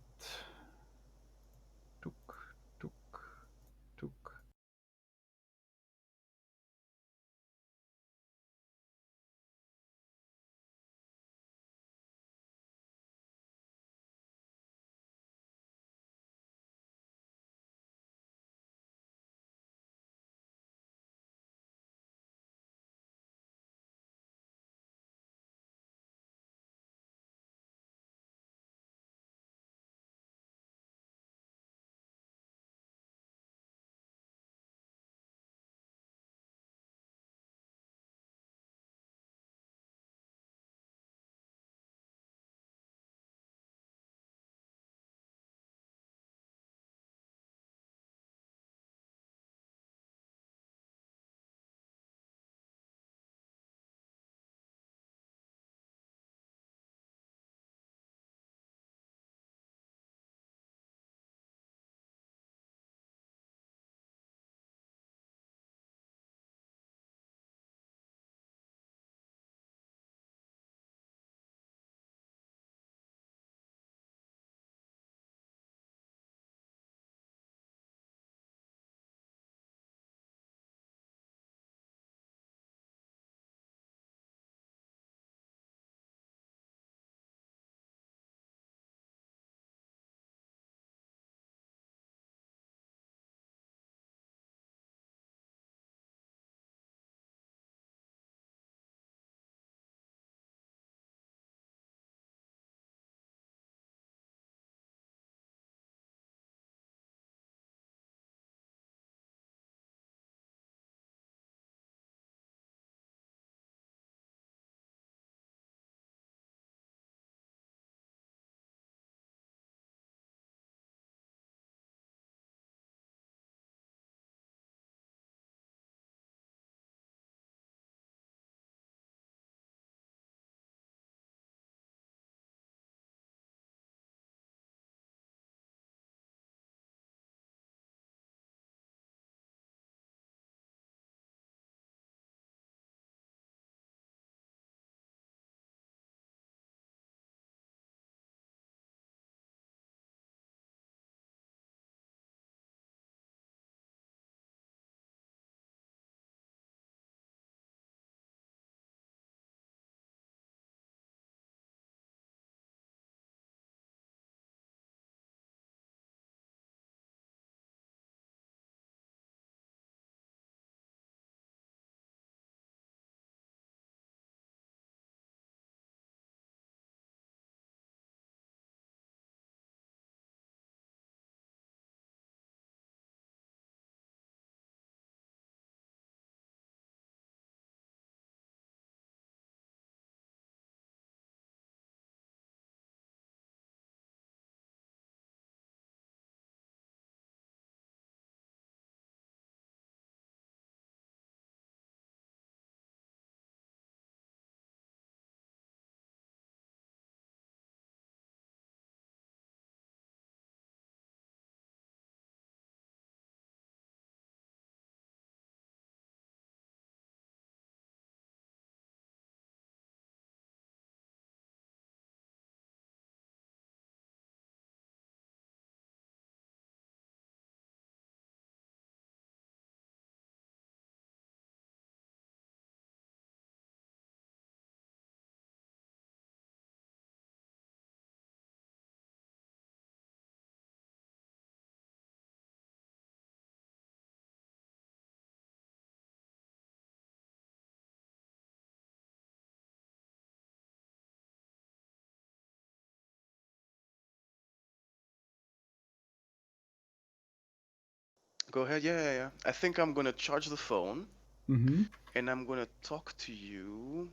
Go ahead. Yeah. I think I'm gonna charge the phone. Mm-hmm. And I'm gonna talk to you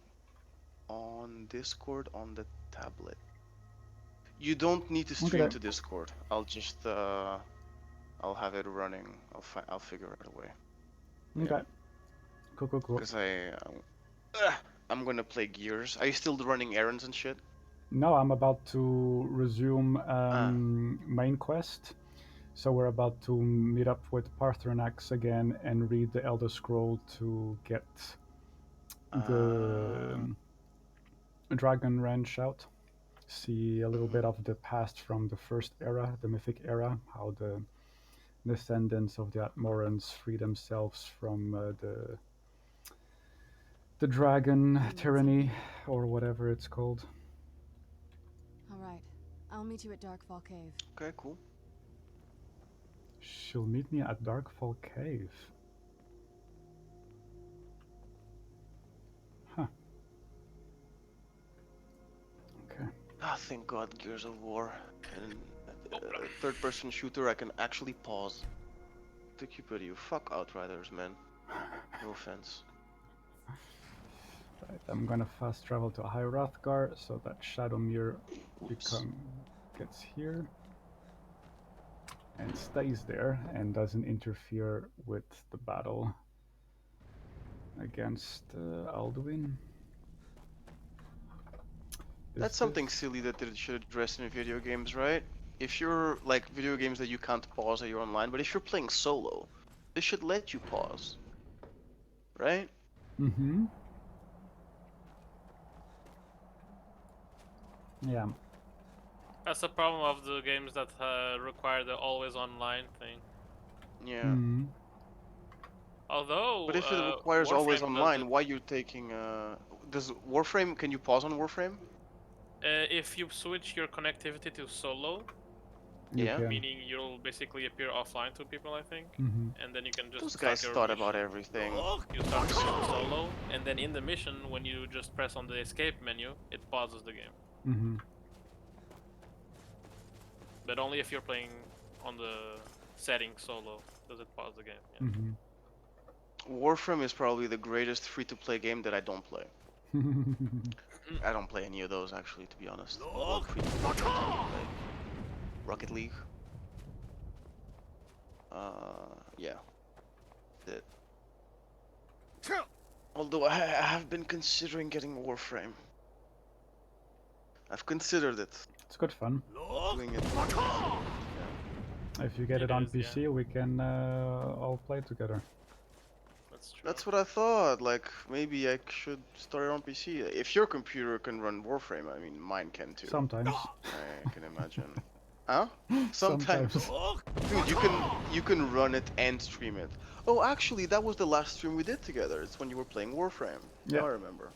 on Discord on the tablet. You don't need to stream to Discord. I'll just I'll have it running. I'll figure out a way. Okay. Cool. Because I'm gonna play Gears. Are you still running errands and shit? No, I'm about to resume main quest. So we're about to meet up with Parthenax again and read the Elder Scroll to get the Dragon Ranch out. See a little bit of the past from the first era, the Mythic era, how the descendants of the Atmorans free themselves from the dragon tyranny, or whatever it's called. Alright, I'll meet you at Darkfall Cave. Okay, cool. She'll meet me at Darkfall Cave. Huh. Okay. Ah, thank God, Gears of War. And third-person shooter, I can actually pause. To keep it you. Fuck Outriders, man. No offense. Right, I'm gonna fast travel to High Hrothgar so that Shadowmere gets here and stays there and doesn't interfere with the battle against Alduin. That's something silly that they should address in video games, right? If you're like video games that you can't pause or you're online, but if you're playing solo, they should let you pause, right? Mm-hmm. Yeah. That's the problem of the games that require the always online thing. Yeah. Mm-hmm. Although, but if it requires Warframe always online, why you taking? Does Warframe? Can you pause on Warframe? If you switch your connectivity to solo, meaning you'll basically appear offline to people, I think, and then you can just. Those guys thought about everything. You start the mission solo, and then in the mission, when you just press on the escape menu, it pauses the game. Mm-hmm. But only if you're playing on the setting solo does it pause the game. Yeah. Mm-hmm. Warframe is probably the greatest free-to-play game that I don't play. I don't play any of those, actually, to be honest. Rocket League. Yeah. That's it. Although I have been considering getting Warframe. I've considered it. It's good fun. Doing it. If you get it on PC, we can all play together. That's what I thought. Like, maybe I should start it on PC. If your computer can run Warframe, I mean, mine can too. Sometimes. I can imagine. Huh? Sometimes. Dude, you can run it and stream it. Oh, actually, that was the last stream we did together. It's when you were playing Warframe. Yeah, I remember.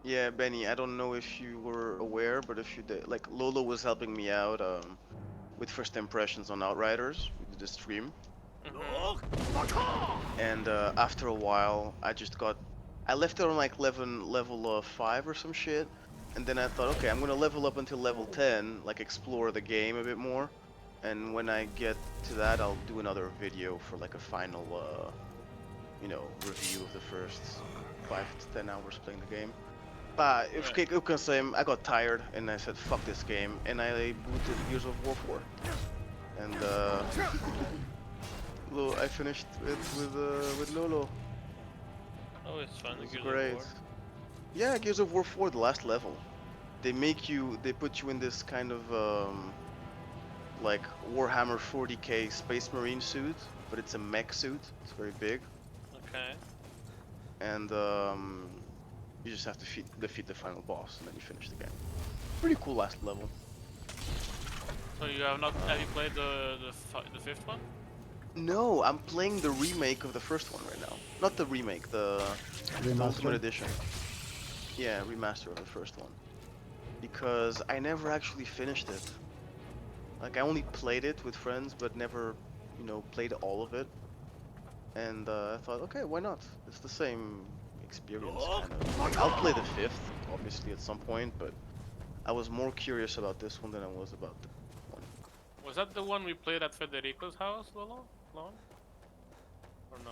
Yeah, Benny, I don't know if you were aware, but if you did, like, Lolo was helping me out with first impressions on Outriders. We did a stream. And after a while, I left it on like level 5 or some shit. And then I thought, okay, I'm gonna level up until level 10, like explore the game a bit more. And when I get to that, I'll do another video for like a final, you know, review of the first 5 to 10 hours playing the game. But I got tired and I said, fuck this game, and I booted Gears of War 4. And I finished it with Lolo. Oh, it's fun. It was great. Yeah, Gears of War 4, the last level. They put you in this kind of like Warhammer 40k Space Marine suit, but it's a mech suit. It's very big. Okay. And you just have to defeat the final boss, and then you finish the game. Pretty cool last level. So you have not? Have you played the fifth one? No, I'm playing the remake of the first one right now. Not the remake, the Ultimate Edition. Yeah, remaster of the first one. Because I never actually finished it. Like, I only played it with friends, but never, you know, played all of it. And I thought, okay, why not? It's the same experience, kind of. Like, I'll play the 5th, obviously, at some point, but I was more curious about this one than I was about the one. Was that the one we played at Federico's house, Lolo? Long? Or no?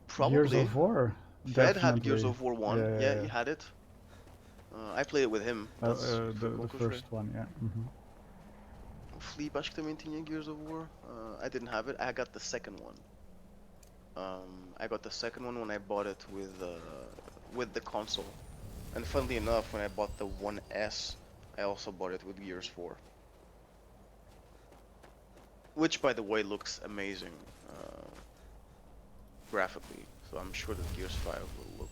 Probably. Gears of War. Fed had Gears of War 1. Yeah, he had it. I played it with him. The first one, yeah. Flea acho que também tinha Gears of War. I didn't have it. I got the second one. I got the second one when I bought it with the console. And funnily enough, when I bought the 1S, I also bought it with Gears 4. Which, by the way, looks amazing graphically. So I'm sure that Gears 5 will look.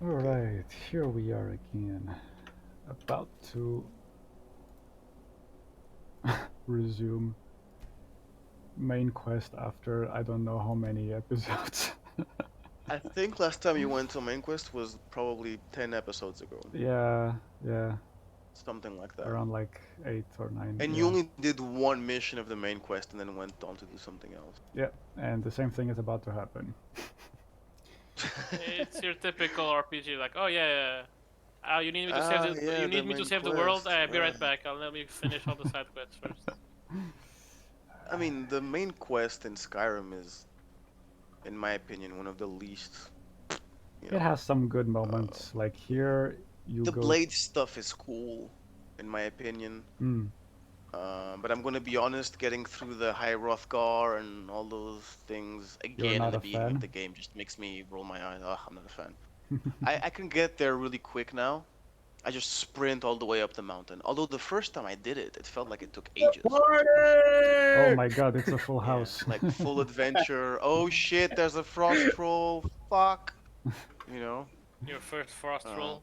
Alright, here we are again. About to resume main quest after I don't know how many episodes. I think last time you went to main quest was probably 10 episodes ago. Yeah. Something like that. Around like 8 or 9. And you only did one mission of the main quest and then went on to do something else. Yeah, and the same thing is about to happen. It's your typical RPG, like, oh yeah. You need me to save the, you need me to save the world? I'll be right back. Let me finish all the side quests first. I mean, the main quest in Skyrim is, in my opinion, one of the least. It has some good moments. Like here, the blade stuff is cool, in my opinion. But I'm gonna be honest, getting through the High Hrothgar and all those things again in the beginning of the game just makes me roll my eyes. Oh, I'm not a fan. I can get there really quick now. I just sprint all the way up the mountain. Although the first time I did it, it felt like it took ages. Oh my god, it's a full house. Like full adventure. Oh shit, there's a frost troll. Fuck. You know? Your first frost troll.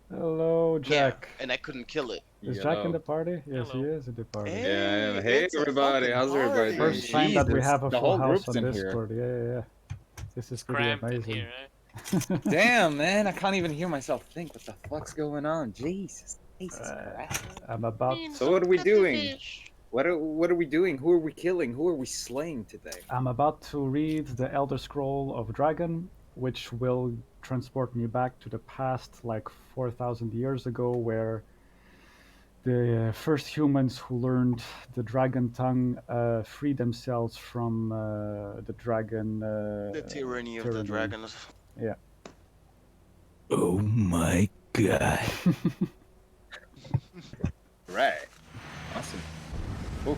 Hello, Jack. Yeah, and I couldn't kill it. Is Jack in the party? Yes, he is in the party. Yeah, hey everybody, how's everybody? First time that we have a full house on Discord. Yeah. This is pretty amazing. Here, Damn, man, I can't even hear myself think. What the fuck's going on? Jesus Christ. I'm about. So what are we doing? What are we doing? Who are we killing? Who are we slaying today? I'm about to read the Elder Scroll of Dragon, which will transport me back to the past, like 4,000 years ago, where the first humans who learned the dragon tongue freed themselves from the dragon. The tyranny of the dragons. Yeah. Oh my god. Right. Awesome. Cool.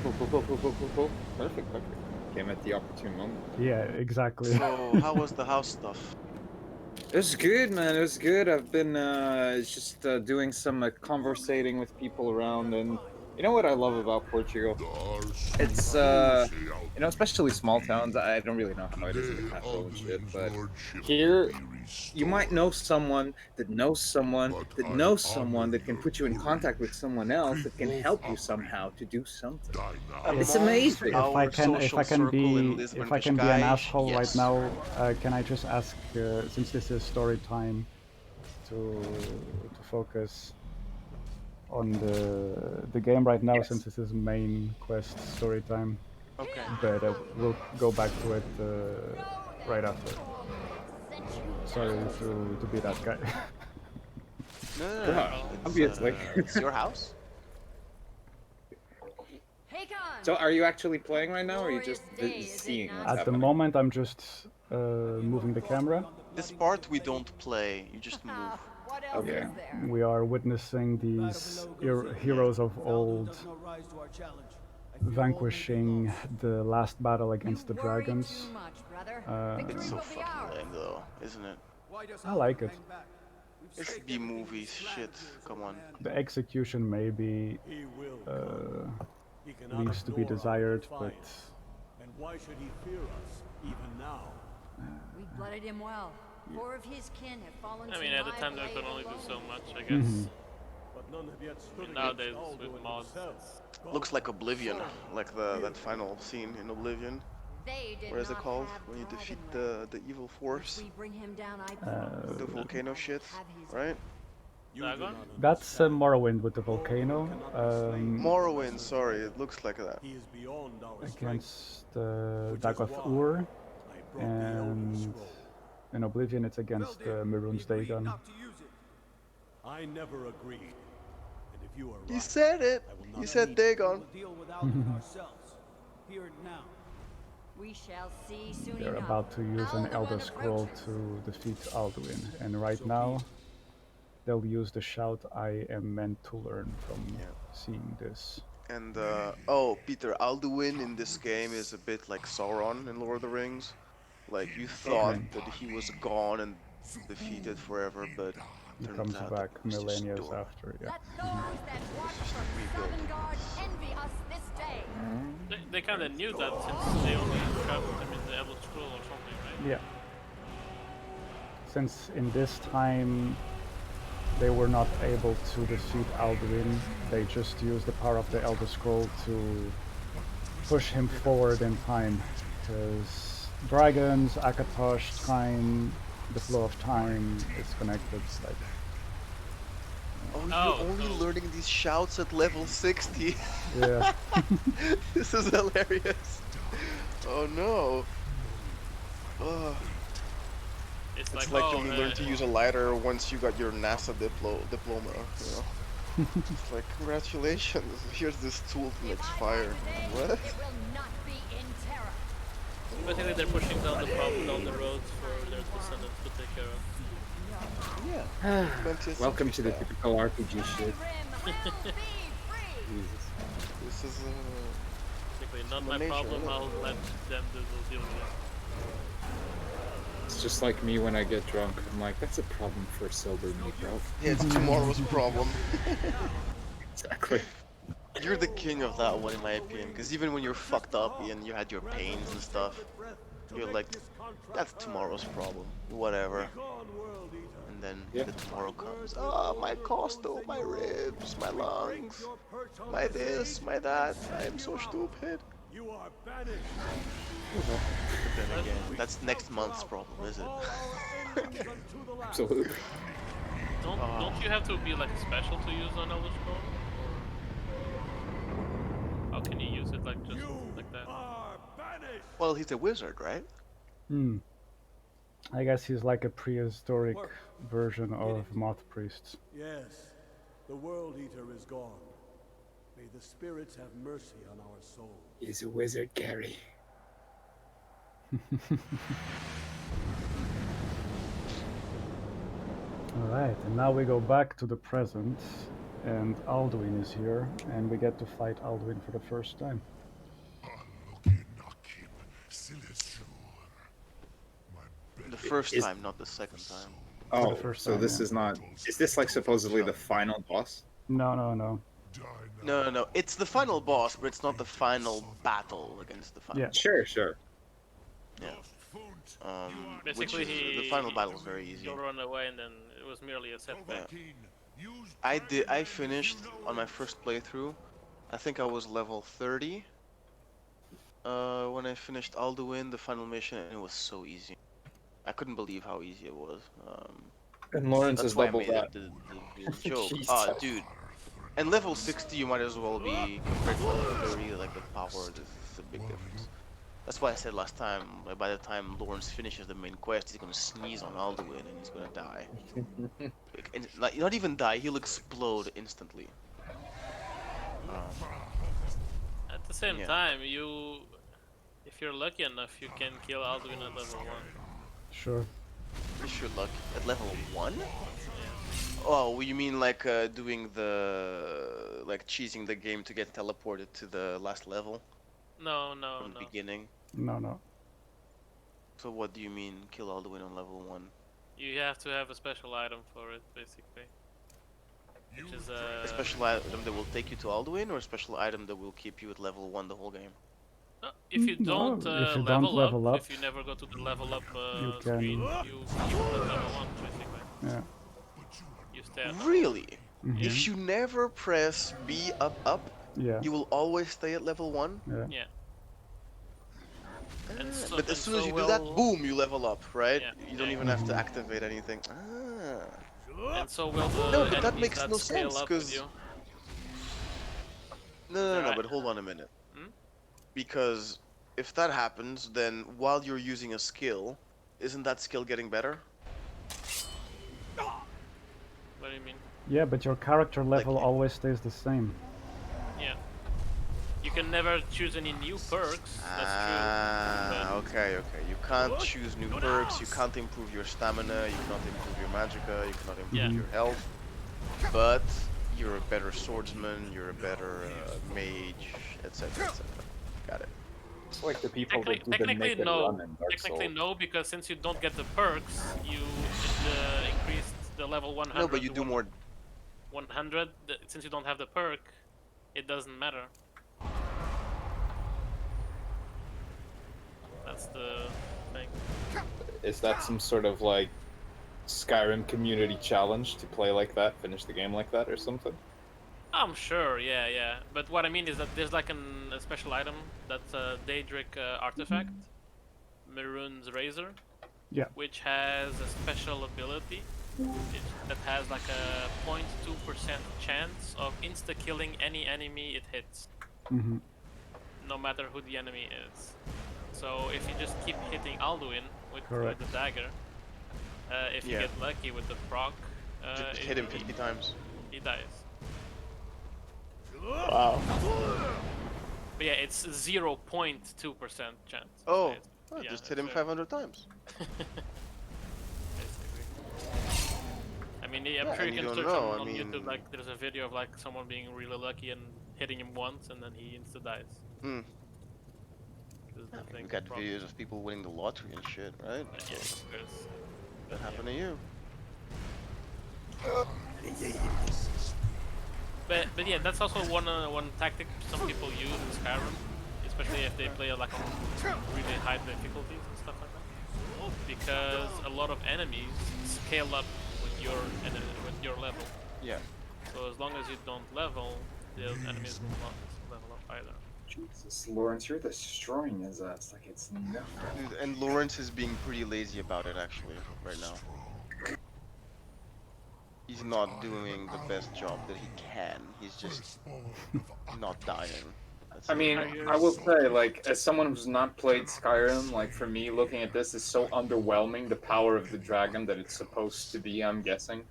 Perfect. Came at the opportune moment. Yeah, exactly. So, how was the house stuff? It was good, man. It was good. I've been just doing some conversating with people around, and you know what I love about Portugal? It's you know, especially small towns. I don't really know how it is in the capital and shit, but here you might know someone that knows someone that knows someone that can put you in contact with someone else that can help you somehow to do something. It's amazing. If I can be an asshole right now, can I just ask, since this is story time, to focus on the game right now, since this is main quest story time. Okay. But we'll go back to it right after. Sorry to be that guy. No. Obviously. It's your house? So are you actually playing right now, or are you just seeing what's happening? At the moment, I'm just moving the camera. This part we don't play, you just move. Okay. We are witnessing these heroes of old vanquishing the last battle against the dragons. It's so fucking lame though, isn't it? I like it. It's B-movie shit, come on. The execution maybe leaves to be desired, but... And why should he fear us, even now? We blooded him well. 4 of his kin have fallen. I mean, at the time they could only do so much, I guess. But Nowadays with mods. Looks like Oblivion, like that final scene in Oblivion. What is it called? When you defeat the evil force? The volcano shit, right? Dragon? That's Morrowind with the volcano. Morrowind, sorry, it looks like that. Against Dagoth Ur, and in Oblivion it's against Mehrunes Dagon. I never agreed. And if you are He right, said it. He said Dagon. Deal with Alduin ourselves. Here and now. We shall see soon They're enough. about to use an Elder Scroll to defeat Alduin, and right now they'll use the shout I am meant to learn from seeing this. And oh, Peter, Alduin in this game is a bit like Sauron in Lord of the Rings. Like you thought that he was gone and defeated forever, but He turns comes out back it was just millennia Dorn. after, yeah. They kind of knew that since they only traveled him in the Elder Scroll or something, right? Yeah. Since in this time they were not able to defeat Alduin, they just used the power of the Elder Scroll to push him forward in time. Because dragons, Akatosh, time, the flow of time is connected. Like, Oh, you're only learning these shouts at level 60. yeah. This is hilarious. Oh no. Oh. It's It's like, like you only learn to use a lighter once you got your NASA diploma, you know? It's like, congratulations, here's this tool that makes fire. What? Basically, they're pushing down the problem down the road for their descendants to take care of. Yeah. Welcome to the typical RPG shit. Jesus. This is Basically, not my nature, problem, isn't it? I'll let them deal with it. It's just like me when I get drunk. I'm like, that's a problem for sober me, bro. Yeah, it's tomorrow's problem. Exactly. You're the king of that one in my opinion, because even when you're fucked up and you had your pains and stuff, you're like, that's tomorrow's problem, whatever. And then the tomorrow comes, oh, my costo, my ribs, my lungs, my this, my that, I am so stupid. You are banished. But then again, that's next month's problem, is it? Absolutely. Don't you have to be like special to use an Elder Scroll? Or how can you use it like just like that? Well, he's a wizard, right? Hmm. I guess he's like a prehistoric version of Moth Priests. Yes, the World Eater is gone. May the spirits have mercy on our souls. He's a wizard, Gary. Alright, and now we go back to the present, and Alduin is here, and we get to fight Alduin for the first time. The first time, not the second time. Oh, first so time, this yeah. is not... Is this like supposedly the final boss? No, no, no. No. It's the final boss, but it's not the final battle against the final. Yeah. boss. Sure. Yeah. Basically, the final battle was very easy. You run away, and then it was merely a setback. I finished on my first playthrough. I think I was level 30 when I finished Alduin, the final mission, and it was so easy. I couldn't believe how easy it was. And Lawrence that's is why I double made that. it the joke. Jesus. Dude. And level 60, you might as well be compared to level 30. Like the power, there's a big difference. That's why I said last time. Like by the time Lawrence finishes the main quest, he's gonna sneeze on Alduin and he's gonna die. And, like, not even die, he'll explode instantly. At the same time, if you're lucky enough, you can kill Alduin at level 1. Sure. If you're lucky. At level 1? Oh, you mean like doing the... like cheesing the game to get teleported to the last level? No. From the beginning? No. So what do you mean, kill Alduin on level 1? You have to have a special item for it, basically. Which is A special item that will take you to Alduin, or a special item that will keep you at level 1 the whole game? If you don't, if you level, don't level up, if you never go to the level up you screen, can- you keep at level 1, basically. Yeah. You stay at Really? If you never press B up, you will always stay at level 1. Yeah. But as soon as you do that, boom, you level up, right? You don't even have to activate anything. And so will the no, but that enemies makes that no scale sense, up with because... you. No, but hold on a minute. Because if that happens, then while you're using a skill, isn't that skill getting better? What do you mean? Yeah, but your character level always stays the same. Yeah. You can never choose any new perks, that's true. Okay. You can't choose new perks, you can't improve your stamina, you cannot improve your magicka, you cannot improve your health. But you're a better swordsman, you're a better mage, etc. Got it. It's like the people that do the Technically naked no. run in Dark Technically Souls. no, because since you don't get the perks, you increase the level 100. No, but you do more. 100. Since you don't have the perk, it doesn't matter. That's the thing. Is that some sort of like Skyrim community challenge to play like that, finish the game like that, or something? I'm sure, yeah. But what I mean is that there's like a special item that's a Daedric artifact, Maroon's Razor, which has a special ability that has like a 0.2% chance of insta-killing any enemy it hits, no matter who the enemy is. So if you just keep hitting Alduin with the dagger, if you get lucky with the proc, just hit him 50 times. He dies. Wow. But yeah, it's 0.2% chance. Oh, just hit him 500 times. I mean, I'm sure you can search on YouTube, like, there's a video of, like, someone being really lucky and hitting him once, and then he insta-dies. We got videos of people winning the lottery and shit, right? Yeah, of course. That happened to you. But yeah, that's also one tactic some people use in Skyrim, especially if they play like on really high difficulties and stuff like that. Because a lot of enemies scale up with your level. Yeah. So as long as you don't level, the enemies will not level up either. Jesus, Lawrence, you're destroying his ass like it's nothing. Dude, and Lawrence is being pretty lazy about it actually right now. He's not doing the best job that he can. He's just not dying. I mean, I will say, like, as someone who's not played Skyrim, like, for me, looking at this is so underwhelming, the power of the dragon that it's supposed to be, I'm guessing.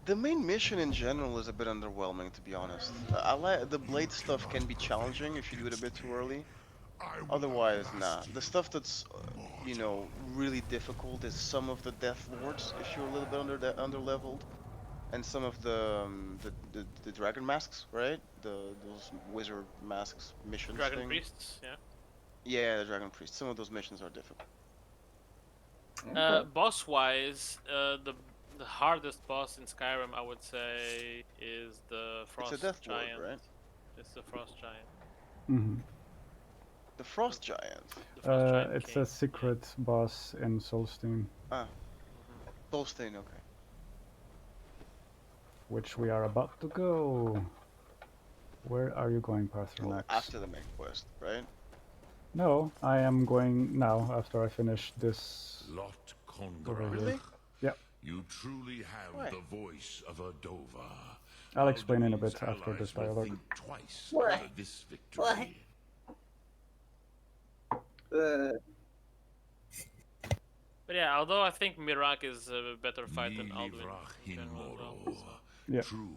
The main mission in general is a bit underwhelming, to be honest. The blade stuff can be challenging if you do it a bit too early. Otherwise, nah. The stuff that's, you know, really difficult is some of the Death Lords, if you're a little bit under-leveled. And some of the dragon masks, right? Those wizard masks missions. Dragon priests, yeah. Yeah, the dragon priests. Some of those missions are difficult. Boss-wise, the hardest boss in Skyrim, I would say, is the Frost It's a Death Giant. Lord, right? It's the Frost Giant. The Frost Giant. It's a secret boss in Solstheim. Solstheim, okay. Which we are about to go. Where are you going, Parthronax? After the main quest, right? No, I am going now after I finish this. Lot over Congra. here. Yeah. You truly have the voice of a Dova. I'll explain in a bit after this dialogue. Twice What? over this victory. But yeah, although I think Mirak is a better fight than Alduin. in general as well. Yeah. True,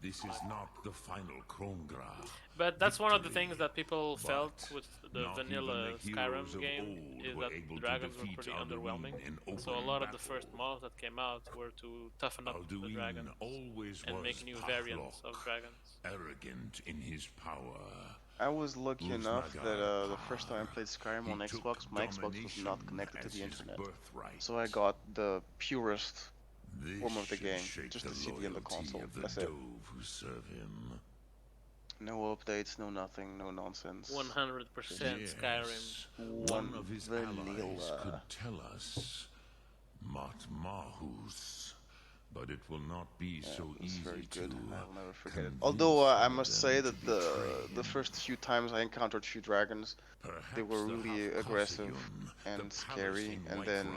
this is not the final Krongra. But that's one of the things that people felt with the vanilla Skyrim game, is that the dragons were pretty underwhelming. So a lot of the first mobs that came out were to toughen up the dragons and make new variants of dragons. Arrogant in his power. I was lucky enough that the first time I played Skyrim on Xbox, my Xbox was not connected to the internet. So I got the purest form of the game, just the CD and the console. That's it. No updates, no nothing, no nonsense. 100% Skyrim. One of his allies could tell us. Matmahus, but it will not be so easy very good. to. I'll never forget it. Although I must say that the first few times I encountered few dragons, they were really aggressive and scary, and then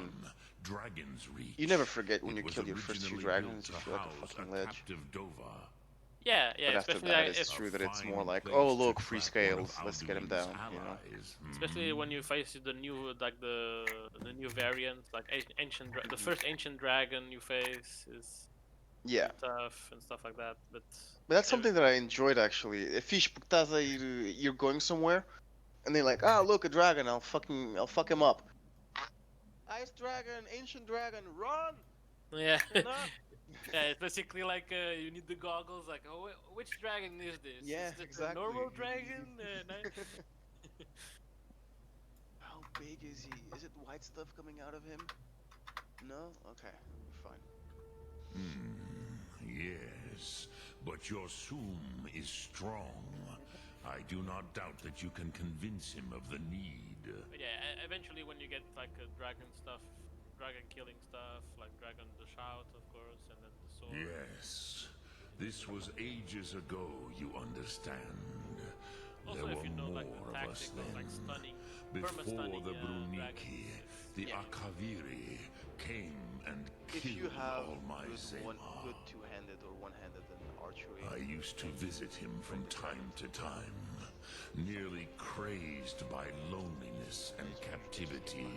you never forget when you kill your first few dragons. You feel like a fucking ledge. Yeah, But after especially that, it's true that it's more like, oh look, free scales, let's get him down, you know. Especially when you face the new, like the new variant, like the first ancient dragon you face is tough and stuff like that. But that's something that I enjoyed actually. Fixe, porque estás a ir, you're going somewhere, and they're like, ah look, a dragon, I'll fuck him up. Ice dragon, ancient dragon, run! Yeah. Yeah, it's basically like you need the goggles. Like, oh, which dragon is this? Yeah, is it exactly. A normal dragon? How big is he? Is it white stuff coming out of him? No? Okay, fine. Yes, but your Sum is strong. I do not doubt that you can convince him of the need. But yeah, eventually when you get like dragon stuff, dragon killing stuff, like dragon the shout, of course, and then the sword. Yes, this was ages ago, you understand. Also, there if were you know more like the of us tactic then. of like stunning, Before the dragons, Bruniki, the Akaviri came and If killed you have all my good Zema. two-handed or one-handed in archery. I used to visit him from time to time, nearly crazed by loneliness and captivity.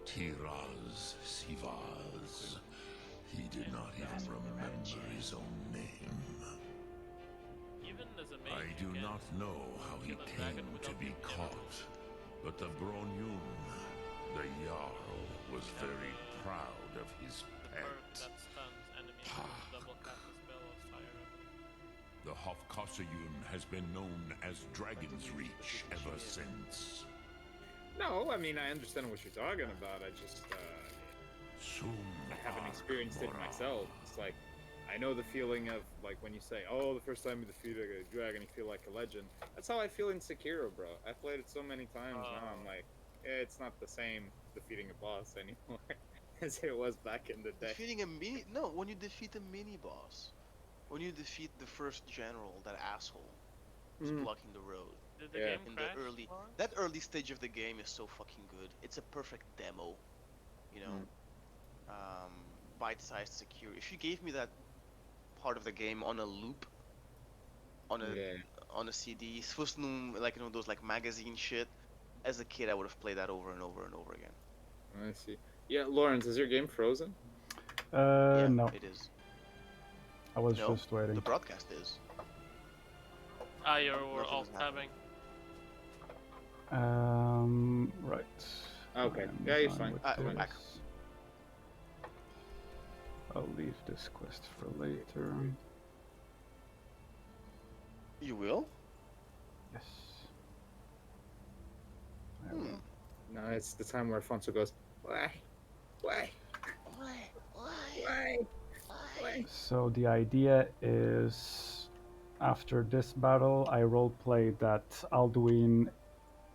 Tiraz Sivaz. He did not even remember his own name. Even as a mage, I do not know how he came to be caught, but the Bronyun, the Jarl, was very proud of his pet. That stuns enemies with double cast a spell of fire. The Hofkossayun has been known as Dragon's Reach ever since. No, I mean, I understand what you're talking about. I just, I haven't experienced it myself. It's like, I know the feeling of, like, when you say, oh, the first time you defeated a dragon, you feel like a legend. That's how I feel in Sekiro, bro. I've played it so many times now, I'm like, it's not the same defeating a boss anymore as it was back in the day. Defeating a mini... No, when you defeat a mini-boss. When you defeat the first general, that asshole, who's blocking the road. Did the game in crash? the that early stage of the game is so fucking good. It's a perfect demo, you know. Bite-sized secure. If you gave me that part of the game on a loop, on a CD, supposed to like those like magazine shit. As a kid, I would have played that over and over and over again. I see. Yeah, Lawrence, is your game frozen? No. It is. I was just waiting. The broadcast is. You're alt-tabbing. Right. Okay. Yeah, you're fine. We're back. I'll leave this quest for later. You will? Yes. No, it's the time where Alfonso goes, why? Why? Why? Why? Why? So the idea is, after this battle, I roleplay that Alduin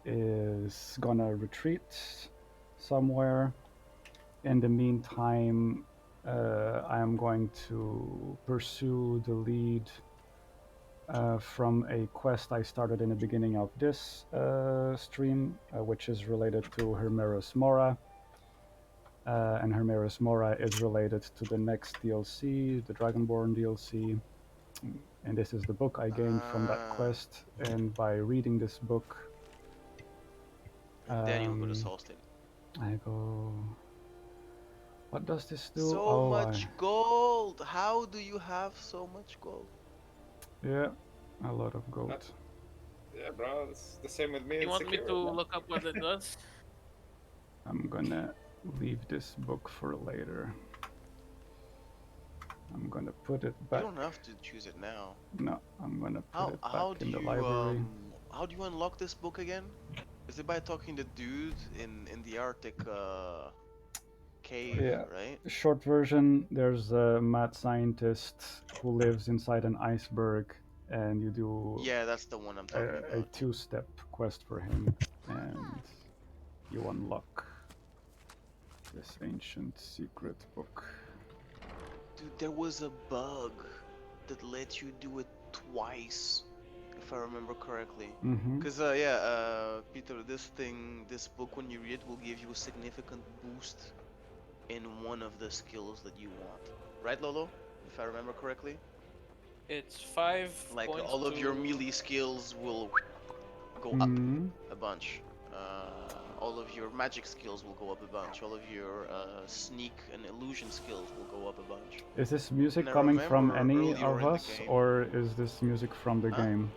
is gonna retreat somewhere. In the meantime, I am going to pursue the lead from a quest I started in the beginning of this stream, which is related to Hermaeus Mora. And Hermaeus Mora is related to the next DLC, the Dragonborn DLC. And this is the book I gained from that quest. And by reading this book, then you'll go to Solstheim. I go... What does this do? So much gold! How do you have so much gold? Yeah, a lot of gold. Yeah, bro, it's the same with me. You want me to look up what it does? I'm gonna leave this book for later. I'm gonna put it back. You don't have to choose it now. No, I'm gonna put it back in the library. How do you unlock this book again? Is it by talking to the dude in the Arctic cave, right? Short version, there's a mad scientist who lives inside an iceberg, and you do that's the one I'm talking about. A two-step quest for him, and you unlock this ancient secret book. Dude, there was a bug that let you do it twice, if I remember correctly. Because, Peter, this book, when you read it, will give you a significant boost in one of the skills that you want. Right, Lolo? If I remember correctly? It's 5 Like, points all of to... your melee skills will go up a bunch. All of your magic skills will go up a bunch. All of your sneak and illusion skills will go up a bunch. Is this music coming from any of us, or is this music from the game?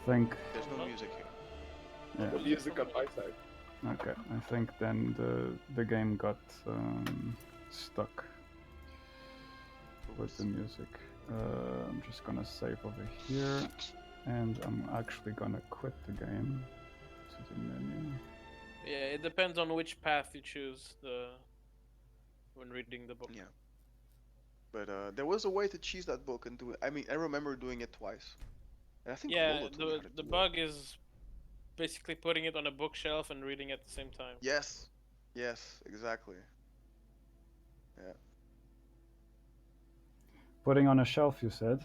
Think. There's no music here. Yeah. The music on my side. Okay, I think then the game got stuck with the music. I'm just gonna save over here, and I'm actually gonna quit the game to the menu. Yeah, it depends on which path you choose when reading the book. Yeah. But there was a way to cheese that book and do it. I mean, I remember doing it twice. And I think the bug is basically putting it on a bookshelf and reading at the same time. Yes. Yes, exactly. Yeah. Putting on a shelf, you said?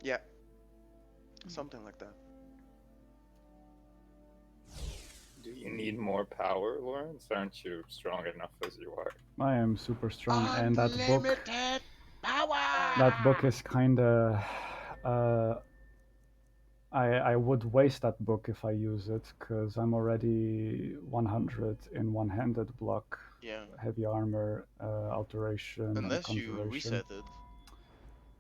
Yeah. Something like that. Do you need more power, Lawrence? Aren't you strong enough as you are? I am super strong, and that book... Unlimited power! That book is kinda... I would waste that book if I use it, because I'm already 100 in one-handed block. Yeah. Heavy armor, alteration, Unless and you conjuration. reset it.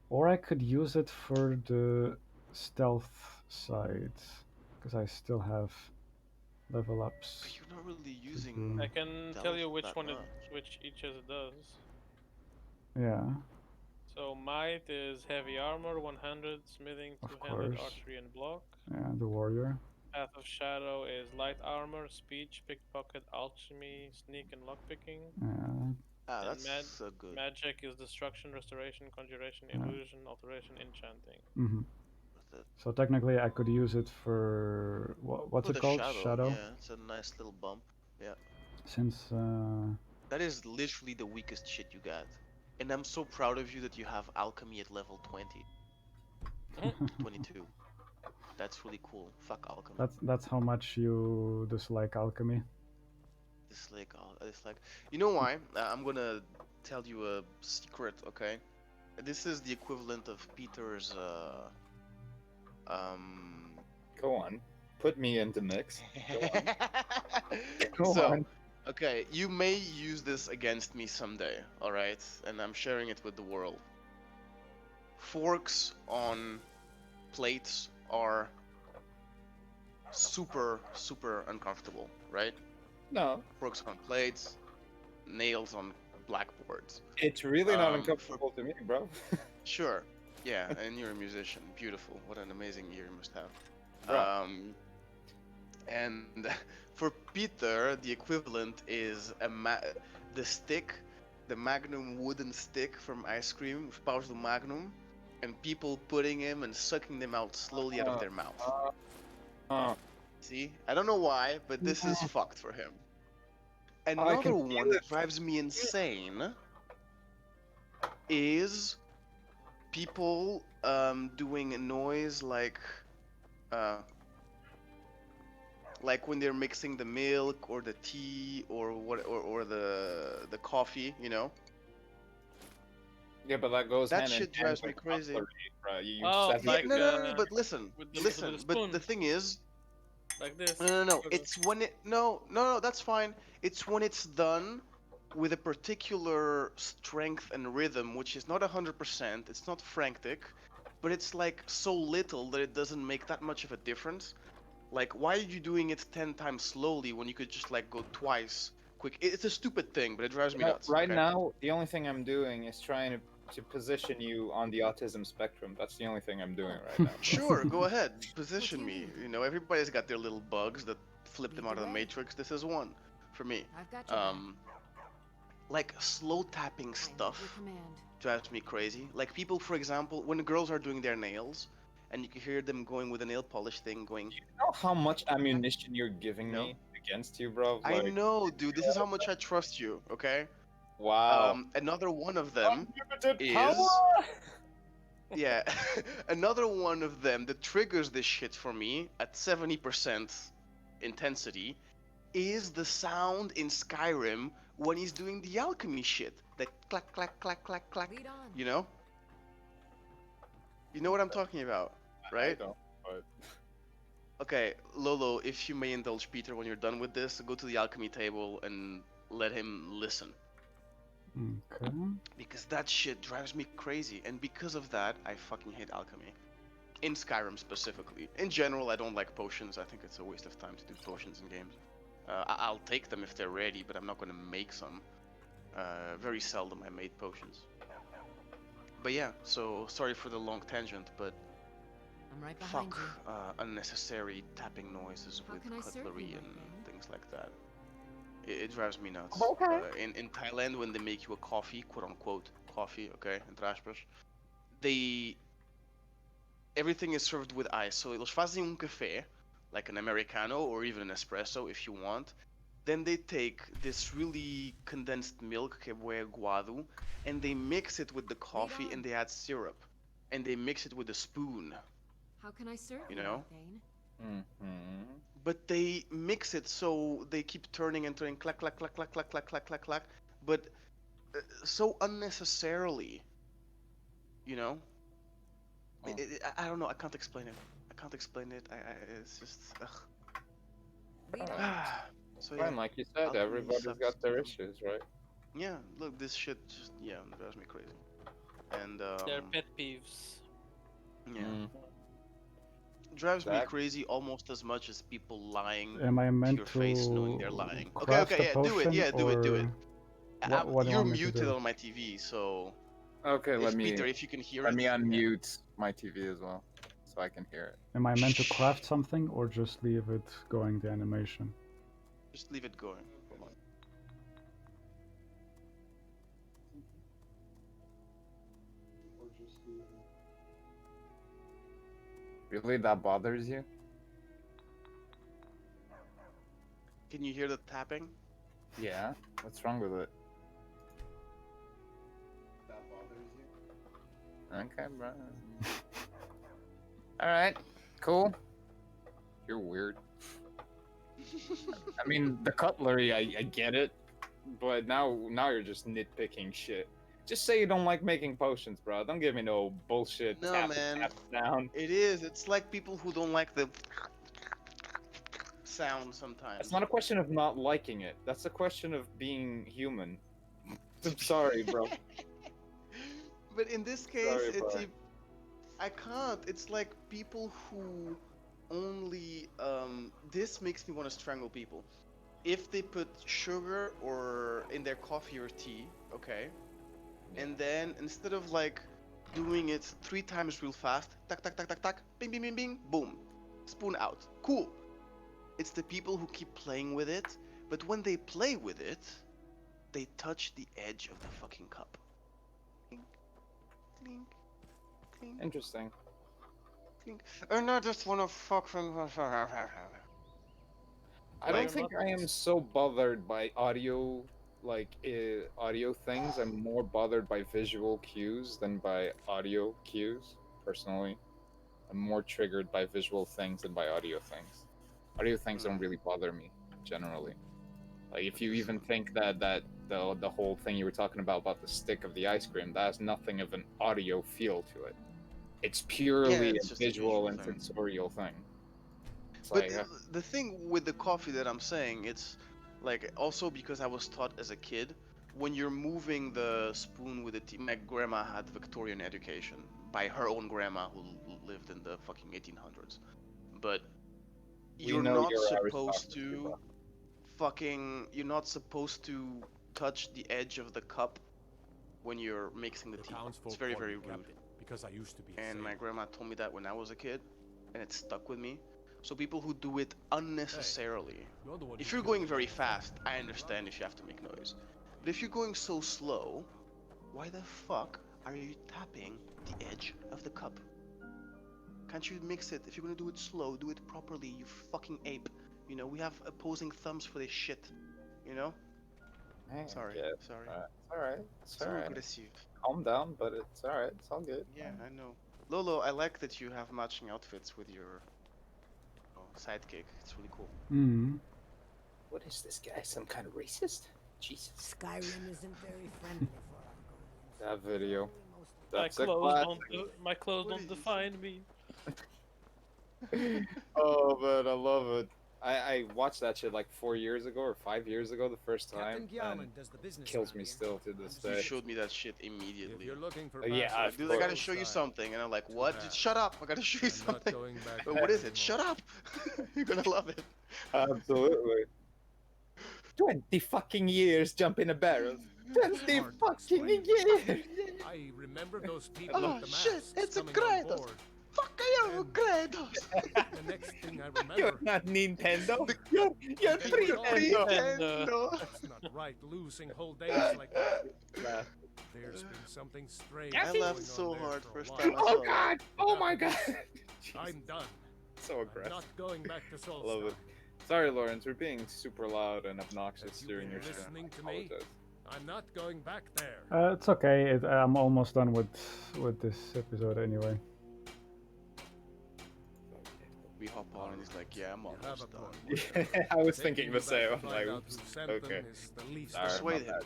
Or I could use it for the stealth side, because I still have level ups. But you're not really using... I can tell you which one which each it does. Yeah. So might is heavy armor, 100, smithing, 200, archery and block. Yeah, the warrior. Path of shadow is light armor, speech, pickpocket, alchemy, sneak and lockpicking. Yeah. That's so good. Magic is destruction, restoration, conjuration, illusion, alteration, enchanting. Mm-hmm. So technically I could use it for... what's it called? Shadow? Yeah, it's a nice little bump. Yeah. Since... That is literally the weakest shit you got. And I'm so proud of you that you have alchemy at level 20. 22. That's really cool. Fuck alchemy. That's how much you dislike alchemy. Dislike. You know why? I'm gonna tell you a secret, okay? This is the equivalent of Peter's. Go on. Put me into mix. Go on. Okay, you may use this against me someday, alright? And I'm sharing it with the world. Forks on plates are super, super uncomfortable, right? No. Forks on plates, nails on blackboards. It's really not uncomfortable to me, bro. Sure. Yeah, and you're a musician. Beautiful. What an amazing ear you must have. Bro. And for Peter, the equivalent is the stick, the Magnum wooden stick from ice cream, powers the Magnum, and people putting him and sucking them out slowly out of their mouth. See? I don't know why, but this is fucked for him. Another one that drives me insane is people doing a noise like when they're mixing the milk or the tea or the coffee, you know. Yeah, but that goes. That shit drives me crazy. No, but listen. But the thing is, like this. No. It's when it. No. That's fine. It's when it's done with a particular strength and rhythm, which is not 100%. It's not frantic, but it's like so little that it doesn't make that much of a difference. Like, why are you doing it 10 times slowly when you could just like go twice quick? It's a stupid thing, but it drives me nuts. Right now, the only thing I'm doing is trying to position you on the autism spectrum. That's the only thing I'm doing right now. Sure, go ahead. Position me. You know, everybody's got their little bugs that flip them out of the matrix. This is one for me. I've got you. Like slow tapping stuff drives me crazy. Like people, for example, when girls are doing their nails, and you can hear them going with a nail polish thing going. You know how much ammunition you're giving me against you, bro? Like, I know, dude. This is how much I trust you, okay? Wow. Another one of them is... Yeah, another one of them that triggers this shit for me at 70% intensity is the sound in Skyrim when he's doing the alchemy shit. That clack, clack, clack, clack, clack. You know? You know what I'm talking about, right? I don't, but... Okay, Lolo, if you may indulge Peter when you're done with this, go to the alchemy table and let him listen. Okay. Because that shit drives me crazy, and because of that, I fucking hate alchemy. In Skyrim specifically. In general, I don't like potions. I think it's a waste of time to do potions in games. I'll take them if they're ready, but I'm not going to make some. Very seldom I made potions. But yeah, so sorry for the long tangent, but I'm right behind fuck you. Unnecessary tapping noises with cutlery and things like that. It drives me nuts. Okay. In Thailand, when they make you a coffee, quote unquote coffee, okay, entre aspas, everything is served with ice. So eles fazem café, like an Americano or even an espresso if you want. Then they take this really condensed milk, que é bué aguado, and they mix it with the coffee and they add syrup. And they mix it with a spoon. How can I serve you know? Bane? But they mix it so they keep turning and turning, clack, clack, clack, clack, clack, clack, clack, clack, clack, but so unnecessarily, you know? I don't know, I can't explain it. It's just, ugh. So yeah, like you said, everybody's got their issues, right? Yeah, look, this shit just, drives me crazy. And, Their pet peeves. Yeah. Drives me crazy almost as much as people lying Am I meant to your face knowing they're lying. craft Okay, a do it, do it. What do you You're want me to muted do? on my TV, so... Okay, let me... Peter, if you can hear let me unmute my TV as well, so I can hear it. Am I meant to craft something or just leave it going, the animation? Just leave it going. Really, that bothers you? Can you hear the tapping? Yeah. What's wrong with it? That bothers you? Okay, bro. Alright, cool. You're weird. I mean, the cutlery, I get it, but now you're just nitpicking shit. Just say you don't like making potions, bro. Don't give me no bullshit. No, tap man. Down. It is. It's like people who don't like the sound sometimes. It's not a question of not liking it. That's a question of being human. I'm sorry, bro. But in this case, I can't. It's like people who only... this makes me want to strangle people. If they put sugar or in their coffee or tea, okay? And then instead of like doing it 3 times real fast, tack, tack, tack, tack, tack, bing, bing, bing, bing, boom, spoon out. Cool. It's the people who keep playing with it, but when they play with it, they touch the edge of the fucking cup. Clink, clink, clink. Interesting. Clink. And I just wanna fucking... I don't think I am so bothered by audio, audio things. I'm more bothered by visual cues than by audio cues, personally. I'm more triggered by visual things than by audio things. Audio things don't really bother me, generally. Like, if you even think that the whole thing you were talking about the stick of the ice cream, that has nothing of an audio feel to it. It's purely a visual and sensorial thing. But the thing with the coffee that I'm saying, it's like also because I was taught as a kid, when you're moving the spoon with the tea, my grandma had Victorian education by her own grandma who lived in the fucking 1800s. But you're not supposed to you're not supposed to touch the edge of the cup when you're mixing the tea. It's very, very rude. Because I used to be. And my grandma told me that when I was a kid, and it stuck with me. So people who do it unnecessarily, if you're going very fast, I understand if you have to make noise. But if you're going so slow, why the fuck are you tapping the edge of the cup? Can't you mix it? If you're gonna do it slow, do it properly, you fucking ape. We have opposing thumbs for this shit, Sorry. It's alright. It's alright. aggressive. Calm down, but it's alright. It's all good. Yeah, I know. Lolo, I like that you have matching outfits with your sidekick. It's really cool. Mm. What is this guy? Some kind of racist? Jesus. Skyrim isn't very friendly for That video. My That's a clothes don't define me. Oh, but I love it. I watched that shit like 4 years ago or 5 years ago the first time. And does the business kills me still to this You day. showed me that shit immediately. You're looking for Yeah, dude, I gotta show you something, and I'm like, what? Dude, shut up! I gotta show you something. But what is it? Shut up! You're gonna love it. Absolutely. 20 fucking years jump in a barrel. 20 fucking years! I remember those people Oh with the shit! masks It's a coming on Kratos! board. Fuck you, Kratos! The next thing I remember... You're not Nintendo. You're Nintendo. That's not right, losing whole days like that. There's been something strange. I going laughed on so there hard for a first while. time I saw Oh god! Oh my god! I'm done. So aggressive. I'm not going back to Solstheim. Love it. Sorry, Lawrence, we're being super loud and obnoxious Have you during been your stream. listening to I me? apologize. I'm not going back there. It's okay. I'm almost done with this episode anyway. We hop on and he's like, yeah, I'm almost done. I was thinking the same. I'm like, oops. Okay. Sorry, Persuade my him. bad.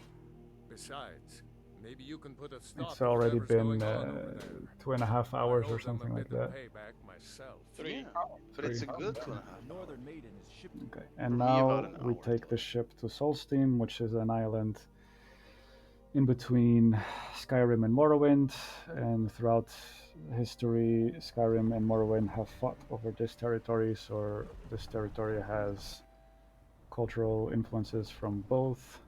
Besides, maybe you can put a stop It's to already whatever's been going on over there. 2.5 hours I owe or them something a like bit of that. payback myself. Yeah, but it's a good 2.5 hours. Northern Maiden is shipped. Okay, For and me, now about an we hour take the ship to Solstheim, which is an island in between Skyrim and Morrowind. And throughout history, Skyrim and Morrowind have fought over this territory, so this territory has cultural influences from both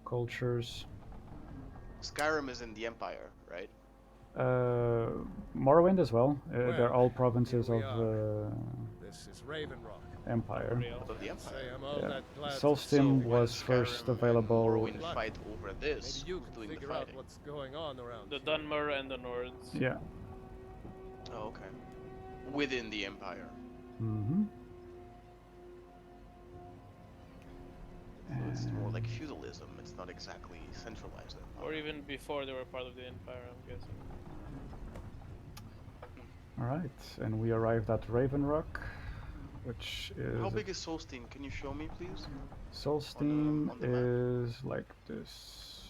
cultures. Skyrim is in the Empire, right? Morrowind as well. They're all provinces here we of This is Raven Rock. Empire. Of the Empire. Say I'm all Yeah. that glad to Solstheim see you. was Skyrim first and available. Morrowind fight over this. Maybe you Who's can doing the figure out fighting? what's going on around The here. Dunmer and the Nords. Yeah. Oh, okay. Within the Empire. Mm-hmm. So it's more like feudalism. It's not exactly centralized empire. Or even before they were part of the Empire, I'm guessing. All right, and we arrived at Raven Rock, which is How big is Solstheim? Can you show me, please? Solstheim on the map? is like this.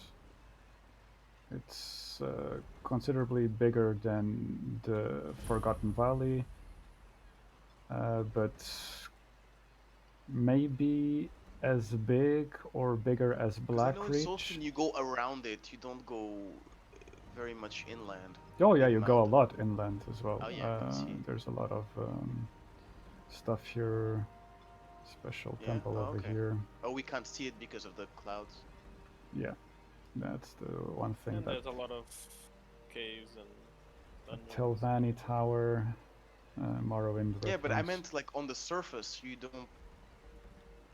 It's considerably bigger than the Forgotten Valley, but maybe as big or bigger as 'Cause I know in Blackreach. Solstheim you go around it. You don't go very much inland. Oh yeah, you go a lot inland as well. Oh, yeah, I can see. There's a lot of stuff here. Special Yeah, temple oh, over okay. here. Oh, we can't see it because of the clouds. Yeah, that's the one thing And that there's a lot of caves and dungeons. Telvanni Tower, Morrowind. Yeah, but I reference. meant like on the surface, you don't.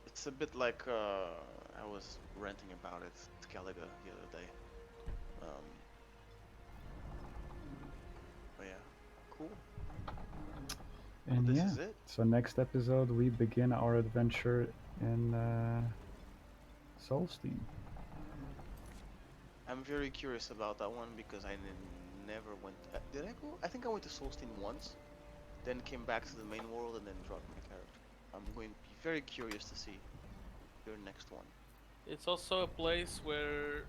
It's a bit like I was ranting about it to Gallagher the other day. But yeah, cool. And this yeah, is it. so next episode we begin our adventure in Solstheim. I'm very curious about that one because I never went. Did I go? I think I went to Solstheim once, then came back to the main world and then dropped my character. I'm going to be very curious to see your next one. It's also a place where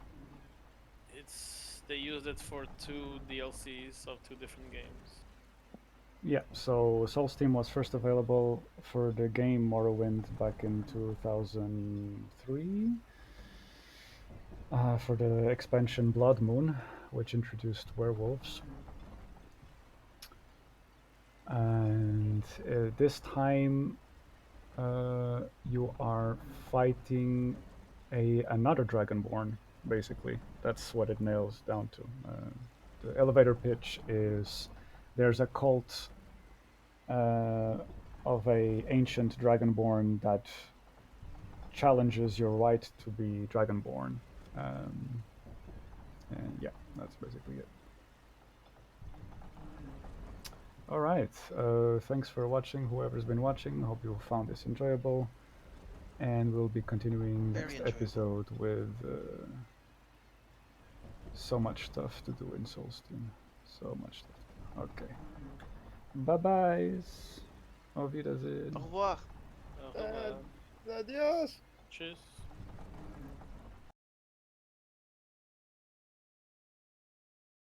they used it for 2 DLCs of 2 different games. Yeah, so Solstheim was first available for the game Morrowind back in 2003 for the expansion Blood Moon, which introduced werewolves. And this time you are fighting another Dragonborn, basically. That's what it nails down to. The elevator pitch is there's a cult of a ancient Dragonborn that challenges your right to be Dragonborn. And yeah, that's basically it. Alright, thanks for watching, whoever's been watching. Hope you found this enjoyable. And we'll be continuing Very next enjoyable. episode with So much stuff to do in Solstheim. So much stuff. Okay. Bye-byes. Auf Wiedersehen. Au revoir. Adios. Tschüss.